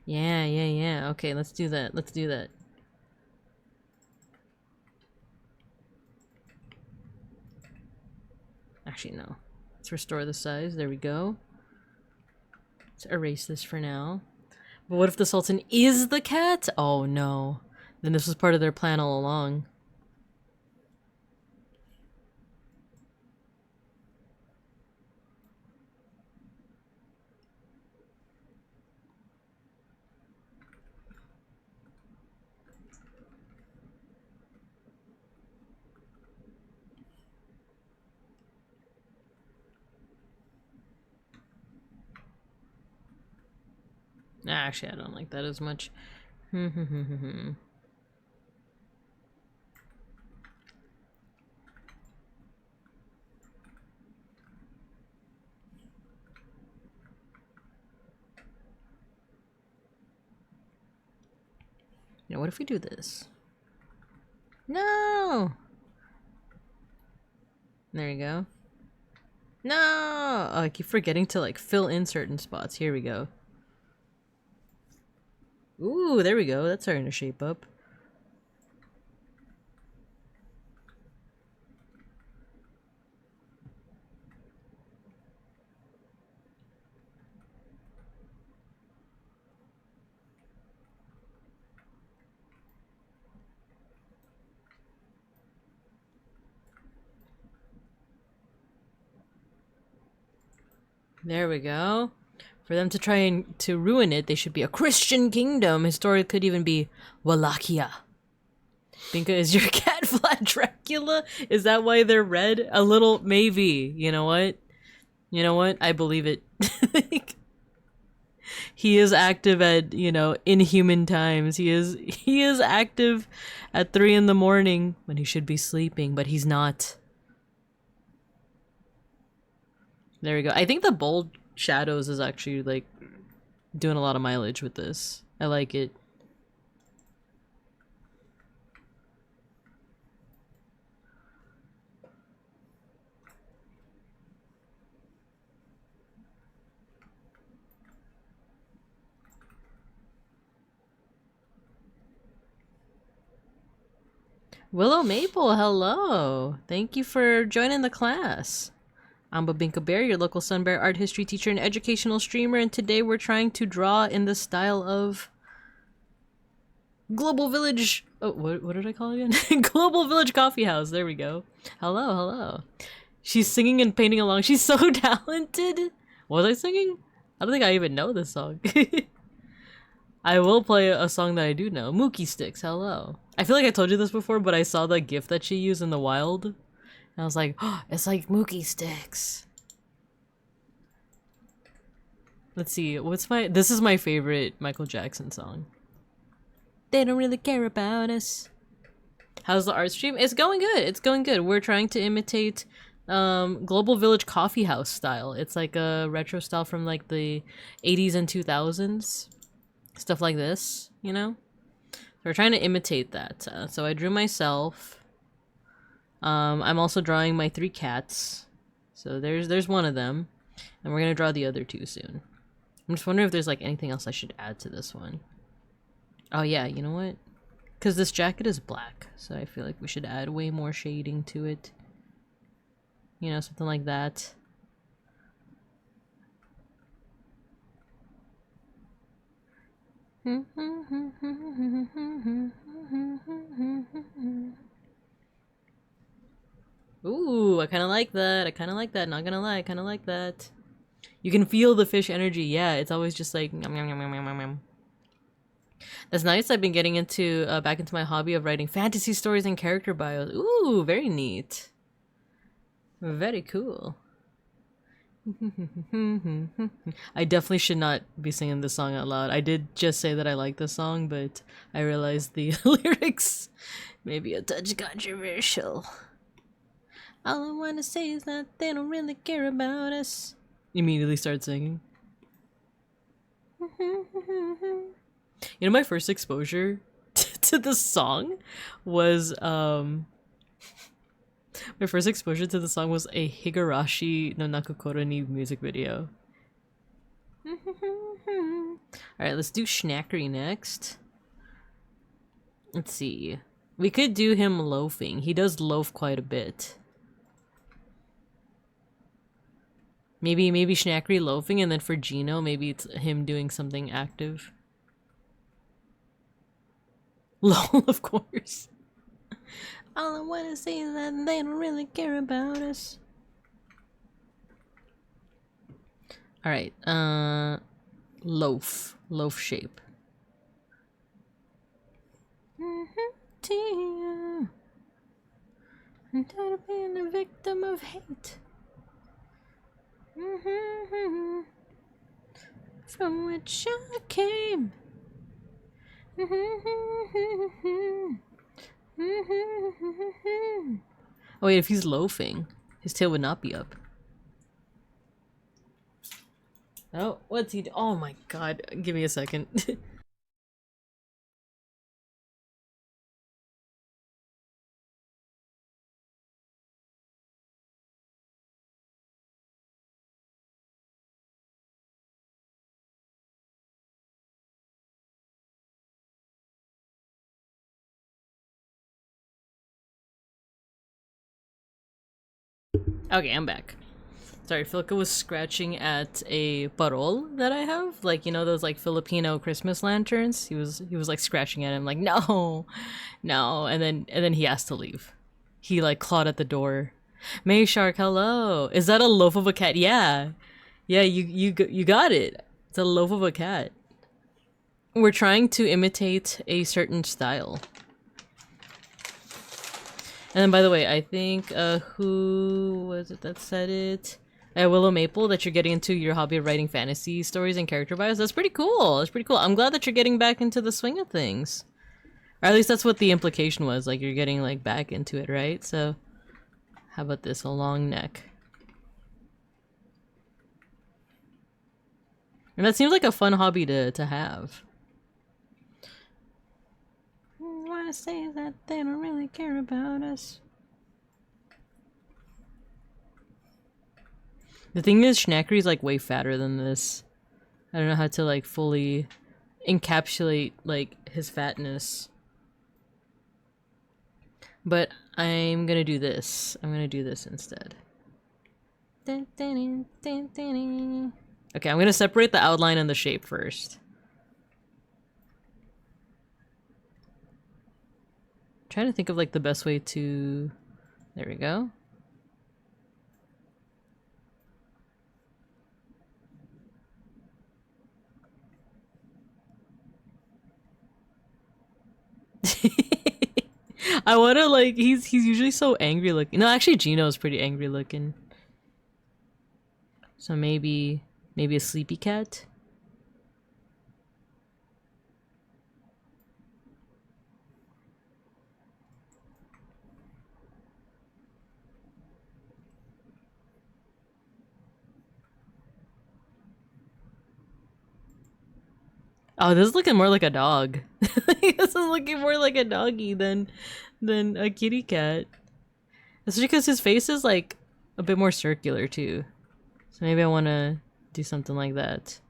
A: Yeah. Okay, let's do that. Let's do that. Actually, no. Let's restore the size. There we go. Let's erase this for now. But what if the Sultan is the cat? Oh no. Then this was part of their plan all along. Actually, I don't like that as much. Now, what if we do this? No! There you go. No! Oh, I keep forgetting to like fill in certain spots. Here we go. Ooh, there we go. That's starting to shape up. There we go. For them to try and to ruin it, they should be a Christian kingdom. Historically, could even be Wallachia. Binka, is your cat Vlad Dracula? Is that why they're red? A little, maybe. You know what? You know what? I believe it. He is active at, you know, inhuman times. He is active at 3 in the morning when he should be sleeping, but he's not. There we go. I think the bold shadows is actually like doing a lot of mileage with this. I like it. Willow Maple, hello. Thank you for joining the class. I'm Babinka Bear, your local Sun Bear art history teacher and educational streamer, and today we're trying to draw in the style of Global Village. Oh, what did I call it again? Global Village Coffeehouse. There we go. Hello. She's singing and painting along. She's so talented. Was I singing? I don't think I even know this song. I will play a song that I do know. Mookie Sticks, hello. I feel like I told you this before, but I saw the GIF that she used in the wild. And I was like, oh, it's like Mookie Sticks. Let's see, this is my favorite Michael Jackson song. They don't really care about us. How's the art stream? It's going good. We're trying to imitate Global Village Coffeehouse style. It's like a retro style from like the 80s and 2000s. Stuff like this, you know? So we're trying to imitate that. So I drew myself. I'm also drawing my 3 cats. So there's one of them. And we're gonna draw the other 2 soon. I'm just wondering if there's like anything else I should add to this one. Oh yeah, you know what? Because this jacket is black, so I feel like we should add way more shading to it. You know, something like that. Ooh, I kind of like that. Not gonna lie, I kind of like that. You can feel the fish energy. Yeah, it's always just like yum, yum, yum, yum, yum, yum. That's nice. I've been getting into back into my hobby of writing fantasy stories and character bios. Ooh, very neat. Very cool. I definitely should not be singing this song out loud. I did just say that I like this song, but I realized the lyrics may be a touch controversial. All I want to say is that they don't really care about us. Immediately start singing. You know, my first exposure to this song was My first exposure to the song was a Higurashi no Nakukoro ni music video. Alright, let's do Schnackery next. Let's see. We could do him loafing. He does loaf quite a bit. Maybe Schnackery loafing, and then for Gino, maybe it's him doing something active. LOL, of course. All I wanna say is that they don't really care about us. Alright, loaf shape. I'm tired of being a victim of hate. From which I came. Oh wait, if he's loafing, his tail would not be up. Oh, what's he do? Oh my god, give me a second. Okay, I'm back. Sorry, Filka was scratching at a parol that I have, like, you know, those like Filipino Christmas lanterns. He was like scratching at him, like, no, and then he asked to leave. He like clawed at the door. May Shark, hello. Is that a loaf of a cat? Yeah, you got it. It's a loaf of a cat. We're trying to imitate a certain style. And then, by the way, I think, who was it that said it? Willow Maple, that you're getting into your hobby of writing fantasy stories and character bios. That's pretty cool. That's pretty cool. I'm glad that you're getting back into the swing of things. Or at least that's what the implication was. Like, you're getting, like, back into it, right? So, how about this? A long neck. And that seems like a fun hobby to have. I say that they don't really care about us. The thing is, Schnackery's like way fatter than this. I don't know how to like fully encapsulate like his fatness. But I'm gonna do this. I'm gonna do this instead. Okay, I'm gonna separate the outline and the shape first. Trying to think of like the best way to... There we go. I wanna like, he's usually so angry looking. No, actually Gino's pretty angry looking. So maybe a sleepy cat? Oh, this is looking more like a dog. This is looking more like a doggy than a kitty cat. Especially because his face is like a bit more circular too. So maybe I want to do something like that.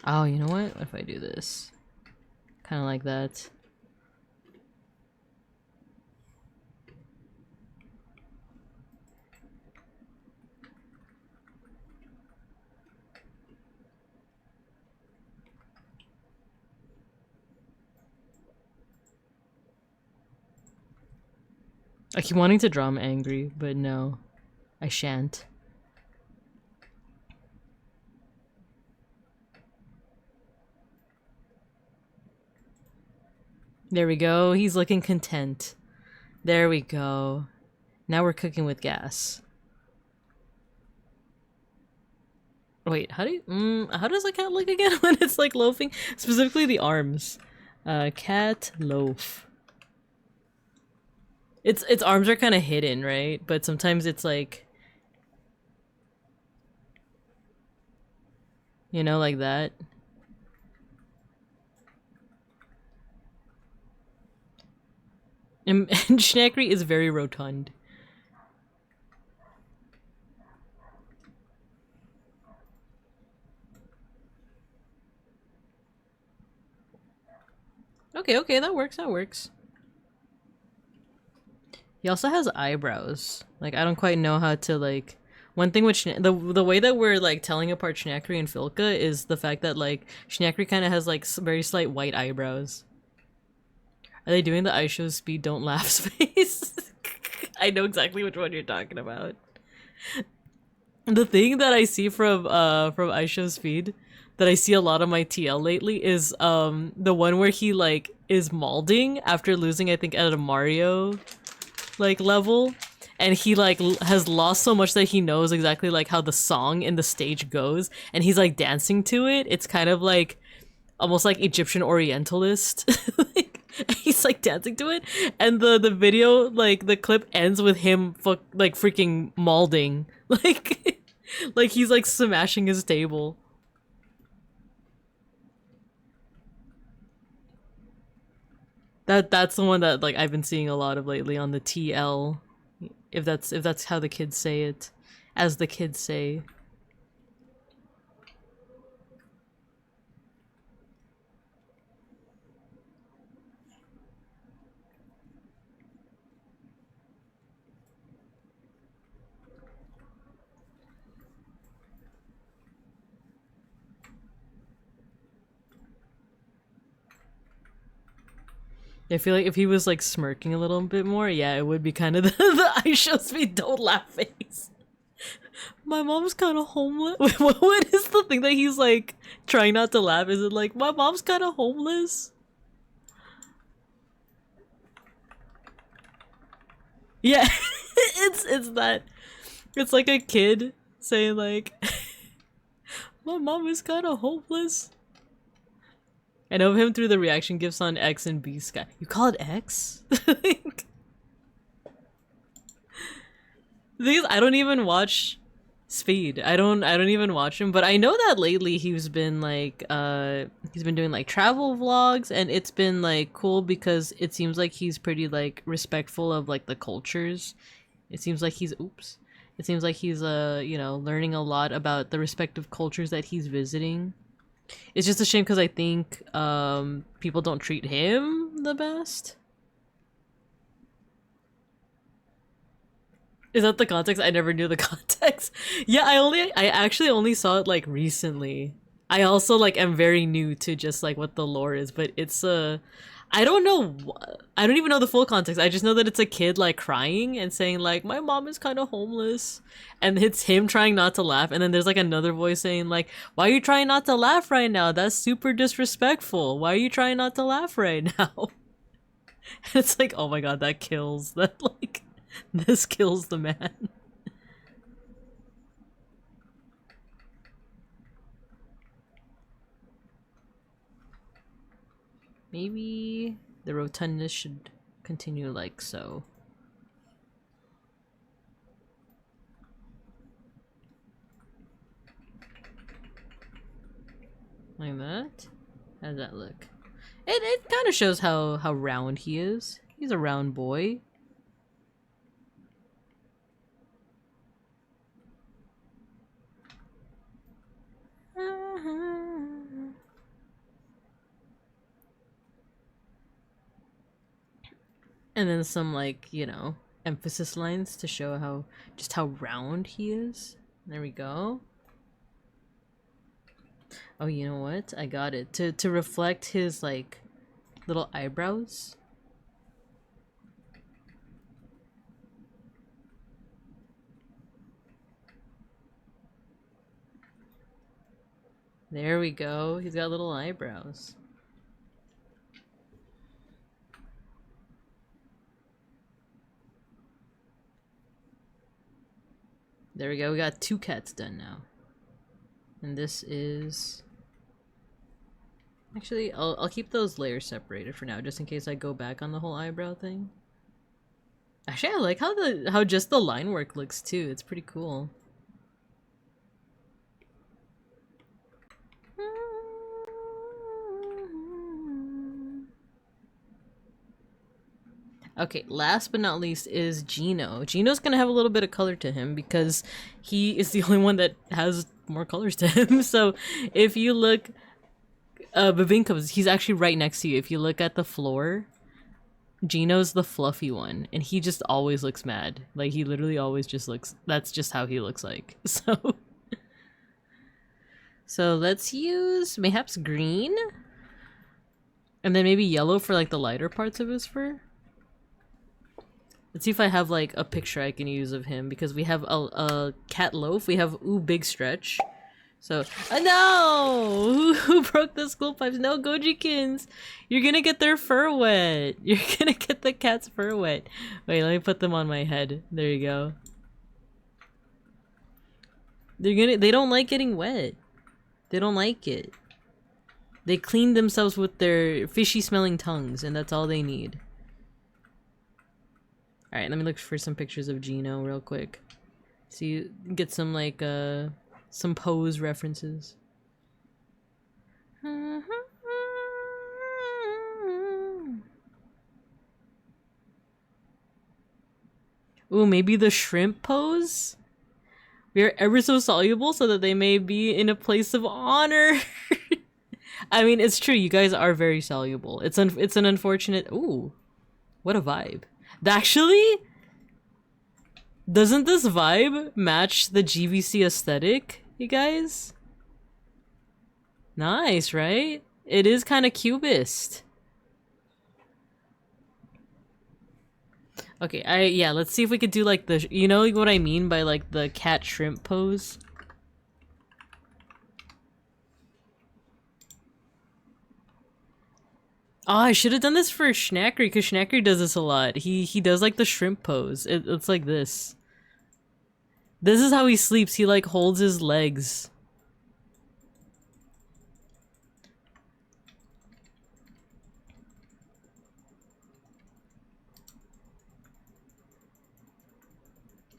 A: Oh, you know what? What if I do this? Kind of like that. I keep wanting to draw him angry, but no, I shan't. There we go. He's looking content. There we go. Now we're cooking with gas. Wait, how does a cat look again when it's like loafing? Specifically the arms. Cat loaf. Its arms are kind of hidden, right? But sometimes it's like, you know, like that. And Schnackery is very rotund. Okay, that works. He also has eyebrows. Like, I don't quite know how to, like... One thing with the way that we're, like, telling apart Schnackery and Filka is the fact that, like, Schnackery kind of has, like, very slight white eyebrows. Are they doing the I show speed don't laugh face? I know exactly which one you're talking about. The thing that I see from I show speed that I see a lot on my TL lately is the one where he like is malding after losing, I think, at a Mario like level, and he like has lost so much that he knows exactly like how the song in the stage goes, and he's like dancing to it. It's kind of like almost like Egyptian Orientalist. Like, he's like dancing to it, and the video, like the clip ends with him like freaking malding, like like he's like smashing his table. That's the one that like I've been seeing a lot of lately on the TL, if that's how the kids say it, as the kids say. I feel like if he was like smirking a little bit more, yeah, it would be kind of the I show speed don't laugh face. My mom's kind of homeless. Wait, what is the thing that he's like trying not to laugh? Is it like my mom's kind of homeless? Yeah, it's that. It's like a kid saying like, my mom is kind of homeless. I know him through the reaction gifs on X and B Sky. You call it X? The thing is, I don't even watch Speed. I don't even watch him, but I know that lately he's been like he's been doing like travel vlogs, and it's been like cool because it seems like he's pretty like respectful of like the cultures. It seems like he's It seems like he's you know, learning a lot about the respective cultures that he's visiting. It's just a shame because I think people don't treat him the best. Is that the context? I never knew the context. Yeah, I actually only saw it like recently. I also like am very new to just like what the lore is, but it's I don't know. I don't even know the full context. I just know that it's a kid like crying and saying like my mom is kind of homeless, and it's him trying not to laugh, and then there's like another voice saying like, why are you trying not to laugh right now? That's super disrespectful. Why are you trying not to laugh right now? And it's like, oh my god, that kills. That like this kills the man. Maybe the rotundness should continue like so. Like that? How does that look? It kind of shows how round he is. He's a round boy. And then some like, you know, emphasis lines to show how just how round he is. There we go. Oh, you know what? I got it. To reflect his like little eyebrows. There we go. He's got little eyebrows. There we go. We got 2 cats done now. And this is... Actually, I'll keep those layers separated for now, just in case I go back on the whole eyebrow thing. Actually, I like how just the line work looks too. It's pretty cool. Okay, last but not least is Gino. Gino's gonna have a little bit of color to him because he is the only one that has more colors to him. So if you look, Beeplebees, he's actually right next to you. If you look at the floor, Gino's the fluffy one, and he just always looks mad. Like, he literally always just looks, that's just how he looks like. So let's use mayhaps green, and then maybe yellow for like the lighter parts of his fur. Let's see if I have like a picture I can use of him, because we have a cat loaf, we have ooh big stretch. So no, who broke the school pipes? No, Gojikins, you're gonna get their fur wet. You're gonna get the cat's fur wet. Wait, let me put them on my head. There you go. They don't like getting wet. They don't like it. They clean themselves with their fishy smelling tongues, and that's all they need. Alright, let me look for some pictures of Gino real quick. See, get some like some pose references. Ooh, maybe the shrimp pose? We are ever so soluble so that they may be in a place of honor. I mean, it's true, you guys are very soluble. It's an unfortunate... Ooh, what a vibe. Actually, doesn't this vibe match the GVC aesthetic, you guys? Nice, right? It is kind of cubist. Okay, yeah, let's see if we could do like the, you know what I mean by like the cat shrimp pose? Oh, I should have done this for Schnackery, because Schnackery does this a lot. He does like the shrimp pose. It's like this. This is how he sleeps. He like holds his legs.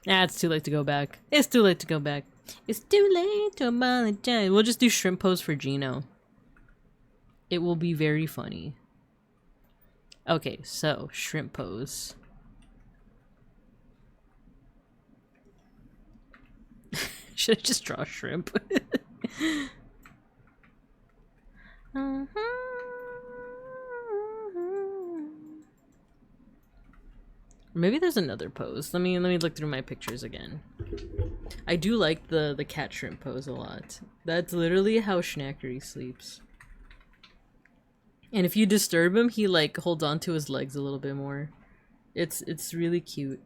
A: Ah, it's too late to go back. It's too late to go back. It's too late to apologize. We'll just do shrimp pose for Gino. It will be very funny. Okay, so shrimp pose. Should I just draw shrimp? Maybe there's another pose. Let me look through my pictures again. I do like the cat shrimp pose a lot. That's literally how Schnackery sleeps. And if you disturb him, he like holds on to his legs a little bit more. It's really cute.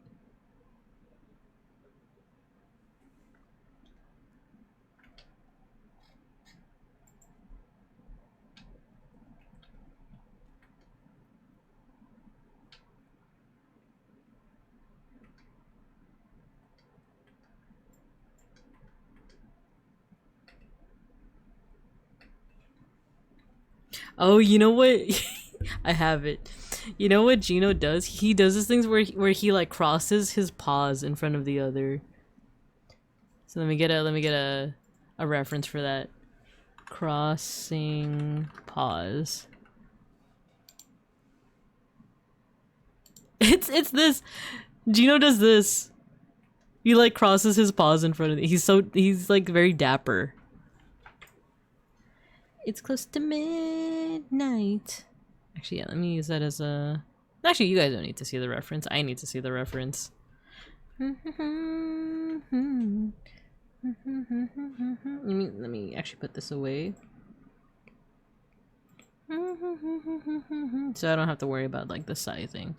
A: Oh, you know what? I have it. You know what Gino does? He does these things where he like crosses his paws in front of the other. So let me get a reference for that. Crossing paws. It's this. Gino does this. He like crosses his paws in front of he's like very dapper. It's close to midnight. Actually, yeah, let me use that as a... Actually, you guys don't need to see the reference. I need to see the reference. Let me actually put this away. So I don't have to worry about like the sizing.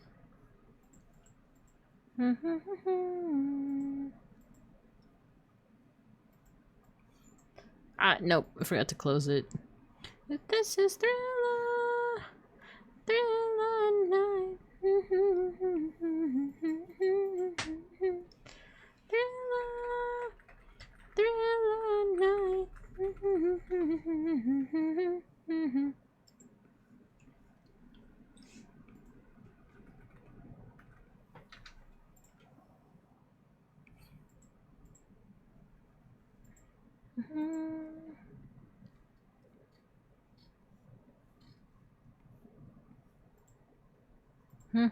A: Ah, nope, I forgot to close it. This is Thriller, Thriller Night. Thriller, Thriller Night. Alright,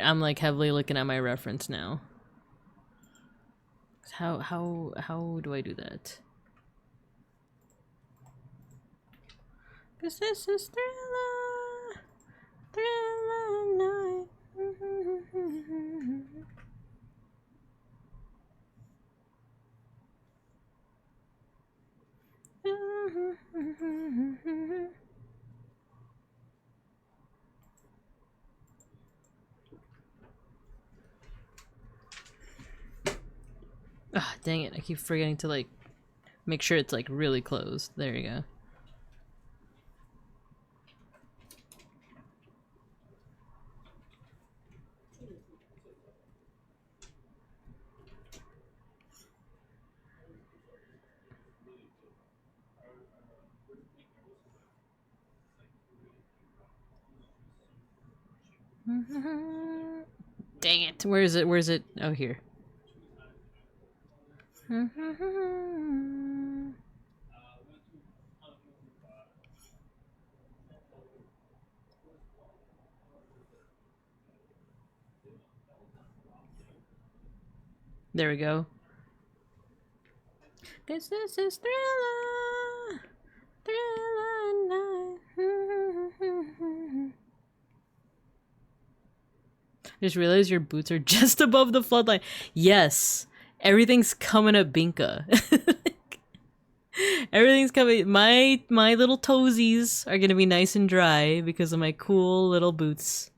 A: I'm like heavily looking at my reference now. How do I do that? 'Cause this is Thriller night. Ah, dang it, I keep forgetting to like make sure it's like really closed. There you go. Dang it, where is it? Where is it? Oh, here. There we go. 'Cause this is Thriller night. Just realized your boots are just above the floodline. Yes, everything's coming up Binka. Everything's coming. My little toesies are gonna be nice and dry because of my cool little boots.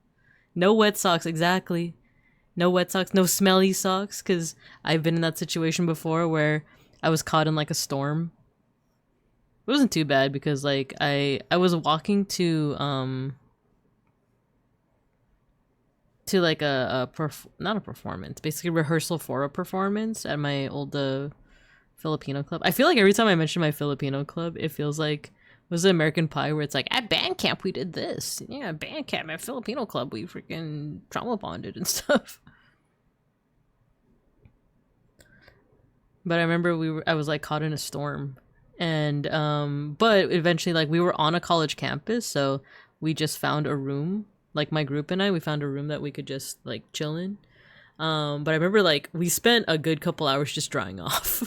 A: No wet socks, exactly. No wet socks, no smelly socks, because I've been in that situation before where I was caught in like a storm. It wasn't too bad because like I was walking to like not a performance, basically rehearsal for a performance at my old Filipino club. I feel like every time I mention my Filipino club, it feels like, was it American Pie where it's like, at band camp we did this. Yeah, band camp at Filipino club we freaking trauma bonded and stuff. But I remember I was like caught in a storm, and but eventually like we were on a college campus, so we just found a room, like my group and we found a room that we could just like chill in. But I remember like we spent a good couple hours just drying off.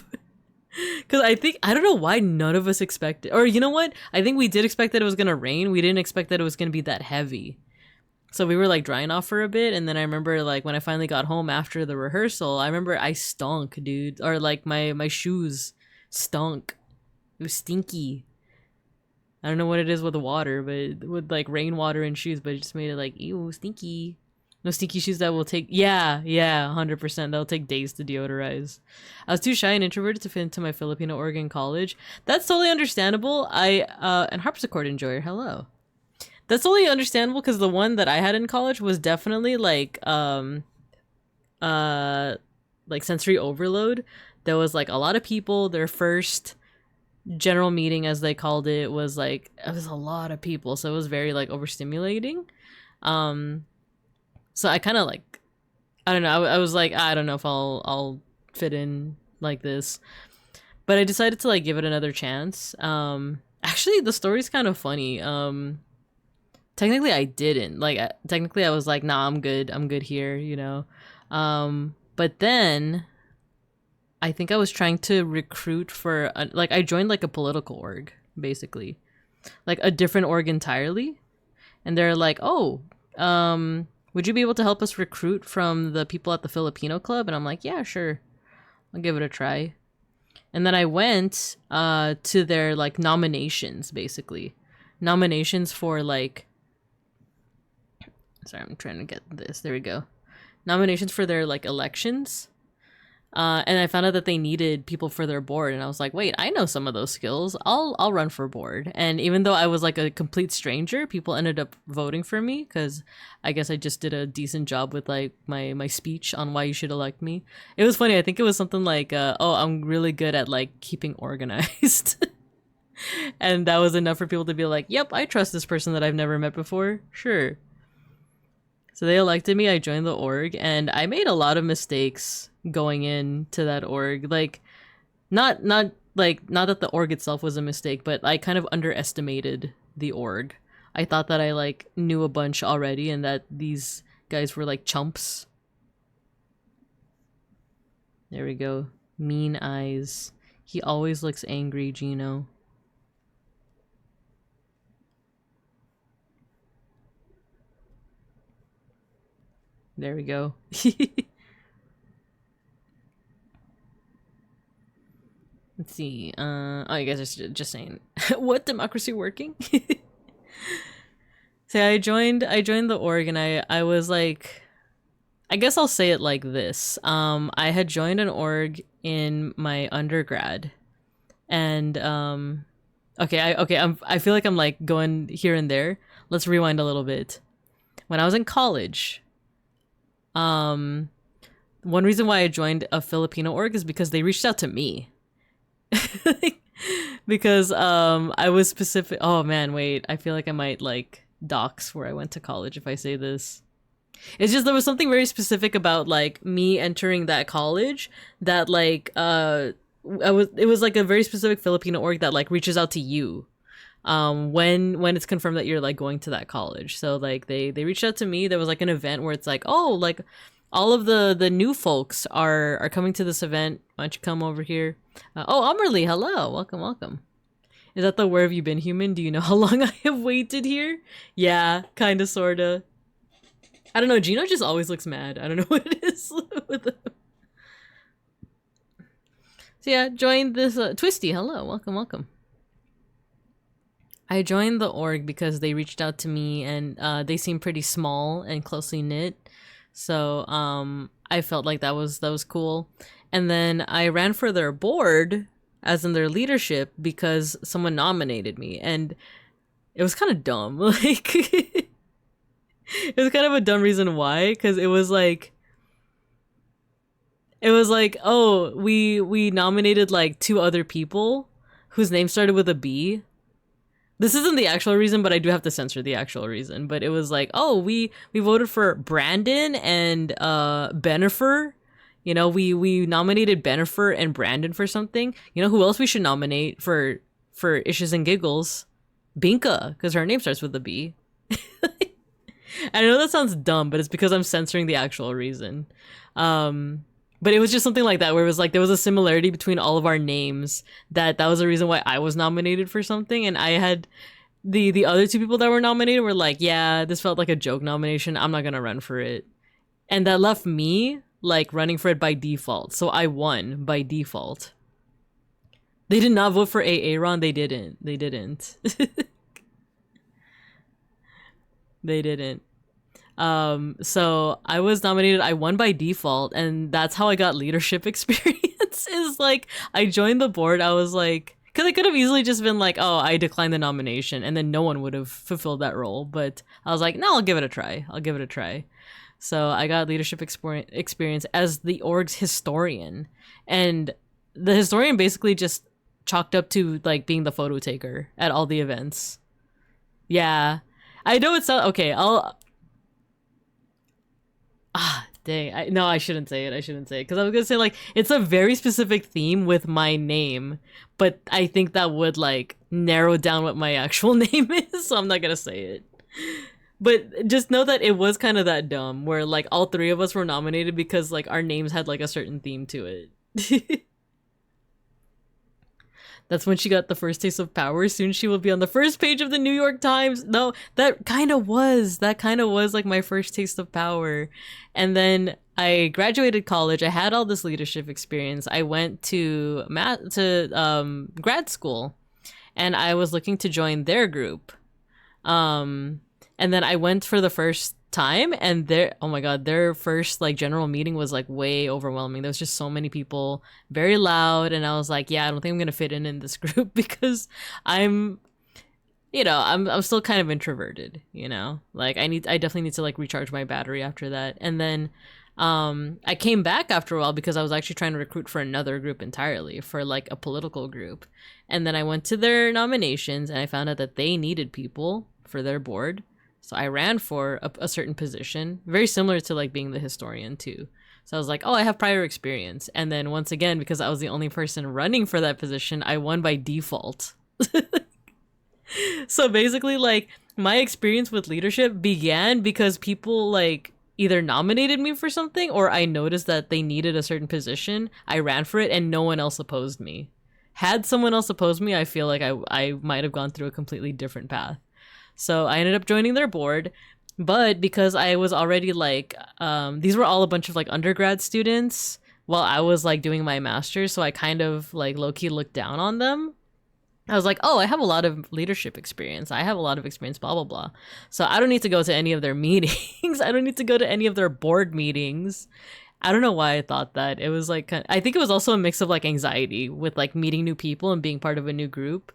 A: Because I don't know why none of us expected, or you know what? I think we did expect that it was gonna rain. We didn't expect that it was gonna be that heavy. So we were like drying off for a bit, and then I remember like when I finally got home after the rehearsal, I remember I stunk, dude. Or like my shoes stunk. It was stinky. I don't know what it is with the water, but with like rainwater and shoes, but it just made it like, ew, stinky. No stinky shoes that will take, yeah, 100%. That'll take days to deodorize. I was too shy and introverted to fit into my Filipino Oregon college. That's totally understandable. And harpsichord enjoyer, hello. That's totally understandable because the one that I had in college was definitely like sensory overload. There was like a lot of people. Their first general meeting, as they called it, was like, it was a lot of people, so it was very like overstimulating. So I kind of like, I don't know, I was like, I don't know if I'll fit in like this, but I decided to like give it another chance. Actually the story's kind of funny. Technically I didn't, like technically I was like, nah, I'm good here, you know. But then I think I was trying to recruit for like I joined like a political org, basically, like a different org entirely, and they're like, oh, would you be able to help us recruit from the people at the Filipino club? And I'm like, yeah, sure, I'll give it a try. And then I went to their like nominations, basically nominations for like, sorry, I'm trying to get this, there we go, nominations for their like elections. And I found out that they needed people for their board, and I was like, wait, I know some of those skills. I'll run for board. And even though I was like a complete stranger, people ended up voting for me because I guess I just did a decent job with like my speech on why you should elect me. It was funny. I think it was something like, oh, I'm really good at like keeping organized. And that was enough for people to be like, yep, I trust this person that I've never met before. Sure. So they elected me, I joined the org, and I made a lot of mistakes going into that org. Like, not that the org itself was a mistake, but I kind of underestimated the org. I thought that I like knew a bunch already and that these guys were like chumps. There we go. Mean eyes. He always looks angry, Gino. There we go. Let's see. Oh, you guys are just saying, what, democracy working? So I joined the org and I was like, I guess I'll say it like this. I had joined an org in my undergrad, and I feel like I'm like going here and there. Let's rewind a little bit. When I was in college, one reason why I joined a Filipino org is because they reached out to me. Because I was specific. Oh man, wait. I feel like I might like dox where I went to college if I say this. It's just there was something very specific about like me entering that college that like it was like a very specific Filipino org that like reaches out to you when it's confirmed that you're like going to that college. So like they reached out to me. There was like an event where it's like, oh, like all of the new folks are coming to this event. Why don't you come over here? Oh, Amerly, hello, welcome. Is that the where have you been human? Do you know how long I have waited here? Yeah, kinda, sorta. I don't know, Gino just always looks mad. I don't know what it is with him. So yeah, joined this, Twisty, hello, welcome. I joined the org because they reached out to me and they seem pretty small and closely knit. So I felt like that was cool. And then I ran for their board, as in their leadership, because someone nominated me. And it was kind of dumb. Like, it was kind of a dumb reason why, because it was like, oh, we nominated like 2 other people whose names started with a B. This isn't the actual reason, but I do have to censor the actual reason. But it was like, oh, we voted for Brandon and Benifer. You know, we nominated Benifer and Brandon for something. You know who else we should nominate for Issues and Giggles? Binka, because her name starts with a B. I know that sounds dumb, but it's because I'm censoring the actual reason. But it was just something like that, where it was like there was a similarity between all of our names that was the reason why I was nominated for something, and I had the other 2 people that were nominated were like, yeah, this felt like a joke nomination. I'm not gonna run for it, and that left me like running for it by default. So I won by default. They did not vote for Aaron. They didn't. They didn't. So I was nominated. I won by default, and that's how I got leadership experience. Is like I joined the board. I was like, because I could have easily just been like, oh, I declined the nomination, and then no one would have fulfilled that role. But I was like, no, I'll give it a try. So I got leadership experience as the org's historian, and the historian basically just chalked up to like being the photo taker at all the events. Yeah, I know it's not okay. Dang. No, I shouldn't say it. Because I was going to say, like, it's a very specific theme with my name, but I think that would, like, narrow down what my actual name is, so I'm not going to say it. But just know that it was kind of that dumb, where, like, all 3 of us were nominated because, like, our names had, like, a certain theme to it. That's when she got the first taste of power. Soon she will be on the first page of the New York Times. No, that kind of was like my first taste of power. And then I graduated college. I had all this leadership experience. I went to grad school, and I was looking to join their group. And then I went for the first time, and their first like general meeting was like way overwhelming. There was just so many people, very loud, and I was like, yeah, I don't think I'm gonna fit in this group because I'm still kind of introverted, you know? Like I definitely need to like recharge my battery after that. And then I came back after a while because I was actually trying to recruit for another group entirely, for like a political group. And then I went to their nominations and I found out that they needed people for their board. So I ran for a certain position, very similar to like being the historian too. So I was like, oh, I have prior experience. And then once again, because I was the only person running for that position, I won by default. So basically, like, my experience with leadership began because people like either nominated me for something or I noticed that they needed a certain position. I ran for it and no one else opposed me. Had someone else opposed me, I feel like I might have gone through a completely different path. So I ended up joining their board. But because I was already like, these were all a bunch of like undergrad students while I was like doing my master's. So I kind of like low-key looked down on them. I was like, oh, I have a lot of leadership experience. I have a lot of experience, blah, blah, blah. So I don't need to go to any of their meetings. I don't need to go to any of their board meetings. I don't know why I thought that. It was like, I think it was also a mix of like anxiety with like meeting new people and being part of a new group.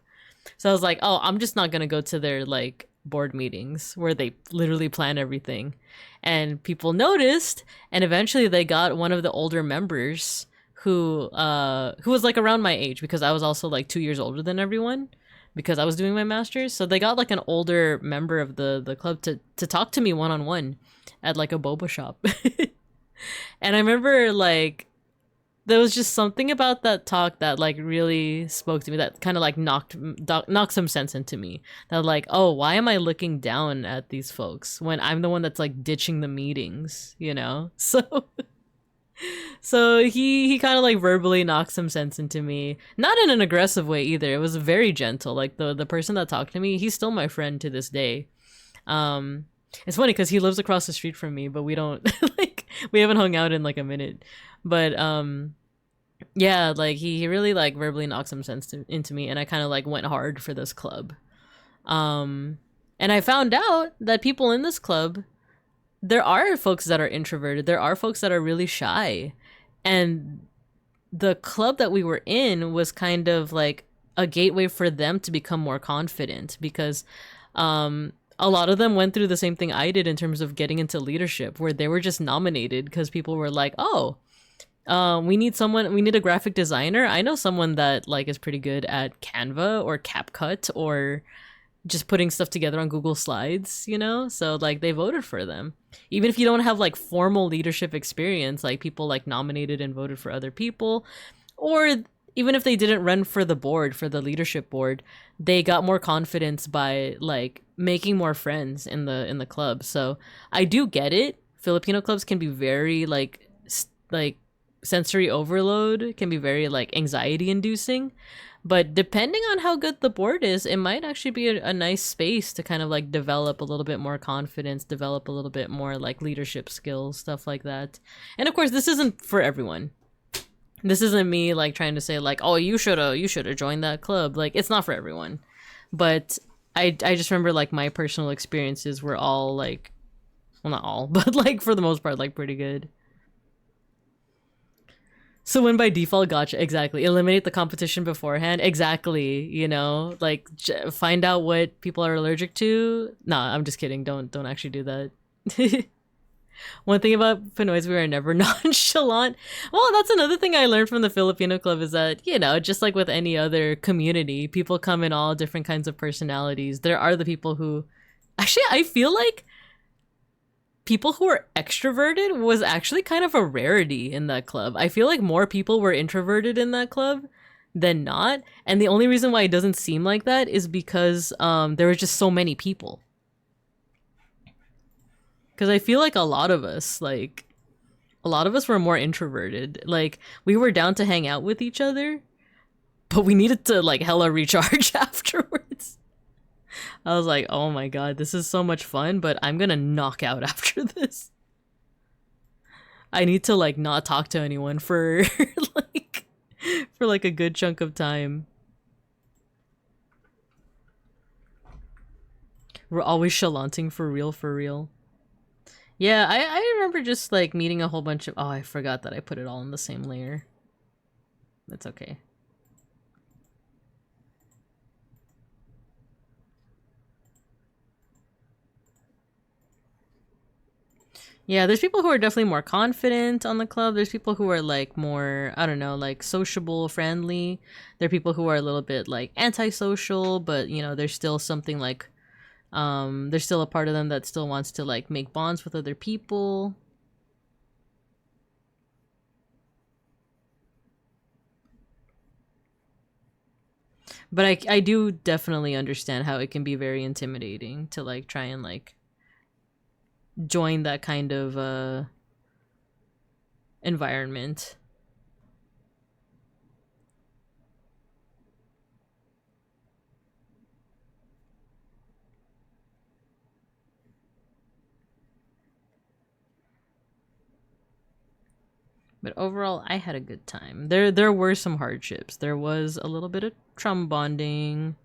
A: So I was like, oh, I'm just not going to go to their like board meetings where they literally plan everything. And people noticed, and eventually they got one of the older members who was like around my age, because I was also like 2 years older than everyone because I was doing my master's. So they got like an older member of the club to talk to me one-on-one at like a boba shop. And I remember like there was just something about that talk that like really spoke to me, that kind of like knocked some sense into me, that like, oh, why am I looking down at these folks when I'm the one that's like ditching the meetings, you know? So he kind of like verbally knocked some sense into me, not in an aggressive way either. It was very gentle. Like the person that talked to me, he's still my friend to this day. It's funny because he lives across the street from me, but we don't like, we haven't hung out in like a minute. But yeah, like he really like verbally knocked some sense into me, and I kind of like went hard for this club. And I found out that people in this club, there are folks that are introverted. There are folks that are really shy. And the club that we were in was kind of like a gateway for them to become more confident, because a lot of them went through the same thing I did in terms of getting into leadership, where they were just nominated because people were like, oh, we need a graphic designer. I know someone that like is pretty good at Canva or CapCut or just putting stuff together on Google Slides, you know? So like they voted for them. Even if you don't have like formal leadership experience, like people like nominated and voted for other people, or even if they didn't run for the board, for the leadership board, they got more confidence by like making more friends in the club. So I do get it. Filipino clubs can be very like sensory overload, can be very like anxiety inducing. But depending on how good the board is, it might actually be a nice space to kind of like develop a little bit more confidence, develop a little bit more like leadership skills, stuff like that. And of course, this isn't for everyone. This isn't me like trying to say like, oh, you should have joined that club. Like, it's not for everyone. But I just remember like my personal experiences were all like, well, not all, but like for the most part, like pretty good. So when by default, gotcha, exactly. Eliminate the competition beforehand, exactly, you know? Like, find out what people are allergic to. Nah, I'm just kidding. Don't actually do that. One thing about Pinoys, we are never nonchalant. Well, that's another thing I learned from the Filipino club, is that, you know, just like with any other community, people come in all different kinds of personalities. There are the people who... Actually, I feel like people who are extroverted was actually kind of a rarity in that club. I feel like more people were introverted in that club than not. And the only reason why it doesn't seem like that is because there were just so many people. Because I feel like a lot of us were more introverted. Like, we were down to hang out with each other, but we needed to like hella recharge afterwards. I was like, oh my god, this is so much fun, but I'm gonna knock out after this. I need to like not talk to anyone for like a good chunk of time. We're always chalanting for real. Yeah, I remember just like meeting a whole bunch of... Oh, I forgot that I put it all in the same layer. That's okay. Yeah, there's people who are definitely more confident on the club. There's people who are like more, I don't know, like sociable, friendly. There are people who are a little bit like antisocial, but you know, there's still something like There's still a part of them that still wants to like make bonds with other people. But I do definitely understand how it can be very intimidating to like try and like join that kind of environment. But overall, I had a good time. There were some hardships. There was a little bit of trauma bonding,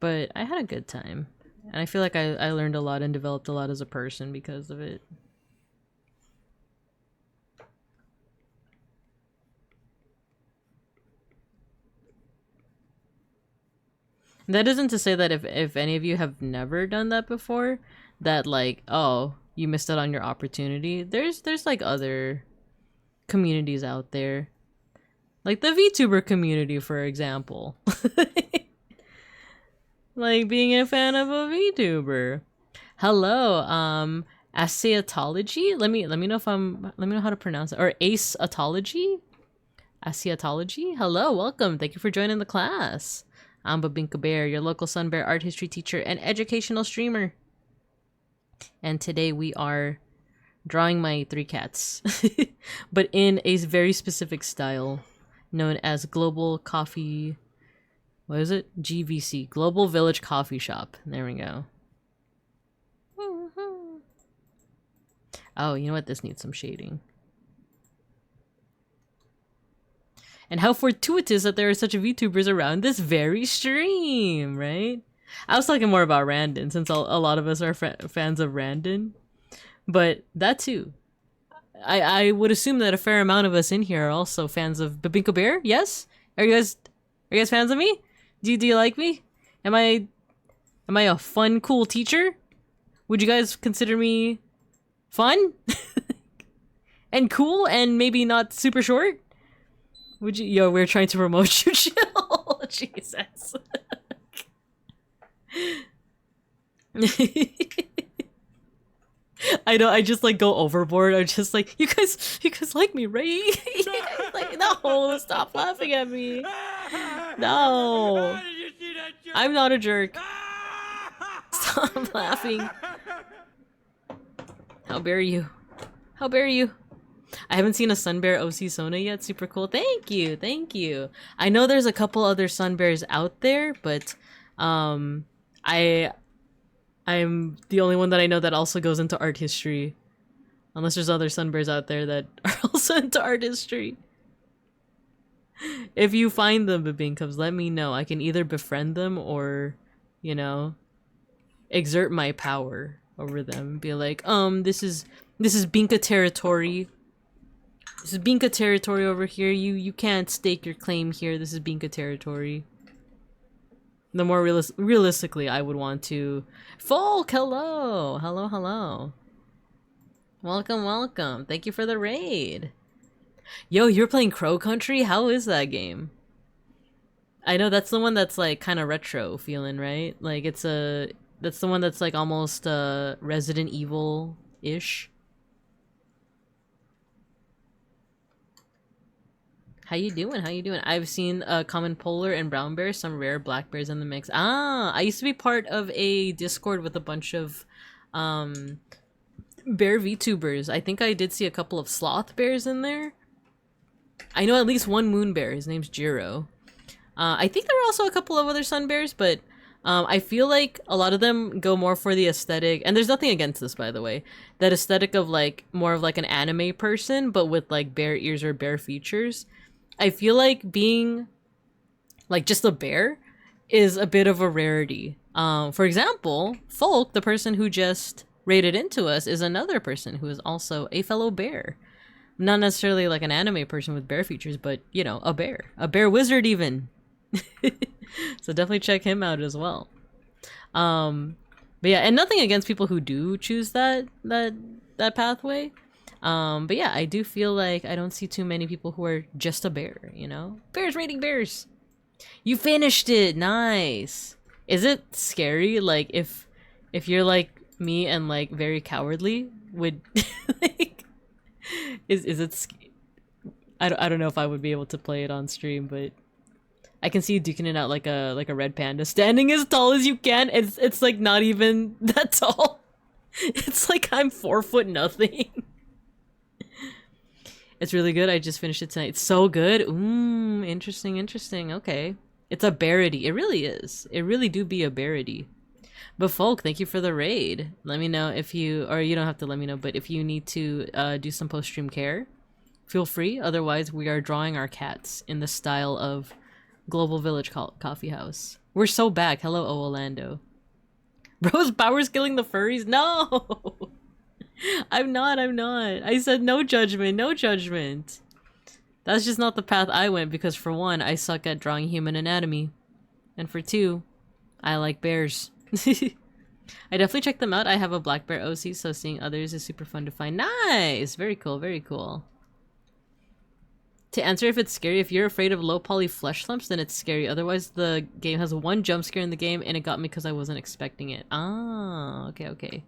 A: but I had a good time. And I feel like I learned a lot and developed a lot as a person because of it. That isn't to say that if any of you have never done that before, that like, oh, you missed out on your opportunity. There's like other communities out there. Like the VTuber community, for example. Like being a fan of a VTuber. Hello, Asiatology? Let me know if let me know how to pronounce it. Or Aceatology? Asiatology? Hello, welcome. Thank you for joining the class. I'm Babinka Bear, your local Sun Bear art history teacher and educational streamer. And today we are drawing my 3 cats, but in a very specific style known as Global Coffee. What is it? GVC, Global Village Coffee Shop. There we go. Oh, you know what? This needs some shading. And how fortuitous that there are such VTubers around this very stream, right? I was talking more about Randon, since a lot of us are fans of Randon. But that too. I would assume that a fair amount of us in here are also fans of Babinka Bear, yes? Are you guys fans of me? Do you like me? Am I a fun, cool teacher? Would you guys consider me fun? And cool and maybe not super short? Would you? Yo, we're trying to promote you, chill. Jesus. I know, I just like go overboard. I'm just like, you guys like me, right? Like, no, stop laughing at me. No. I'm not a jerk. Stop laughing. How dare you? How dare you? I haven't seen a Sun Bear OC Sona yet. Super cool. Thank you. Thank you. I know there's a couple other Sun Bears out there, but I'm the only one that I know that also goes into art history. Unless there's other Sun Bears out there that are also into art history. If you find them, Babinkas, let me know. I can either befriend them or, you know, exert my power over them. Be like, this is Binka territory. This is Binka territory over here. You can't stake your claim here. This is Binka territory. The more realistically, I would want to... Folk, hello! Hello, hello. Welcome, welcome. Thank you for the raid. Yo, you're playing Crow Country? How is that game? I know that's the one that's like kind of retro feeling, right? Like that's the one that's like almost Resident Evil-ish. How you doing? How you doing? I've seen common polar and brown bears, some rare black bears in the mix. Ah, I used to be part of a Discord with a bunch of bear VTubers. I think I did see a couple of sloth bears in there. I know at least one moon bear. His name's Jiro. I think there were also a couple of other sun bears, but I feel like a lot of them go more for the aesthetic. And there's nothing against this, by the way. That aesthetic of like more of like an anime person, but with like bear ears or bear features. I feel like being like just a bear is a bit of a rarity. For example, Folk, the person who just raided into us, is another person who is also a fellow bear. Not necessarily like an anime person with bear features, but you know, a bear wizard even. So definitely check him out as well. But yeah, and nothing against people who do choose that pathway. But yeah, I do feel like I don't see too many people who are just a bear, you know? Bears raiding bears! You finished it! Nice! Is it scary? Like if you're like me and like very cowardly, would like is it? I don't know if I would be able to play it on stream, but I can see you duking it out like a red panda, standing as tall as you can. It's like not even that tall. It's like I'm 4 foot nothing. It's really good. I just finished it tonight. It's so good. Interesting, interesting. Okay. It's a barity. It really is. It really do be a barity. But folk, thank you for the raid. Let me know if you, or you don't have to let me know, but if you need to do some post-stream care, feel free. Otherwise, we are drawing our cats in the style of Global Village Coffeehouse. We're so back. Hello, Orlando. Rose Bauer's killing the furries? No! I'm not. I said no judgment, no judgment. That's just not the path I went because for one, I suck at drawing human anatomy. And for two, I like bears. I definitely check them out. I have a black bear OC, so seeing others is super fun to find. Nice! Very cool, very cool. To answer if it's scary, if you're afraid of low poly flesh lumps, then it's scary. Otherwise, the game has one jump scare in the game, and it got me because I wasn't expecting it. Ah, okay, okay.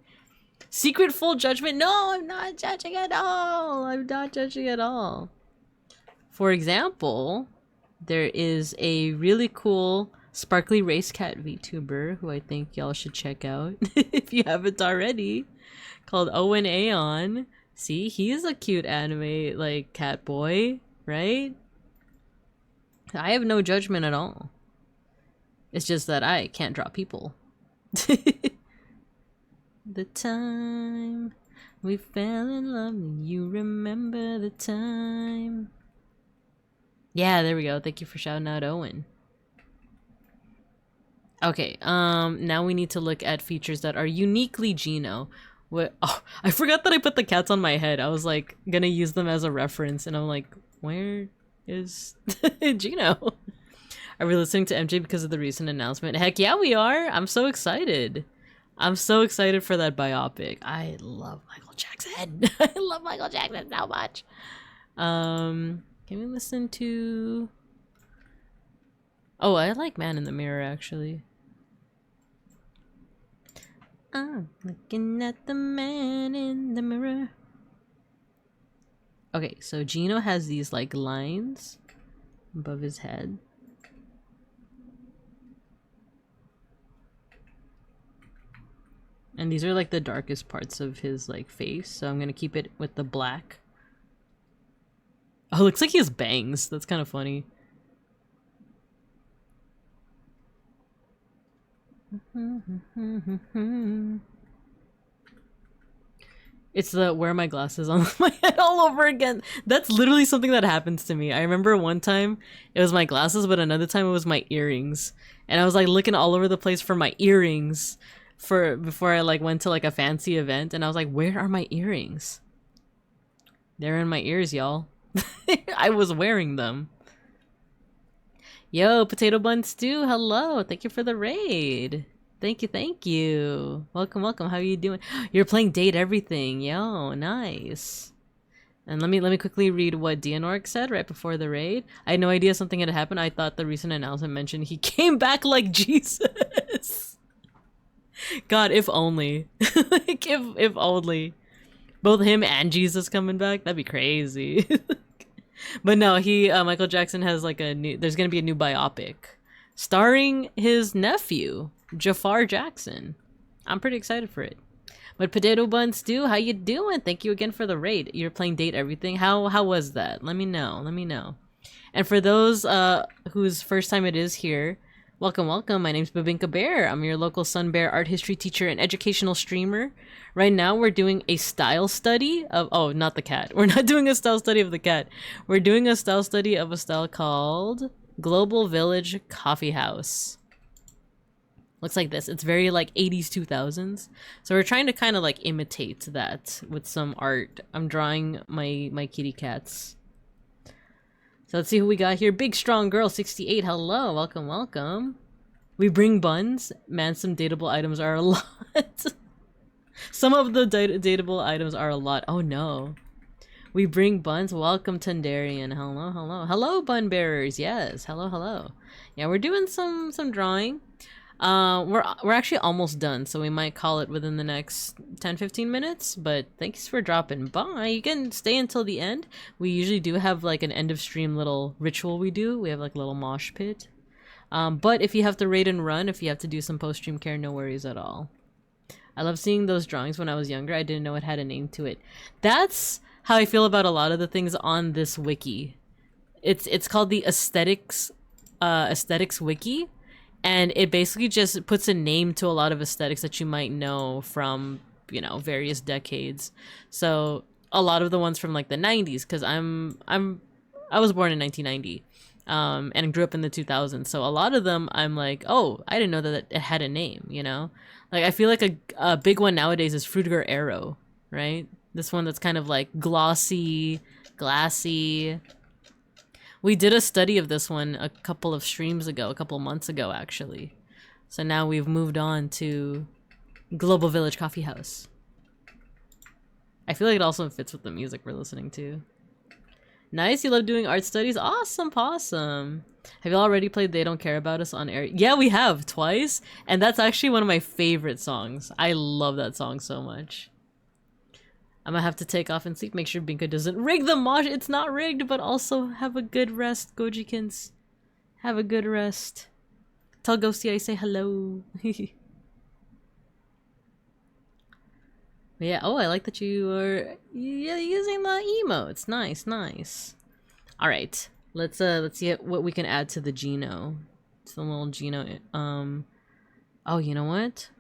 A: Secret full judgment? No, I'm not judging at all. I'm not judging at all. For example, there is a really cool sparkly race cat VTuber who I think y'all should check out if you haven't already, called Owen Aeon. See, he's a cute anime like cat boy, right? I have no judgment at all. It's just that I can't draw people. The time we fell in love, you remember the time. Yeah, there we go. Thank you for shouting out Owen. Okay, now we need to look at features that are uniquely Gino. What? Oh, I forgot that I put the cats on my head. I was like gonna use them as a reference, and I'm like, where is Gino? Are we listening to MJ because of the recent announcement? Heck yeah, we are. I'm so excited. I'm so excited for that biopic. I love Michael Jackson. I love Michael Jackson so much. Can we listen to... Oh, I like Man in the Mirror, actually. I'm looking at the man in the mirror. Okay, so Gino has these, like, lines above his head. And these are, like, the darkest parts of his, like, face, so I'm gonna keep it with the black. Oh, it looks like he has bangs. That's kind of funny. It's the wear my glasses on my head all over again. That's literally something that happens to me. I remember one time it was my glasses, but another time it was my earrings. And I was like looking all over the place for my earrings before I like went to like a fancy event, and I was like, where are my earrings? They're in my ears, y'all. I was wearing them. Yo, Potato Bun Stew, hello. Thank you for the raid. Thank you, thank you. Welcome, welcome. How are you doing? You're playing Date Everything. Yo, nice. And let me quickly read what Dianork said right before the raid. I had no idea something had happened. I thought the recent announcement mentioned he came back like Jesus. God, if only. Like, if only. Both him and Jesus coming back, that'd be crazy. But no, Michael Jackson has like there's gonna be a new biopic starring his nephew, Jafar Jackson. I'm pretty excited for it. But Potato Bun Stew, how you doing? Thank you again for the raid. You're playing Date Everything. How was that? Let me know. Let me know. And for those whose first time it is here, welcome, welcome. My name's Babinka Bear. I'm your local Sun Bear art history teacher and educational streamer. Right now, we're doing a style study of... Oh, not the cat. We're not doing a style study of the cat. We're doing a style study of a style called Global Village Coffeehouse. Looks like this. It's very like 80s, 2000s. So we're trying to kind of like imitate that with some art. I'm drawing my kitty cats. So let's see who we got here. Big Strong Girl 68. Hello. Welcome, welcome. We bring buns. Man, some dateable items are a lot. Some of the dateable items are a lot. Oh no. We bring buns. Welcome, Tundarian. Hello, hello. Hello, bun bearers. Yes. Hello, hello. Yeah, we're doing some drawing. We're actually almost done, so we might call it within the next 10-15 minutes, but thanks for dropping by. You can stay until the end. We usually do have like an end of stream little ritual we do. We have like a little mosh pit. But if you have to raid and run, if you have to do some post-stream care, no worries at all. I love seeing those drawings when I was younger. I didn't know it had a name to it. That's how I feel about a lot of the things on this wiki. It's called the aesthetics wiki. And it basically just puts a name to a lot of aesthetics that you might know from, you know, various decades. So a lot of the ones from like the 90s, because I was born in 1990, and grew up in the 2000s. So a lot of them I'm like, oh, I didn't know that it had a name, you know? Like I feel like a big one nowadays is Fruitiger Arrow, right? This one that's kind of like glossy, glassy. We did a study of this one a couple of streams ago, a couple months ago, actually. So now we've moved on to Global Village Coffee House. I feel like it also fits with the music we're listening to. Nice, you love doing art studies? Awesome, possum. Have you already played They Don't Care About Us on air? Yeah, we have, twice. And that's actually one of my favorite songs. I love that song so much. I'm gonna have to take off and sleep. Make sure Binka doesn't rig the mosh. It's not rigged, but also have a good rest, Gojikins. Have a good rest. Tell Ghosty I say hello. Yeah, oh, I like that you are using the emotes. Nice, nice. All right, let's see what we can add to the Geno. It's the little Geno. Oh, you know what?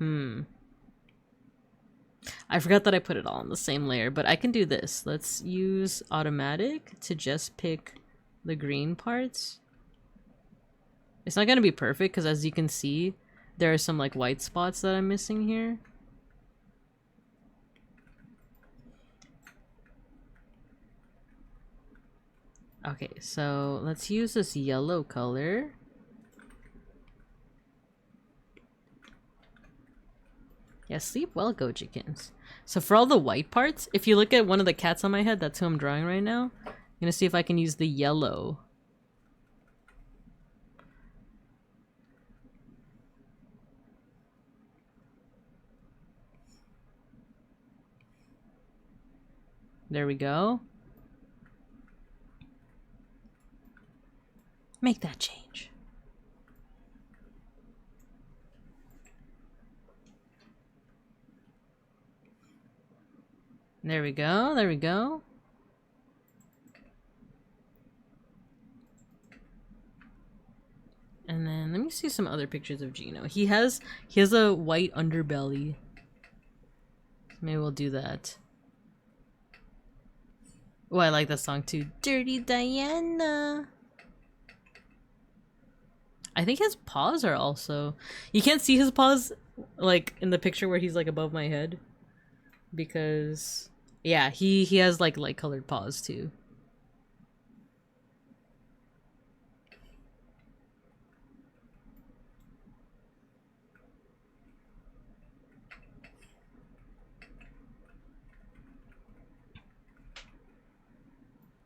A: I forgot that I put it all on the same layer, but I can do this. Let's use automatic to just pick the green parts. It's not gonna be perfect because, as you can see, there are some like white spots that I'm missing here. Okay, so let's use this yellow color. Yeah, sleep well, Gojikins. So for all the white parts, if you look at one of the cats on my head, that's who I'm drawing right now. I'm gonna see if I can use the yellow. There we go. Make that change. There we go, there we go. And then let me see some other pictures of Geno. He has a white underbelly. Maybe we'll do that. Oh, I like that song too. Dirty Diana. I think his paws are also... You can't see his paws like in the picture where he's like above my head. Because... yeah, he has like light colored paws too.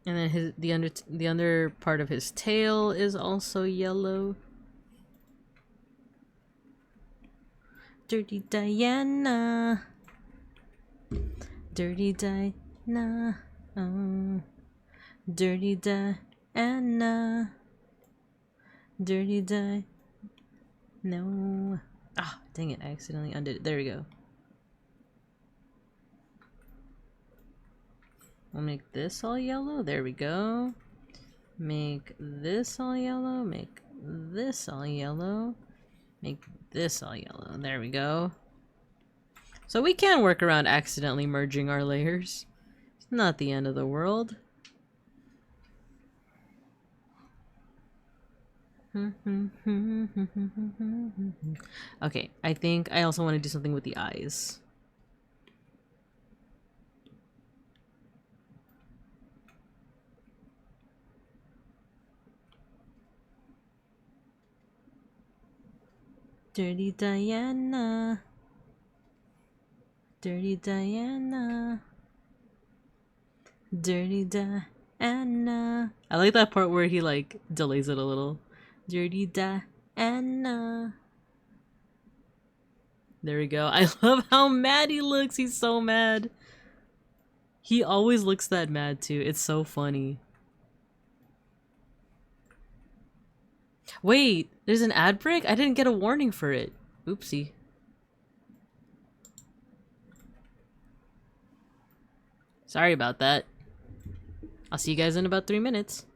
A: And then the under part of his tail is also yellow. Dirty Diana. Dirty Diana. Oh. Dirty Diana. Dirty Di. No. Ah, dang it, I accidentally undid it. There we go. We'll make this all yellow. There we go. Make this all yellow. Make this all yellow. Make this all yellow. There we go. So we can work around accidentally merging our layers. It's not the end of the world. Okay, I think I also want to do something with the eyes. Dirty Diana. Dirty Diana. Dirty Diana. I like that part where he like delays it a little. Dirty Diana. There we go. I love how mad he looks. He's so mad. He always looks that mad too. It's so funny. Wait, there's an ad break? I didn't get a warning for it. Oopsie. Sorry about that. I'll see you guys in about 3 minutes.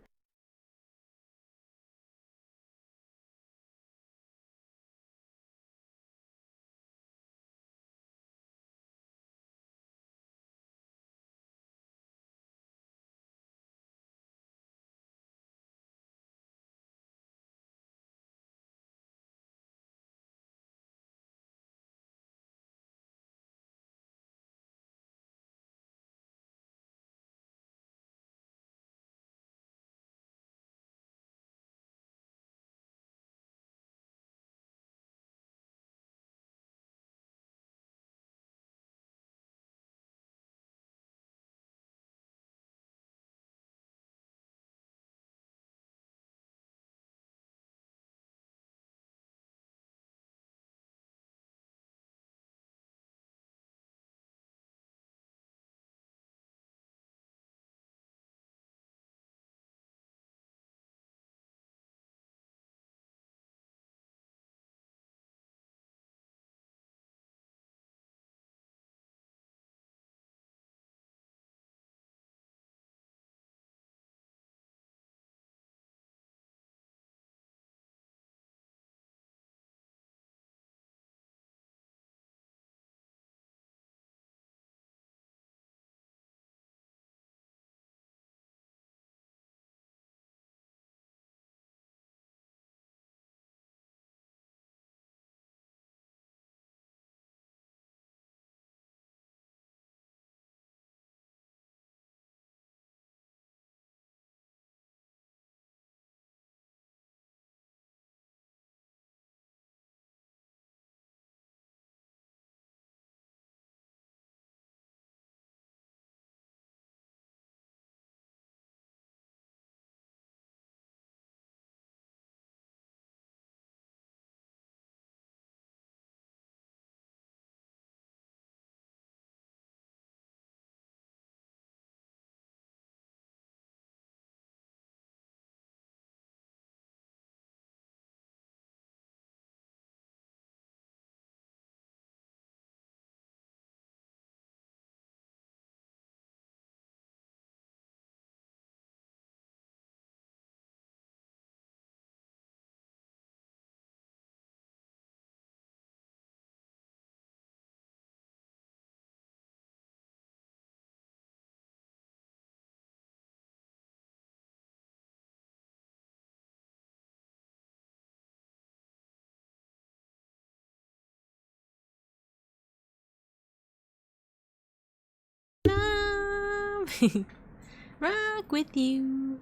A: Rock with you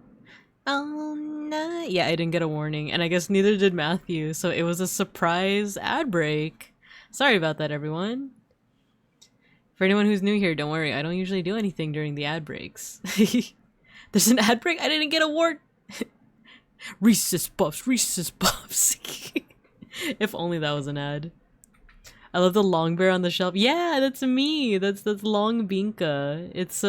A: all night. Yeah, I didn't get a warning, and I guess neither did Matthew, so it was a surprise ad break. Sorry about that, everyone. For anyone who's new here, don't worry, I don't usually do anything during the ad breaks. There's an ad break? I didn't get a warning. Reese's Puffs, Reese's Puffs. If only that was an ad. I love the long bear on the shelf. Yeah, that's me. That's Long Binka. It's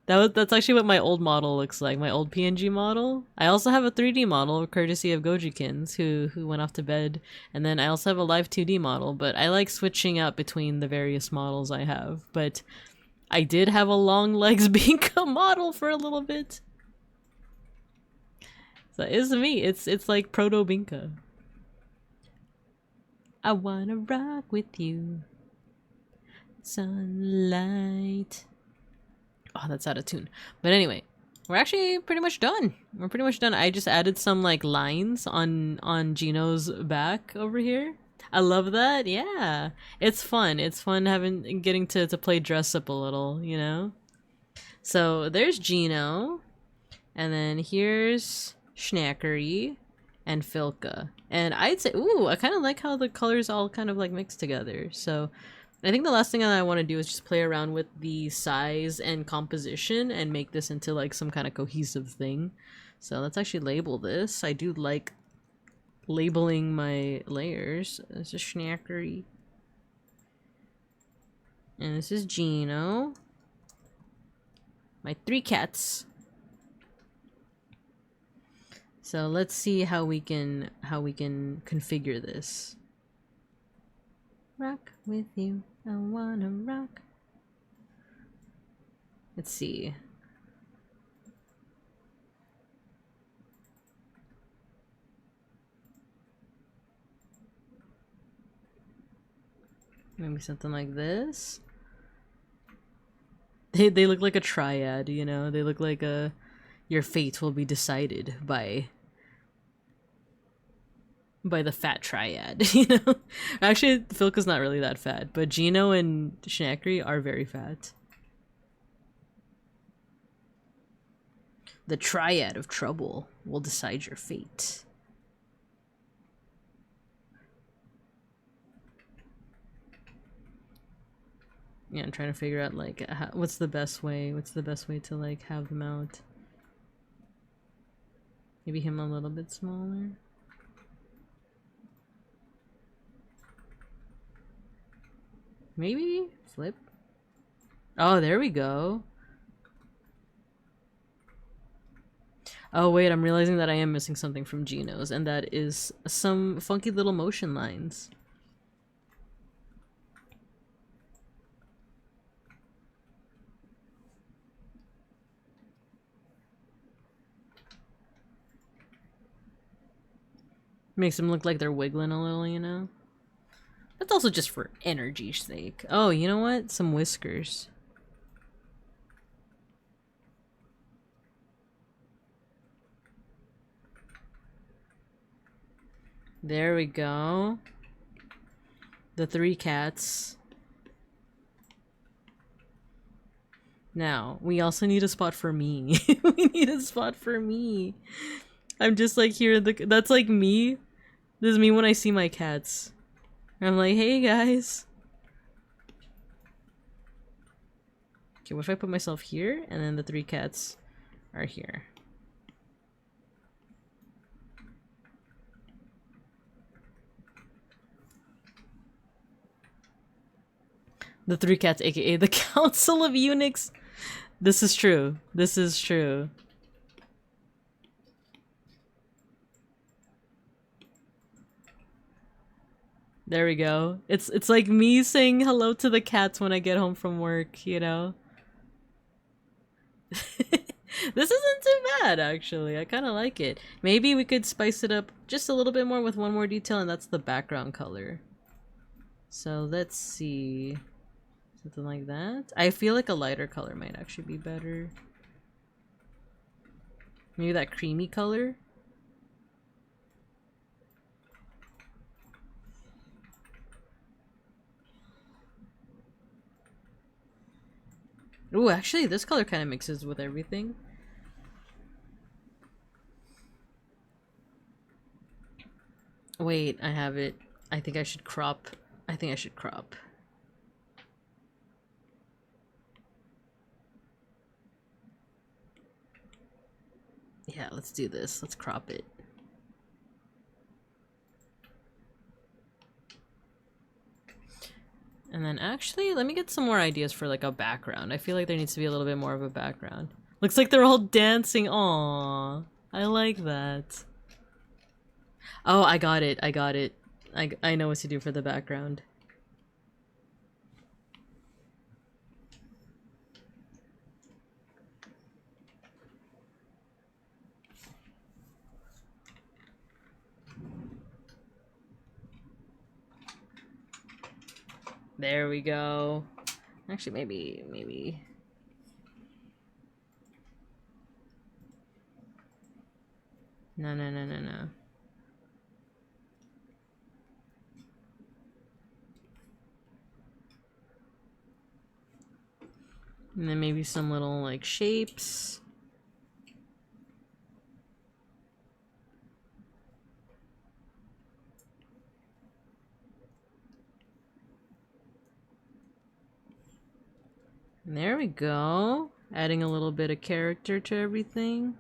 A: that's actually what my old model looks like. My old PNG model. I also have a 3D model courtesy of Gojikins who went off to bed, and then I also have a live 2D model. But I like switching out between the various models I have. But I did have a long legs Binka model for a little bit. So it's me. It's like proto Binka. I wanna rock with you. Sunlight. Oh, that's out of tune. But anyway, we're actually pretty much done. We're pretty much done. I just added some like lines on Gino's back over here. I love that. Yeah. It's fun. It's fun getting to play dress up a little, you know? So there's Gino. And then here's Schnackery and Filka. And I'd say, ooh, I kind of like how the colors all kind of like mix together. So I think the last thing that I want to do is just play around with the size and composition and make this into like some kind of cohesive thing. So let's actually label this. I do like labeling my layers. This is Schnackery. And this is Gino. My 3 cats. So let's see how we can configure this. Rock with you, I wanna rock. Let's see. Maybe something like this. They look like a triad, you know? They look like your fate will be decided by the fat triad, you know? Actually, Filka's not really that fat, but Gino and Schnackery are very fat. The triad of trouble will decide your fate. Yeah, I'm trying to figure out like what's the best way to like have them out. Maybe him a little bit smaller. Maybe flip. Oh, there we go. Oh wait, I'm realizing that I am missing something from Gino's, and that is some funky little motion lines. Makes them look like they're wiggling a little, you know? That's also just for energy's sake. Oh, you know what? Some whiskers. There we go. The 3 cats. Now, we also need a spot for me. We need a spot for me. I'm just like here, that's like me. This is me when I see my cats. I'm like, hey guys. Okay, what if I put myself here and then the 3 cats are here? The 3 cats, aka the Council of Eunuchs. This is true. This is true. There we go. It's like me saying hello to the cats when I get home from work, you know? This isn't too bad, actually. I kind of like it. Maybe we could spice it up just a little bit more with one more detail, and that's the background color. So let's see. Something like that. I feel like a lighter color might actually be better. Maybe that creamy color? Ooh, actually, this color kind of mixes with everything. Wait, I have it. I think I should crop. I think I should crop. Yeah, let's do this. Let's crop it. And then actually, let me get some more ideas for like a background. I feel like there needs to be a little bit more of a background. Looks like they're all dancing. Aww. I like that. Oh, I got it. I got it. I know what to do for the background. There we go. Actually, maybe. No. And then maybe some little, like, shapes. And there we go. Adding a little bit of character to everything.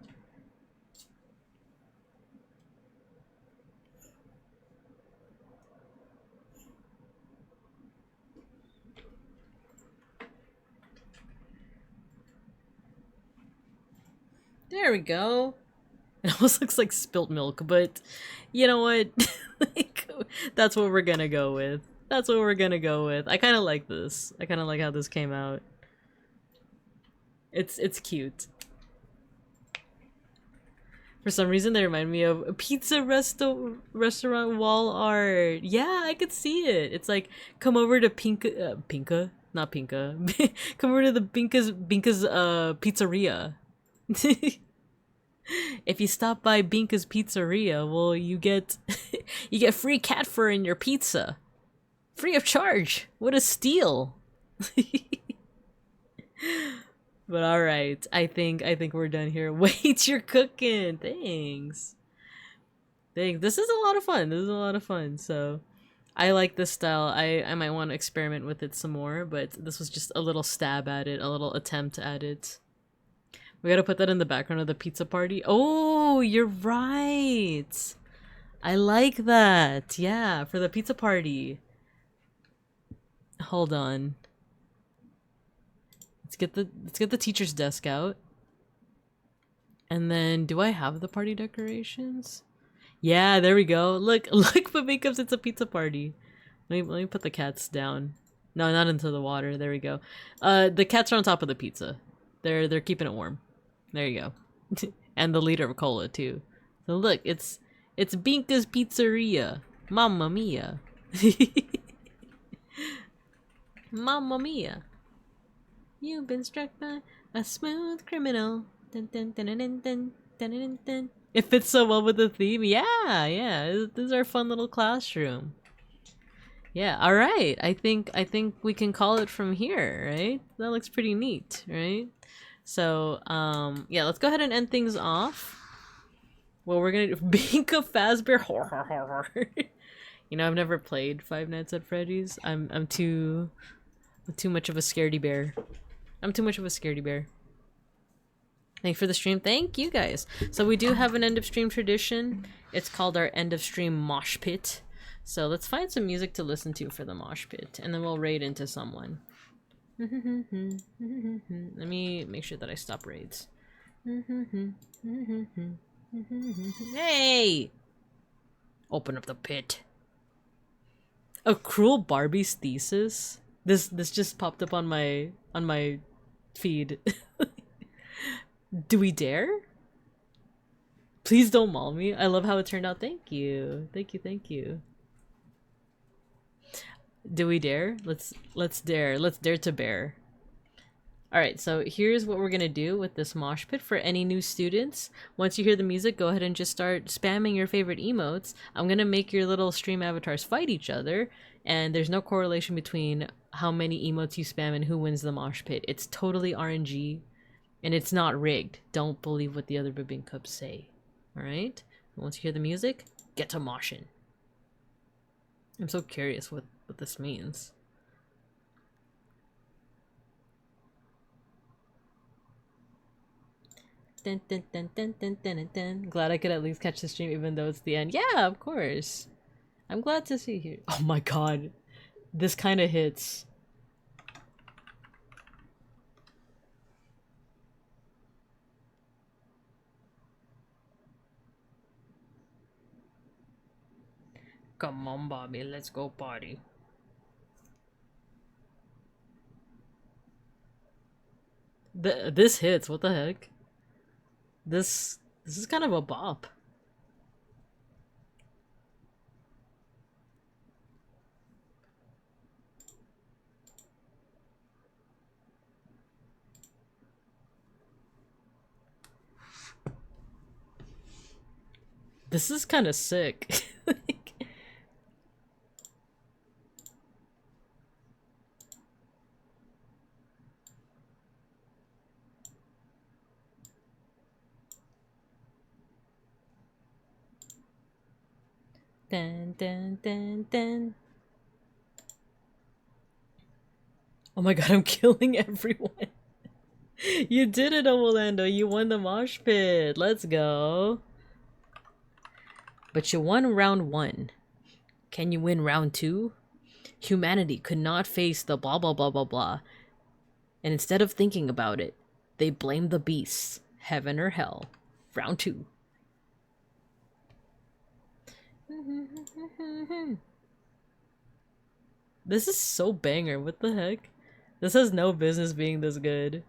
A: There we go. It almost looks like spilt milk, but you know what? Like, that's what we're gonna go with. That's what we're gonna go with. I kind of like this. I kind of like how this came out. It's cute. For some reason, they remind me of a pizza restaurant wall art. Yeah, I could see it. It's like, come over to Pinka? Not Pinka. Come over to the Binka's pizzeria. If you stop by Binka's pizzeria, well, you get you get free cat fur in your pizza. Free of charge. What a steal. But alright, I think we're done here. Wait, you're cooking. Thanks. This is a lot of fun. This is a lot of fun. So I like this style. I might want to experiment with it some more, but this was just a little stab at it, a little attempt at it. We gotta put that in the background of the pizza party. Oh, you're right. I like that. Yeah, for the pizza party. Hold on. Let's get the teacher's desk out. And then, do I have the party decorations? Yeah, there we go. Look, but makeups, it's a pizza party. Let me put the cats down. No, not into the water. There we go. The cats are on top of the pizza. They're keeping it warm. There you go. And the liter of cola too. So look, it's Binka's Pizzeria. Mamma mia. Mamma mia. You've been struck by a smooth criminal. Dun, dun, dun, dun, dun, dun, dun, dun, dun. It fits so well with the theme. Yeah. This is our fun little classroom. Yeah, alright. I think we can call it from here, right? That looks pretty neat, right? So, yeah, let's go ahead and end things off. Well, we're gonna do Binka Fazbear. You know, I've never played Five Nights at Freddy's. I'm too much of a scaredy bear. I'm too much of a scaredy bear. Thanks for the stream. Thank you guys. So we do have an end of stream tradition. It's called our end of stream mosh pit. So let's find some music to listen to for the mosh pit, and then we'll raid into someone. Let me make sure that I stop raids. Hey! Open up the pit. A Cruel Barbie's Thesis? This just popped up on my feed. Do we dare? Please don't maul me. I love how it turned out. Thank you. Thank you. Do we dare? Let's dare. Let's dare to bear. Alright, so here's what we're gonna do with this mosh pit for any new students. Once you hear the music, go ahead and just start spamming your favorite emotes. I'm gonna make your little stream avatars fight each other, and there's no correlation between how many emotes you spam and who wins the mosh pit. It's totally RNG, and it's not rigged. Don't believe what the other beeplebees say. Alright? Once you hear the music, get to moshing. I'm so curious what this means. Dun, dun, dun, dun, dun, dun, dun, dun. Glad I could at least catch the stream even though it's the end. Yeah, of course. I'm glad to see you. Oh my god. This kind of hits. Come on, Bobby, let's go party. This hits, what the heck? This is kind of a bop. This is kind of sick. Dun, dun, dun, dun. Oh my god, I'm killing everyone. You did it, Omolando. You won the mosh pit. Let's go. But you won round 1. Can you win round 2? Humanity could not face the blah blah blah blah blah. And instead of thinking about it, they blamed the beasts. Heaven or Hell. Round 2. This is so banger. What the heck? This has no business being this good.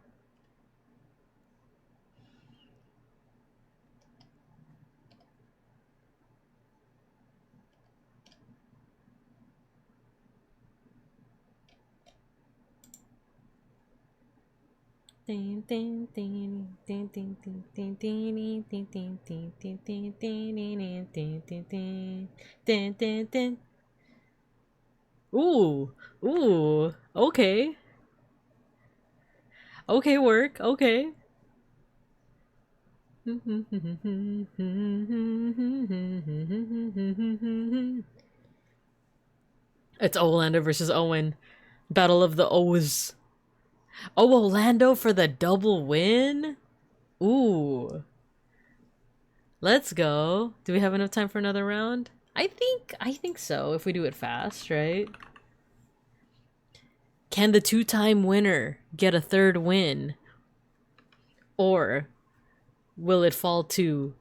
A: Ooh, ooh, okay. Okay, work, okay. It's Orlando versus Owen. Battle of the O's. Oh, Orlando for the double win? Ooh. Let's go. Do we have enough time for another round? I think so, if we do it fast, right? Can the 2-time winner get a 3rd win? Or will it fall to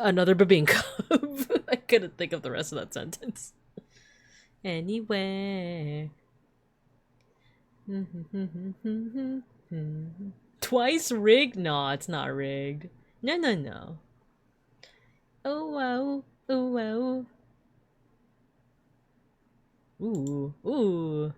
A: another Babinka? I couldn't think of the rest of that sentence. Anywhere. Twice rigged? No, it's not rigged. No, no, no. Oh, wow. Oh, wow. Ooh, ooh.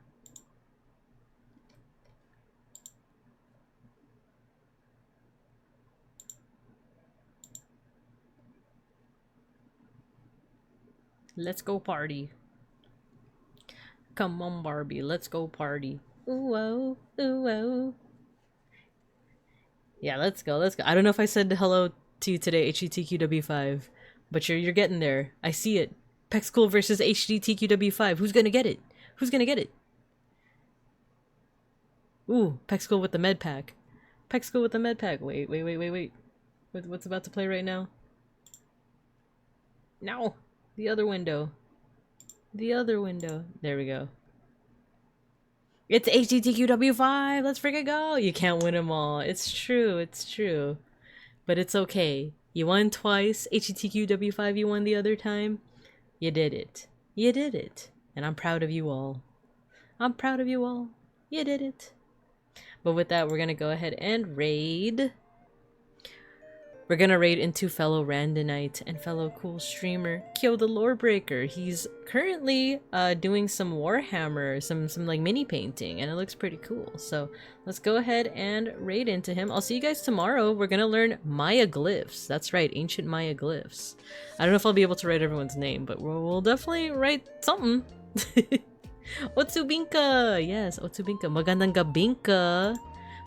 A: Let's go party. Come on, Barbie. Let's go party. Ooh, oh, ooh, oh. Yeah, let's go. Let's go. I don't know if I said hello to you today, HDTQW5, but you're getting there. I see it. Pexcool versus HDTQW5. Who's gonna get it? Who's gonna get it? Ooh, Pexcool with the med pack. Pexcool with the med pack. Wait. What's about to play right now? No! The other window. The other window. There we go. It's HDTQW5! Let's freaking go! You can't win them all. It's true, it's true. But it's okay. You won twice. HDTQW5, you won the other time. You did it. You did it. And I'm proud of you all. I'm proud of you all. You did it. But with that, we're gonna go ahead and raid. We're gonna raid into fellow Randonite and fellow cool streamer Kyo the Lorebreaker. He's currently doing some Warhammer, some like mini painting, and it looks pretty cool. So let's go ahead and raid into him. I'll see you guys tomorrow. We're gonna learn Maya glyphs. That's right, ancient Maya glyphs. I don't know if I'll be able to write everyone's name, but we'll definitely write something. Otsubinka! Yes, Otsubinka. Magandang gabinka!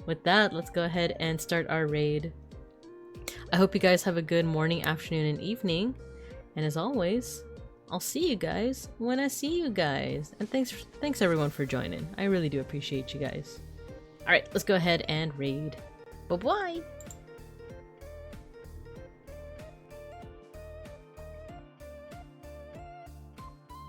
A: With that, let's go ahead and start our raid. I hope you guys have a good morning, afternoon, and evening. And as always, I'll see you guys when I see you guys. And thanks everyone for joining. I really do appreciate you guys. Alright, let's go ahead and raid. Bye-bye!